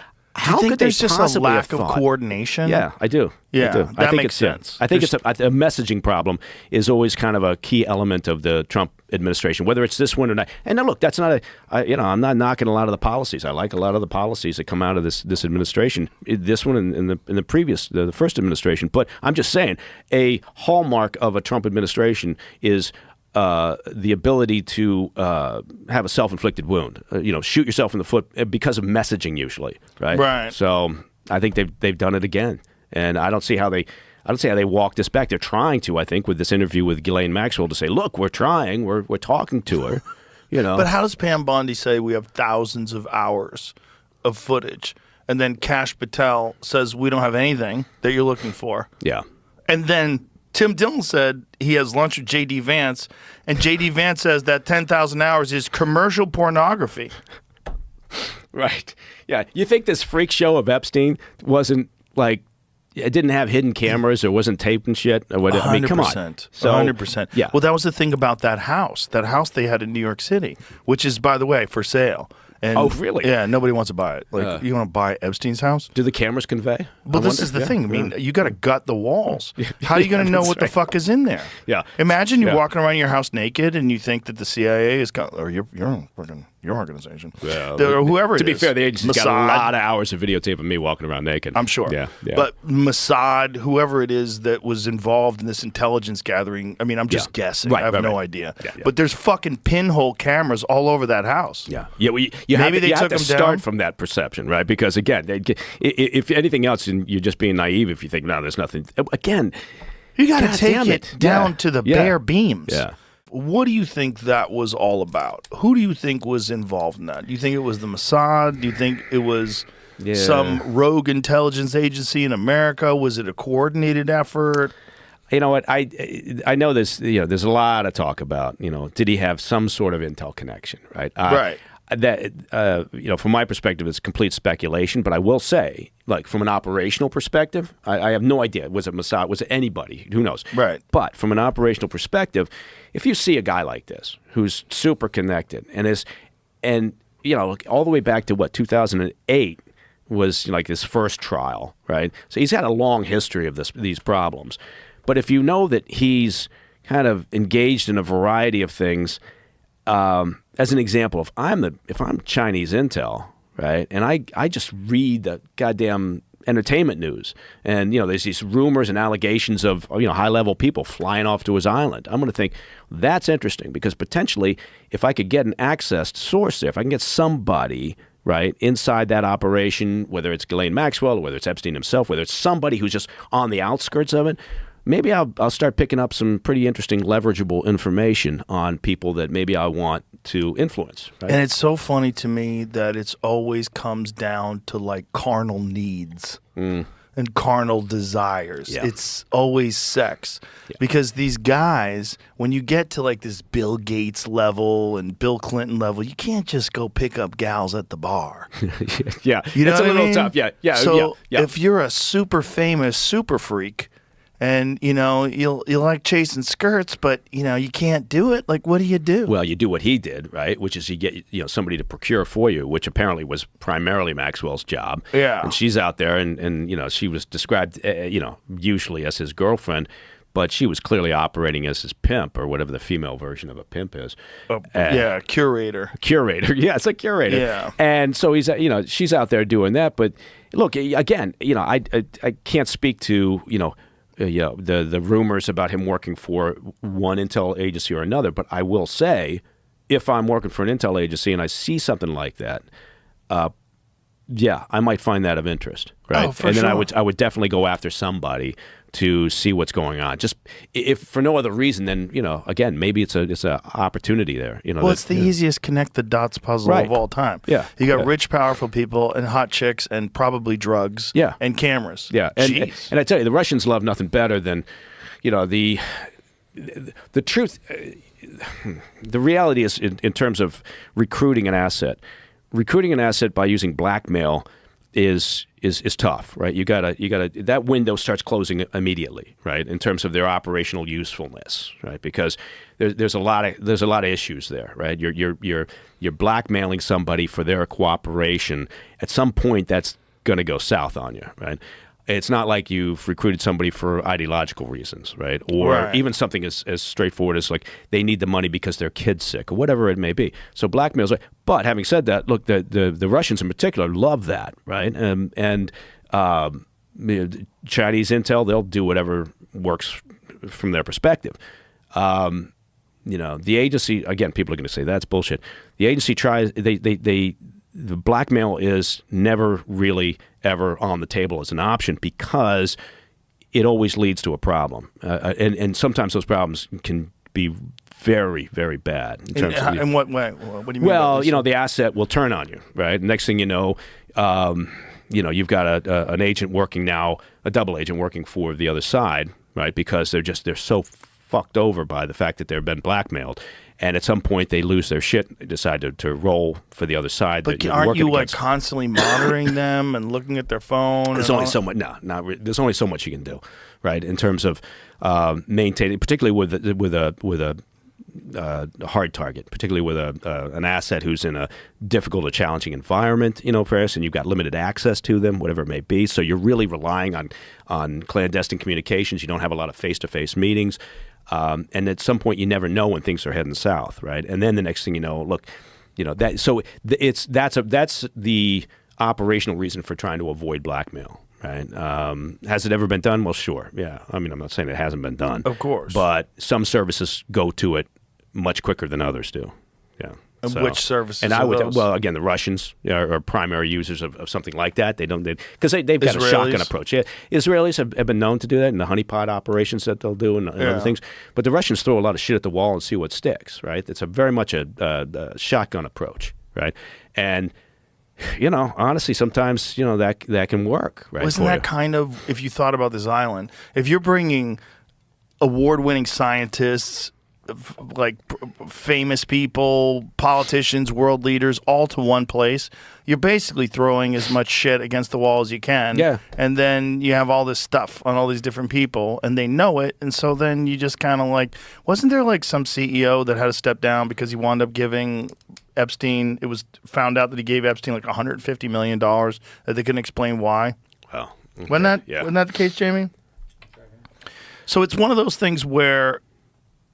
Do you think there's just a lack of coordination? Yeah, I do. Yeah, I do. that makes sense. I think it's a messaging problem is always kind of a key element of the Trump administration, whether it's this one or not. And now look, that's not I'm not knocking a lot of the policies. I like a lot of the policies that come out of this administration. This one in the previous, the first administration. But I'm just saying, a hallmark of a Trump administration is the ability to have a self-inflicted wound, shoot yourself in the foot because of messaging, usually, right? Right. So I think they've done it again, and I don't see how they walk this back. They're trying to, I think, with this interview with Ghislaine Maxwell to say, look, we're trying, we're talking to her, But how does Pam Bondi say we have thousands of hours of footage, and then Kash Patel says we don't have anything that you're looking for? Yeah. And then Tim Dillon said he has lunch with J.D. Vance, and J.D. Vance says that 10,000 hours is commercial pornography. Right. Yeah. You think this freak show of Epstein wasn't like, it didn't have hidden cameras or wasn't taped and shit? Or what? 100%. I mean, come on. So, 100%. Yeah. Well, that was the thing about that house they had in New York City, which is, by the way, for sale. And, oh, really? Yeah, nobody wants to buy it. Like, you want to buy Epstein's house? Do the cameras convey? Well, this is the thing. I mean, you got to gut the walls. How are you going to know what the fuck is in there? Yeah. Imagine you're walking around your house naked and you think that the CIA is or your organization, or whoever it is. To be fair, the agency's Mossad, got a lot of hours of videotape of me walking around naked. I'm sure. Yeah. But Mossad, whoever it is that was involved in this intelligence gathering, I mean, I'm just guessing. I have no idea. Yeah. But there's fucking pinhole cameras all over that house. Yeah. Yeah. Well, you have to start from that perception, right? Because again, if anything else, you're just being naive if you think, no, there's nothing. Again, you got to take it down to the bare beams. Yeah. What do you think that was all about? Who do you think was involved in that? Do you think it was the Mossad? Do you think it was some rogue intelligence agency in America? Was it a coordinated effort? You know what? I know this. There's a lot of talk about. Did he have some sort of intel connection? Right. Right. That from my perspective, it's complete speculation. But I will say, like from an operational perspective, I have no idea. Was it Mossad? Was it anybody? Who knows? Right. But from an operational perspective, if you see a guy like this who's super connected and all the way back to 2008 was like his first trial, right? So he's had a long history of these problems. But if you know that he's kind of engaged in a variety of things. As an example, if I'm Chinese intel, right, and I just read the goddamn entertainment news, and there's these rumors and allegations of high-level people flying off to his island, I'm going to think that's interesting because potentially, if I could get an accessed source there, if I can get somebody right, inside that operation, whether it's Ghislaine Maxwell or whether it's Epstein himself, whether it's somebody who's just on the outskirts of it, maybe I'll start picking up some pretty interesting leverageable information on people that maybe I want to influence. Right? And it's so funny to me that it's always comes down to like carnal needs and carnal desires. Yeah. It's always sex. Because these guys, when you get to like this Bill Gates level and Bill Clinton level, you can't just go pick up gals at the bar. Yeah, You know it's a what I little mean? tough. Yeah. So yeah. if you're a super famous super freak, and you like chasing skirts, but you can't do it. Like, what do you do? Well, you do what he did, right? Which is you get somebody to procure for you, which apparently was primarily Maxwell's job. Yeah. And she's out there, and she was described, usually as his girlfriend, but she was clearly operating as his pimp or whatever the female version of a pimp is. Curator. Curator. Yeah, it's a curator. Yeah. And so he's, she's out there doing that. But look, again, I can't speak to, the rumors about him working for one intel agency or another, but I will say, if I'm working for an intel agency and I see something like that, I might find that of interest, right? Oh, for and then sure. I would definitely go after somebody to see what's going on. Just if for no other reason than again, maybe it's a opportunity there. Well, it's the easiest connect the dots puzzle Right. of all time. Yeah. You got Yeah. rich, powerful people and hot chicks and probably drugs. Yeah. And cameras. Yeah, and I tell you, the Russians love nothing better than, the truth. The reality is, in terms of recruiting an asset by using blackmail is tough, right? You gotta that window starts closing immediately, right? In terms of their operational usefulness, right? Because there's a lot of issues there, right? You're blackmailing somebody for their cooperation. At some point, that's going to go south on you, right? It's not like you've recruited somebody for ideological reasons, right? Or Right. even something as straightforward as like they need the money because their kid's sick or whatever it may be. So blackmail's right. But having said that, look, the Russians in particular love that, right? And Chinese intel, they'll do whatever works from their perspective. The agency, again, people are going to say that's bullshit. The agency tries, the blackmail is never really ever on the table as an option because it always leads to a problem. And sometimes those problems can be very, very bad. In terms of in what way? What do you mean? well, by this? the asset will turn on you, right? Next thing you know, you've got an agent working now, a double agent working for the other side, right? Because they're so fucked over by the fact that they've been blackmailed. And at some point, they lose their shit, decide to roll for the other side. But that aren't you against. constantly monitoring them and looking at their phone? There's only so much. No, not really. There's only so much you can do, right? In terms of maintaining, particularly with a hard target, particularly with an asset who's in a difficult or challenging environment, Chris, and you've got limited access to them, whatever it may be. So you're really relying on clandestine communications. You don't have a lot of face-to-face meetings. And at some point, you never know when things are heading south, right? And then the next thing you know, look, that. So that's the operational reason for trying to avoid blackmail, right? Has it ever been done? Well, sure, yeah. I mean, I'm not saying it hasn't been done, Of course. but some services go to it much quicker than others do. Yeah. And which services And I are would those? well again the Russians are primary users of something like that. They've got a shotgun approach. Yeah, Israelis have been known to do that in the honeypot operations that they'll do and other things. But the Russians throw a lot of shit at the wall and see what sticks. Right? It's a very much a shotgun approach. Right? And honestly, sometimes that can work. Right? Wasn't that kind of, if you thought about this island, if you're bringing award-winning scientists, like famous people, politicians, world leaders, all to one place, you're basically throwing as much shit against the wall as you can. Yeah. And then you have all this stuff on all these different people, and they know it. And so then you just kind of like, wasn't there like some CEO that had to step down because he wound up giving Epstein, it was found out that he gave Epstein like $150 million that they couldn't explain why? Well, okay. Wasn't that the case, Jamie? So it's one of those things where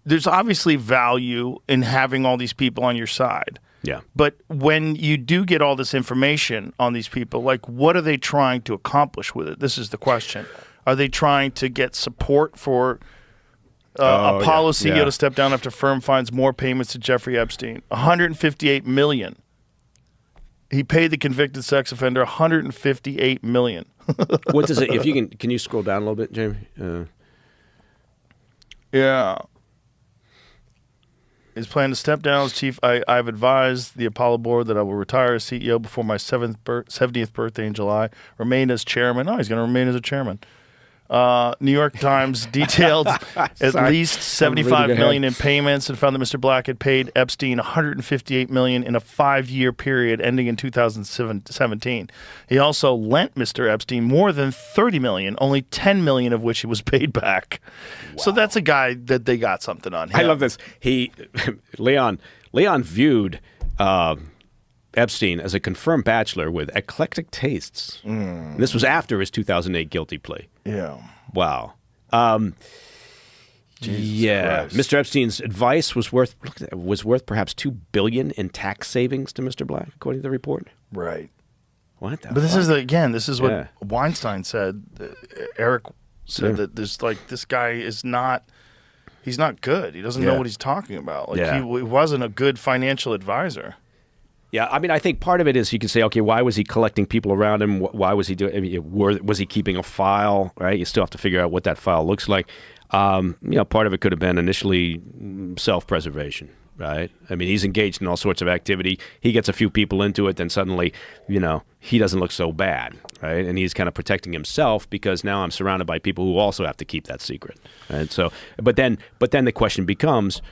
there's obviously value in having all these people on your side. Yeah. But when you do get all this information on these people, like what are they trying to accomplish with it? This is the question. Are they trying to get support for Apollo CEO to step down after firm finds more payments to Jeffrey Epstein? $158 million. He paid the convicted sex offender $158 million. What does it? If you can you scroll down a little bit, Jamie? Yeah. He's planning to step down as chief. I've advised the Apollo board that I will retire as CEO before my 70th birthday in July. Remain as chairman. Oh, he's going to remain as a chairman. New York Times detailed at least $75 million in payments and found that Mr. Black had paid Epstein $158 million in a 5-year period ending in 2017. He also lent Mr. Epstein more than $30 million, only $10 million of which he was paid back. Wow. So that's a guy that they got something on him. I love this. Leon viewed Epstein as a confirmed bachelor with eclectic tastes. This was after his 2008 guilty plea. Yeah. Wow. Jesus Christ. Mr. Epstein's advice was worth perhaps $2 billion in tax savings to Mr. Black, according to the report. Right. What the But this fuck? this is what Weinstein said. Eric said that this guy is not. He's not good. He doesn't know what he's talking about. He wasn't a good financial advisor. Yeah, I mean, I think part of it is you can say, okay, why was he collecting people around him? Why was he doing? I mean, was he keeping a file? Right, you still have to figure out what that file looks like. Part of it could have been initially self-preservation. Right, I mean, he's engaged in all sorts of activity. He gets a few people into it, then suddenly, he doesn't look so bad, right? And he's kind of protecting himself because now I'm surrounded by people who also have to keep that secret. Right, so, but then the question becomes,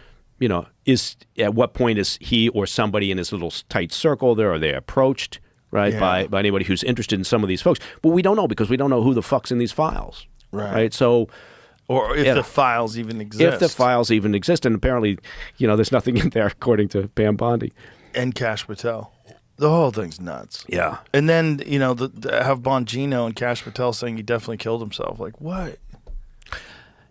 is at what point is he or somebody in his little tight circle there? Are they approached, right, by anybody who's interested in some of these folks? But we don't know because we don't know who the fuck's in these files, right? So, or if the files even exist. If the files even exist, and apparently, there's nothing in there according to Pam Bondi and Kash Patel. The whole thing's nuts. Yeah, and then have Bongino and Kash Patel saying he definitely killed himself. Like what?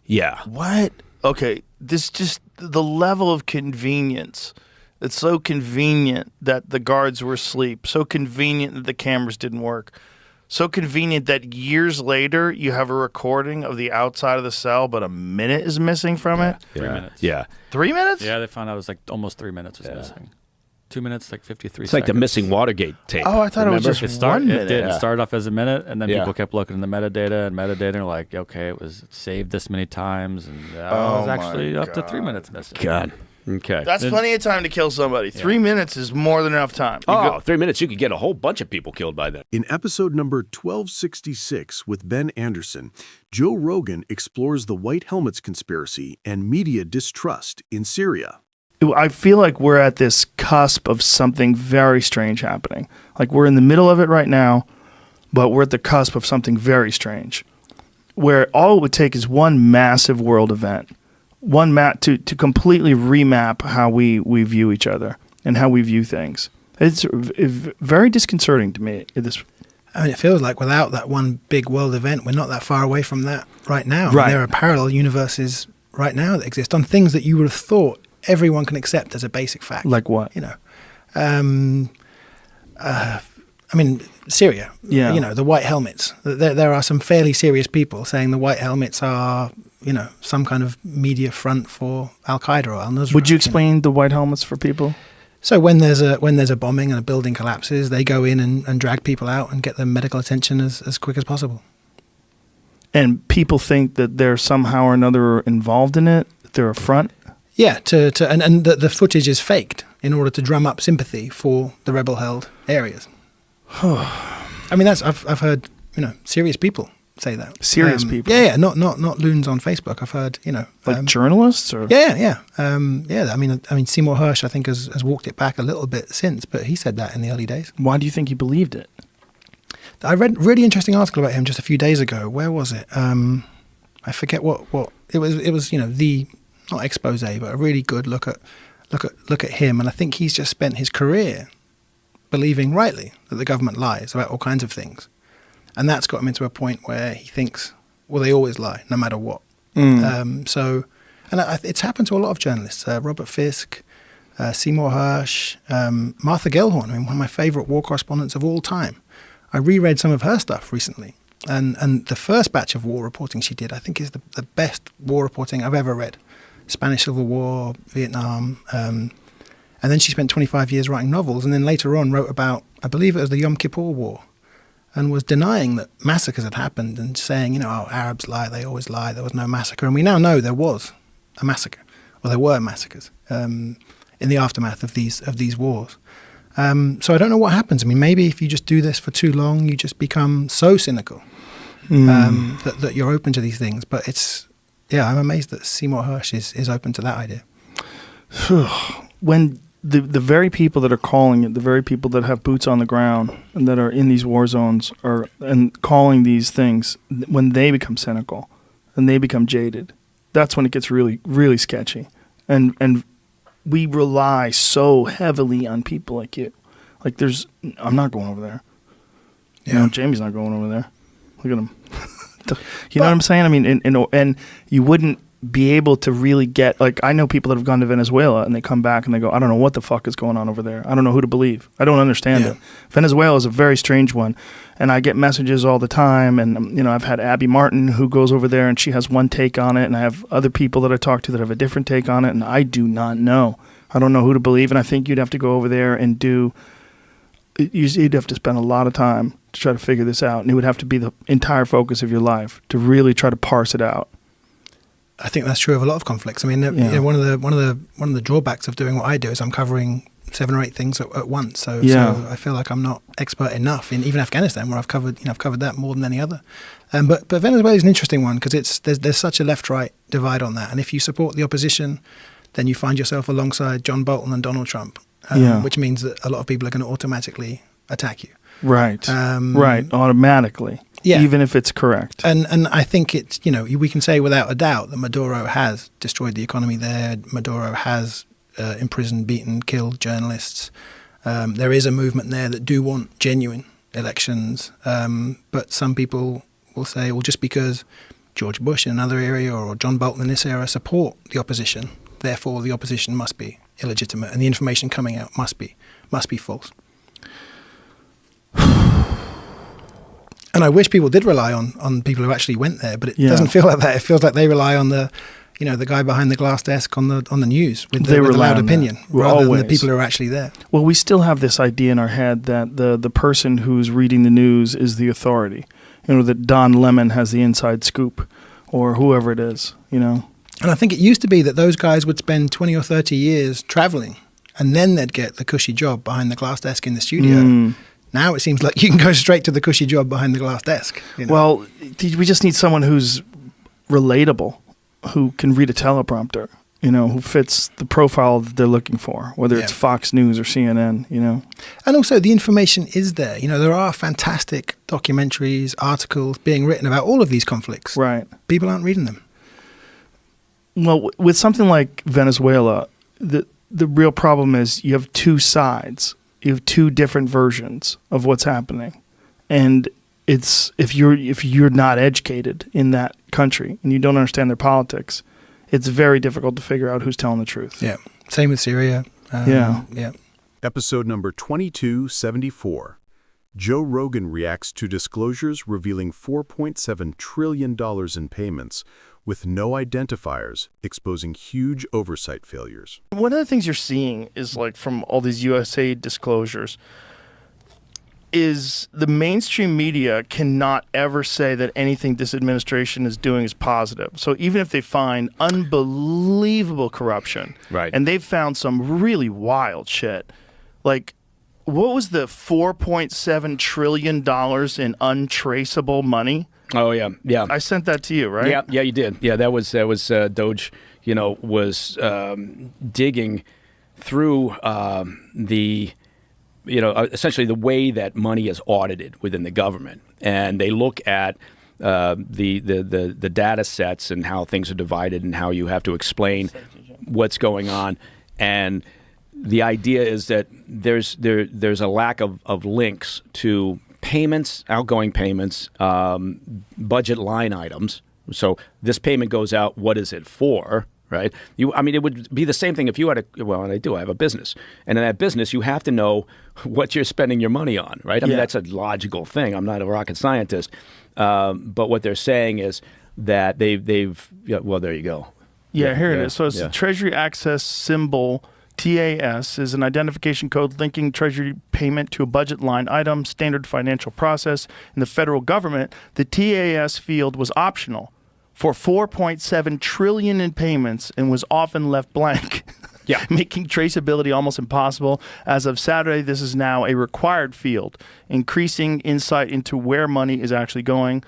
Yeah. What? Okay, this just the level of convenience. It's so convenient that the guards were asleep. So convenient that the cameras didn't work. So convenient that years later you have a recording of the outside of the cell, but a minute is missing from it. 3 minutes. Yeah. 3 minutes? Yeah, they found out it was like almost 3 minutes was missing. 2 minutes, like 53 It's seconds. like the missing Watergate tape. Oh, I thought it was just 1 minute. It did. It started off as a minute, and then people kept looking in the metadata, and are like, okay, it was saved this many times, and it was actually up to 3 minutes missing. God. Okay. That's plenty of time to kill somebody. 3 minutes is more than enough time. 3 minutes, you could get a whole bunch of people killed by that. In episode number 1266 with Ben Anderson, Joe Rogan explores the White Helmets conspiracy and media distrust in Syria. I feel like we're at this cusp of something very strange happening. Like we're in the middle of it right now, but we're at the cusp of something very strange, where all it would take is one massive world event, one to completely remap how we view each other and how we view things. It's very disconcerting to me. I mean, it feels like without that one big world event, we're not that far away from that right now. Right. There are parallel universes right now that exist on things that you would have thought everyone can accept as a basic fact. Like what? I mean, Syria. Yeah. The White Helmets. There are some fairly serious people saying the White Helmets are, some kind of media front for Al Qaeda or Al Nusra. Would you explain the White Helmets for people? So when there's a bombing and a building collapses, they go in and drag people out and get them medical attention as quick as possible. And people think that they're somehow or another involved in it. They're a front. Yeah, and the footage is faked in order to drum up sympathy for the rebel-held areas. I mean, I've heard serious people say that. Serious people. Yeah, not loons on Facebook. I've heard like journalists or yeah. I mean Seymour Hersh I think has walked it back a little bit since, but he said that in the early days. Why do you think he believed it? I read a really interesting article about him just a few days ago. Where was it? I forget what it was. It was the not expose, but a really good look at him, and I think he's just spent his career believing rightly that the government lies about all kinds of things, and that's got him into a point where he thinks, well, they always lie, no matter what. It's happened to a lot of journalists: Robert Fisk, Seymour Hersh, Martha Gellhorn, one of my favorite war correspondents of all time. I reread some of her stuff recently, and the first batch of war reporting she did, I think, is the best war reporting I've ever read. Spanish Civil War, Vietnam, And then she spent 25 years writing novels, and then later on wrote about, I believe it was the Yom Kippur War, and was denying that massacres had happened and saying, oh, Arabs lie, they always lie, there was no massacre. And we now know there was a massacre, or there were massacres in the aftermath of these wars. So I don't know what happens. I mean, maybe if you just do this for too long, you just become so cynical that you're open to these things. But I'm amazed that Seymour Hersh is open to that idea. When the very people that are calling it, the very people that have boots on the ground and that are in these war zones and calling these things, when they become cynical and they become jaded, that's when it gets really, really sketchy. And we rely so heavily on people like you. Like I'm not going over there. Yeah. Jamie's not going over there. Look at him. You know what I'm saying? I mean, and you wouldn't be able to really get, like, I know people that have gone to Venezuela and they come back and they go, I don't know what the fuck is going on over there. I don't know who to believe. I don't understand it. Venezuela is a very strange one. And I get messages all the time. And, I've had Abby Martin who goes over there and she has one take on it. And I have other people that I talk to that have a different take on it. And I do not know. I don't know who to believe. And I think you'd have to go over there and you'd have to spend a lot of time to try to figure this out. And it would have to be the entire focus of your life to really try to parse it out. I think that's true of a lot of conflicts. I mean, one of the drawbacks of doing what I do is I'm covering 7 or 8 things at once. So I feel like I'm not expert enough in even Afghanistan, where I've covered that more than any other. But Venezuela is an interesting one because there's such a left-right divide on that. And if you support the opposition, then you find yourself alongside John Bolton and Donald Trump, which means that a lot of people are going to automatically attack you. Right. Automatically. Yeah. Even if it's correct. And I think it's, we can say without a doubt that Maduro has destroyed the economy there. Maduro has imprisoned, beaten, killed journalists. There is a movement there that do want genuine elections. But some people will say, well, just because George Bush in another area or John Bolton in this era support the opposition, therefore the opposition must be illegitimate and the information coming out must be false. And I wish people did rely on people who actually went there, but it doesn't feel like that. It feels like they rely on the guy behind the glass desk on the news with the loud opinion, rather than the people who are actually there. Well, we still have this idea in our head that the person who's reading the news is the authority. That Don Lemon has the inside scoop, or whoever it is. And I think it used to be that those guys would spend 20 or 30 years traveling, and then they'd get the cushy job behind the glass desk in the studio. Now it seems like you can go straight to the cushy job behind the glass desk. Well, we just need someone who's relatable, who can read a teleprompter, who fits the profile that they're looking for, whether it's Fox News or CNN, And also the information is there. There are fantastic documentaries, articles being written about all of these conflicts. Right. People aren't reading them. Well, with something like Venezuela, the real problem is you have 2 sides. You have 2 different versions of what's happening, and it's if you're not educated in that country and you don't understand their politics, it's very difficult to figure out who's telling the truth. Yeah, same with Syria. Yeah. Episode number 2274. Joe Rogan reacts to disclosures revealing $4.7 trillion in payments, with no identifiers, exposing huge oversight failures. One of the things you're seeing is, like, from all these USAID disclosures, is the mainstream media cannot ever say that anything this administration is doing is positive. So even if they find unbelievable corruption, right, and they've found some really wild shit, like, what was the $4.7 trillion in untraceable money? Oh yeah. I sent that to you, right? Yeah, you did. Yeah, that was Doge. Was digging through essentially the way that money is audited within the government, and they look at the data sets and how things are divided and how you have to explain what's going on, and the idea is that there's a lack of links to payments, outgoing payments, budget line items. So this payment goes out. What is it for? Right? It would be the same thing if you had and I have a business. And in that business, you have to know what you're spending your money on, right? That's a logical thing. I'm not a rocket scientist. But what they're saying is that they've there you go. Yeah, here it is. So it's the Treasury Access Symbol TAS is an identification code linking Treasury payment to a budget line item, standard financial process. In the federal government, the TAS field was optional for $4.7 trillion in payments and was often left blank. Yeah, making traceability almost impossible. As of Saturday, this is now a required field, increasing insight into where money is actually going.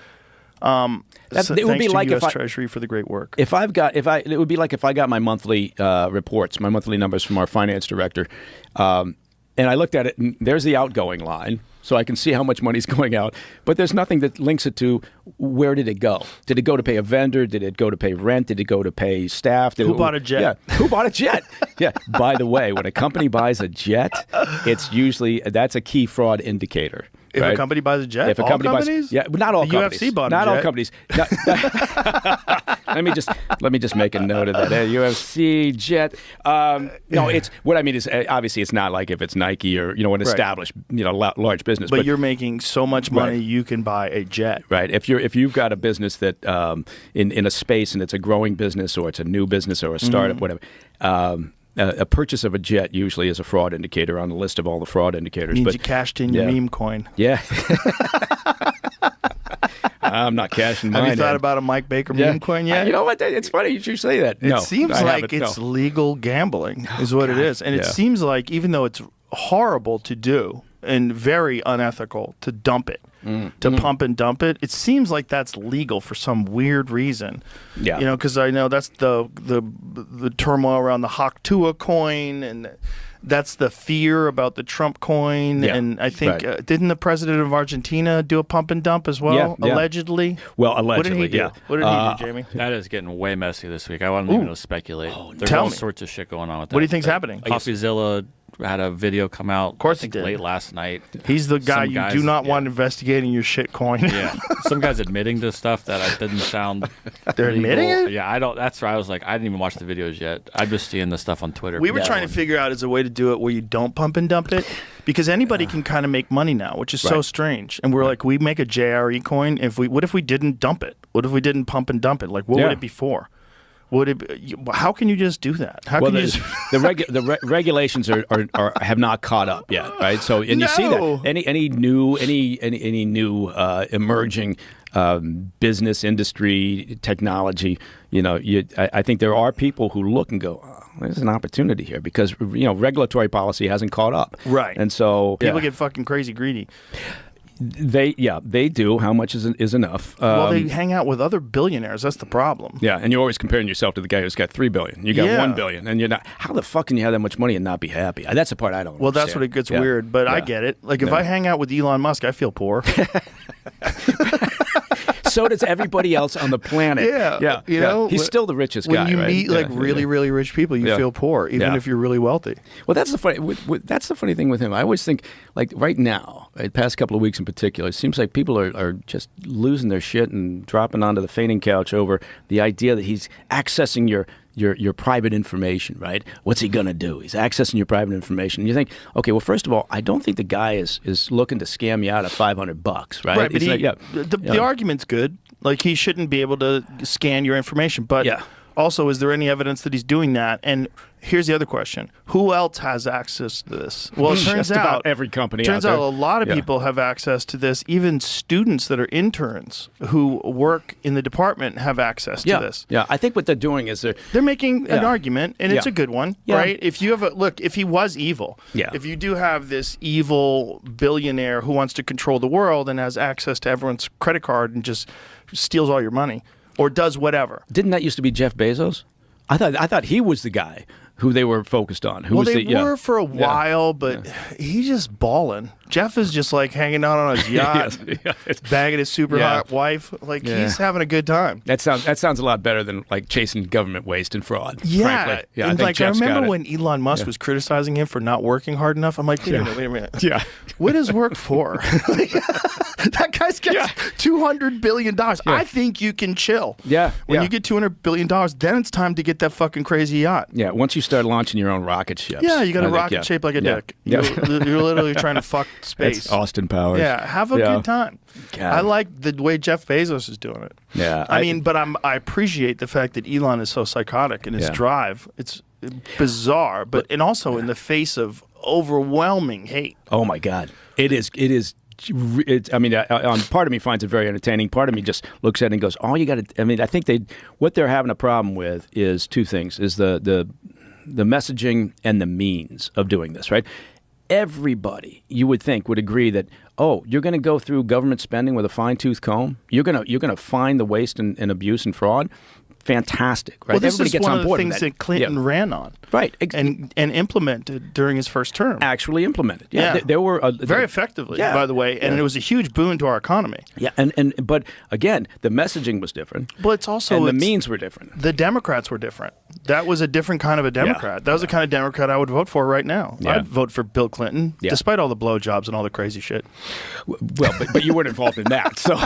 It would be like U.S. Treasury for the great work. It would be like if I got my monthly reports, my monthly numbers from our finance director, and I looked at it, and there's the outgoing line, so I can see how much money's going out. But there's nothing that links it to where did it go? Did it go to pay a vendor? Did it go to pay rent? Did it go to pay staff? Who bought a jet? Yeah, who bought a jet? Yeah. By the way, when a company buys a jet, that's a key fraud indicator. If a company buys a jet, all companies? But not all the companies. UFC bought not a jet. all companies. Let me just make a note of that. UFC jet. No, it's what I mean is obviously it's not like if it's Nike or an established large business. But you're making so much money you can buy a jet. Right. If you've got a business that in a space and it's a growing business or it's a new business or a startup, whatever. A purchase of a jet usually is a fraud indicator on the list of all the fraud indicators. Means you cashed in your meme coin. Yeah. I'm not cashing mine. Have you thought about a Mike Baker meme coin yet? You know what? It's funny you should say that. It seems like it's legal gambling is what it is. And it seems like even though it's horrible to do and very unethical to dump it, to pump and dump it, it seems like that's legal for some weird reason. Yeah. Because I know that's the turmoil around the Haktua coin, and that's the fear about the Trump coin. Yeah. And I think, didn't the president of Argentina do a pump and dump as well, allegedly? Well, allegedly, what did he do? What did he do, Jamie? That is getting way messy this week. I wasn't even going to speculate. There's all sorts of shit going on with that. What do you think's happening? CoffeeZilla had a video come out. Of course he did. Late last night. He's the guy you do not want investigating your shit coin. Yeah, some guys admitting to stuff that I didn't sound. They're legal. admitting it. Yeah, I don't. That's why I was like, I didn't even watch the videos yet. I'm just seeing the stuff on Twitter. We were trying to figure out as a way to do it where you don't pump and dump it, because anybody can kind of make money now, which is so strange. And we're like, we make a JRE coin. What if we didn't dump it? What if we didn't pump and dump it? Like, what would it be for? How can you just do that? How can you just... the regulations have not caught up yet, right? So you see that any new emerging business, industry, technology, I think there are people who look and go, oh, there's an opportunity here because regulatory policy hasn't caught up, right? And so people get fucking crazy greedy. They do. How much is enough? Well, they hang out with other billionaires. That's the problem. Yeah, and you're always comparing yourself to the guy who's got $3 billion. You got $1 billion, and you're not. How the fuck can you have that much money and not be happy? That's the part I don't. Well, that's what it gets weird. But I get it. Like if I hang out with Elon Musk, I feel poor. So does everybody else on the planet. Yeah. He's still the richest guy. When you meet really, really rich people, you feel poor, even if you're really wealthy. Well, that's the funny thing with him. I always think, like right now, the past couple of weeks in particular, it seems like people are just losing their shit and dropping onto the fainting couch over the idea that he's accessing your private information, right? What's he going to do? He's accessing your private information. And you think, okay, well, first of all, I don't think the guy is looking to scam you out of $500, right? Right, but the argument's good. Like, he shouldn't be able to scan your information. But also, is there any evidence that he's doing that? And here's the other question. Who else has access to this? Well, it turns out about every company turns out there. out a lot of people have access to this. Even students that are interns who work in the department have access to this. Yeah, I think what they're doing is they're making an argument, and it's a good one, right? If you have if he was evil, if you do have this evil billionaire who wants to control the world and has access to everyone's credit card and just steals all your money or does whatever. Didn't that used to be Jeff Bezos? I thought he was the guy who they were focused on. They were for a while, but he's just balling. Jeff is just like hanging out on his yacht, bagging his super hot wife. Like he's having a good time. That sounds a lot better than like chasing government waste and fraud. Yeah, frankly. And I remember when Elon Musk was criticizing him for not working hard enough. I'm like, wait a minute. Yeah, what is work for? That guy's got $200 billion. I think you can chill. Yeah. When you get $200 billion, then it's time to get that fucking crazy yacht. Yeah. Once you start launching your own rocket ships. Yeah, you got a rocket shaped like a dick. You're literally trying to fuck space. That's Austin Powers. Yeah, have a good time. God. I like the way Jeff Bezos is doing it. Yeah. I mean, but I appreciate the fact that Elon is so psychotic in his drive. bizarre, and also in the face of overwhelming hate. Oh my God, it is. I mean, part of me finds it very entertaining. Part of me just looks at it and goes, "Oh, you got to." I mean, I think what they're having a problem with is two things: is the messaging and the means of doing this. Right? Everybody, you would think, would agree that, oh, you're going to go through government spending with a fine-tooth comb. You're going to find the waste and abuse and fraud. Fantastic, right? Well, this Everybody is gets one on of the board things that Clinton ran on, right? And implemented during his first term. Actually implemented, yeah. There were very effectively, by the way, and it was a huge boon to our economy. Yeah, but again, the messaging was different. But it's also the means were different. The Democrats were different. That was a different kind of a Democrat. That was the kind of Democrat I would vote for right now. Yeah. I'd vote for Bill Clinton, despite all the blowjobs and all the crazy shit. Well, but you weren't involved in that, so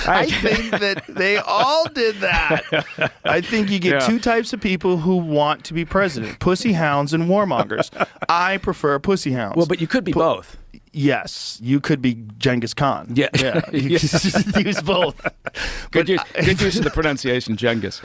I think that they all did that. I think you get two types of people who want to be president: pussy hounds and warmongers. I prefer pussy hounds. Well, but you could be both. Yes, you could be Genghis Khan. Yeah. You could use both. Good use of the pronunciation, Genghis.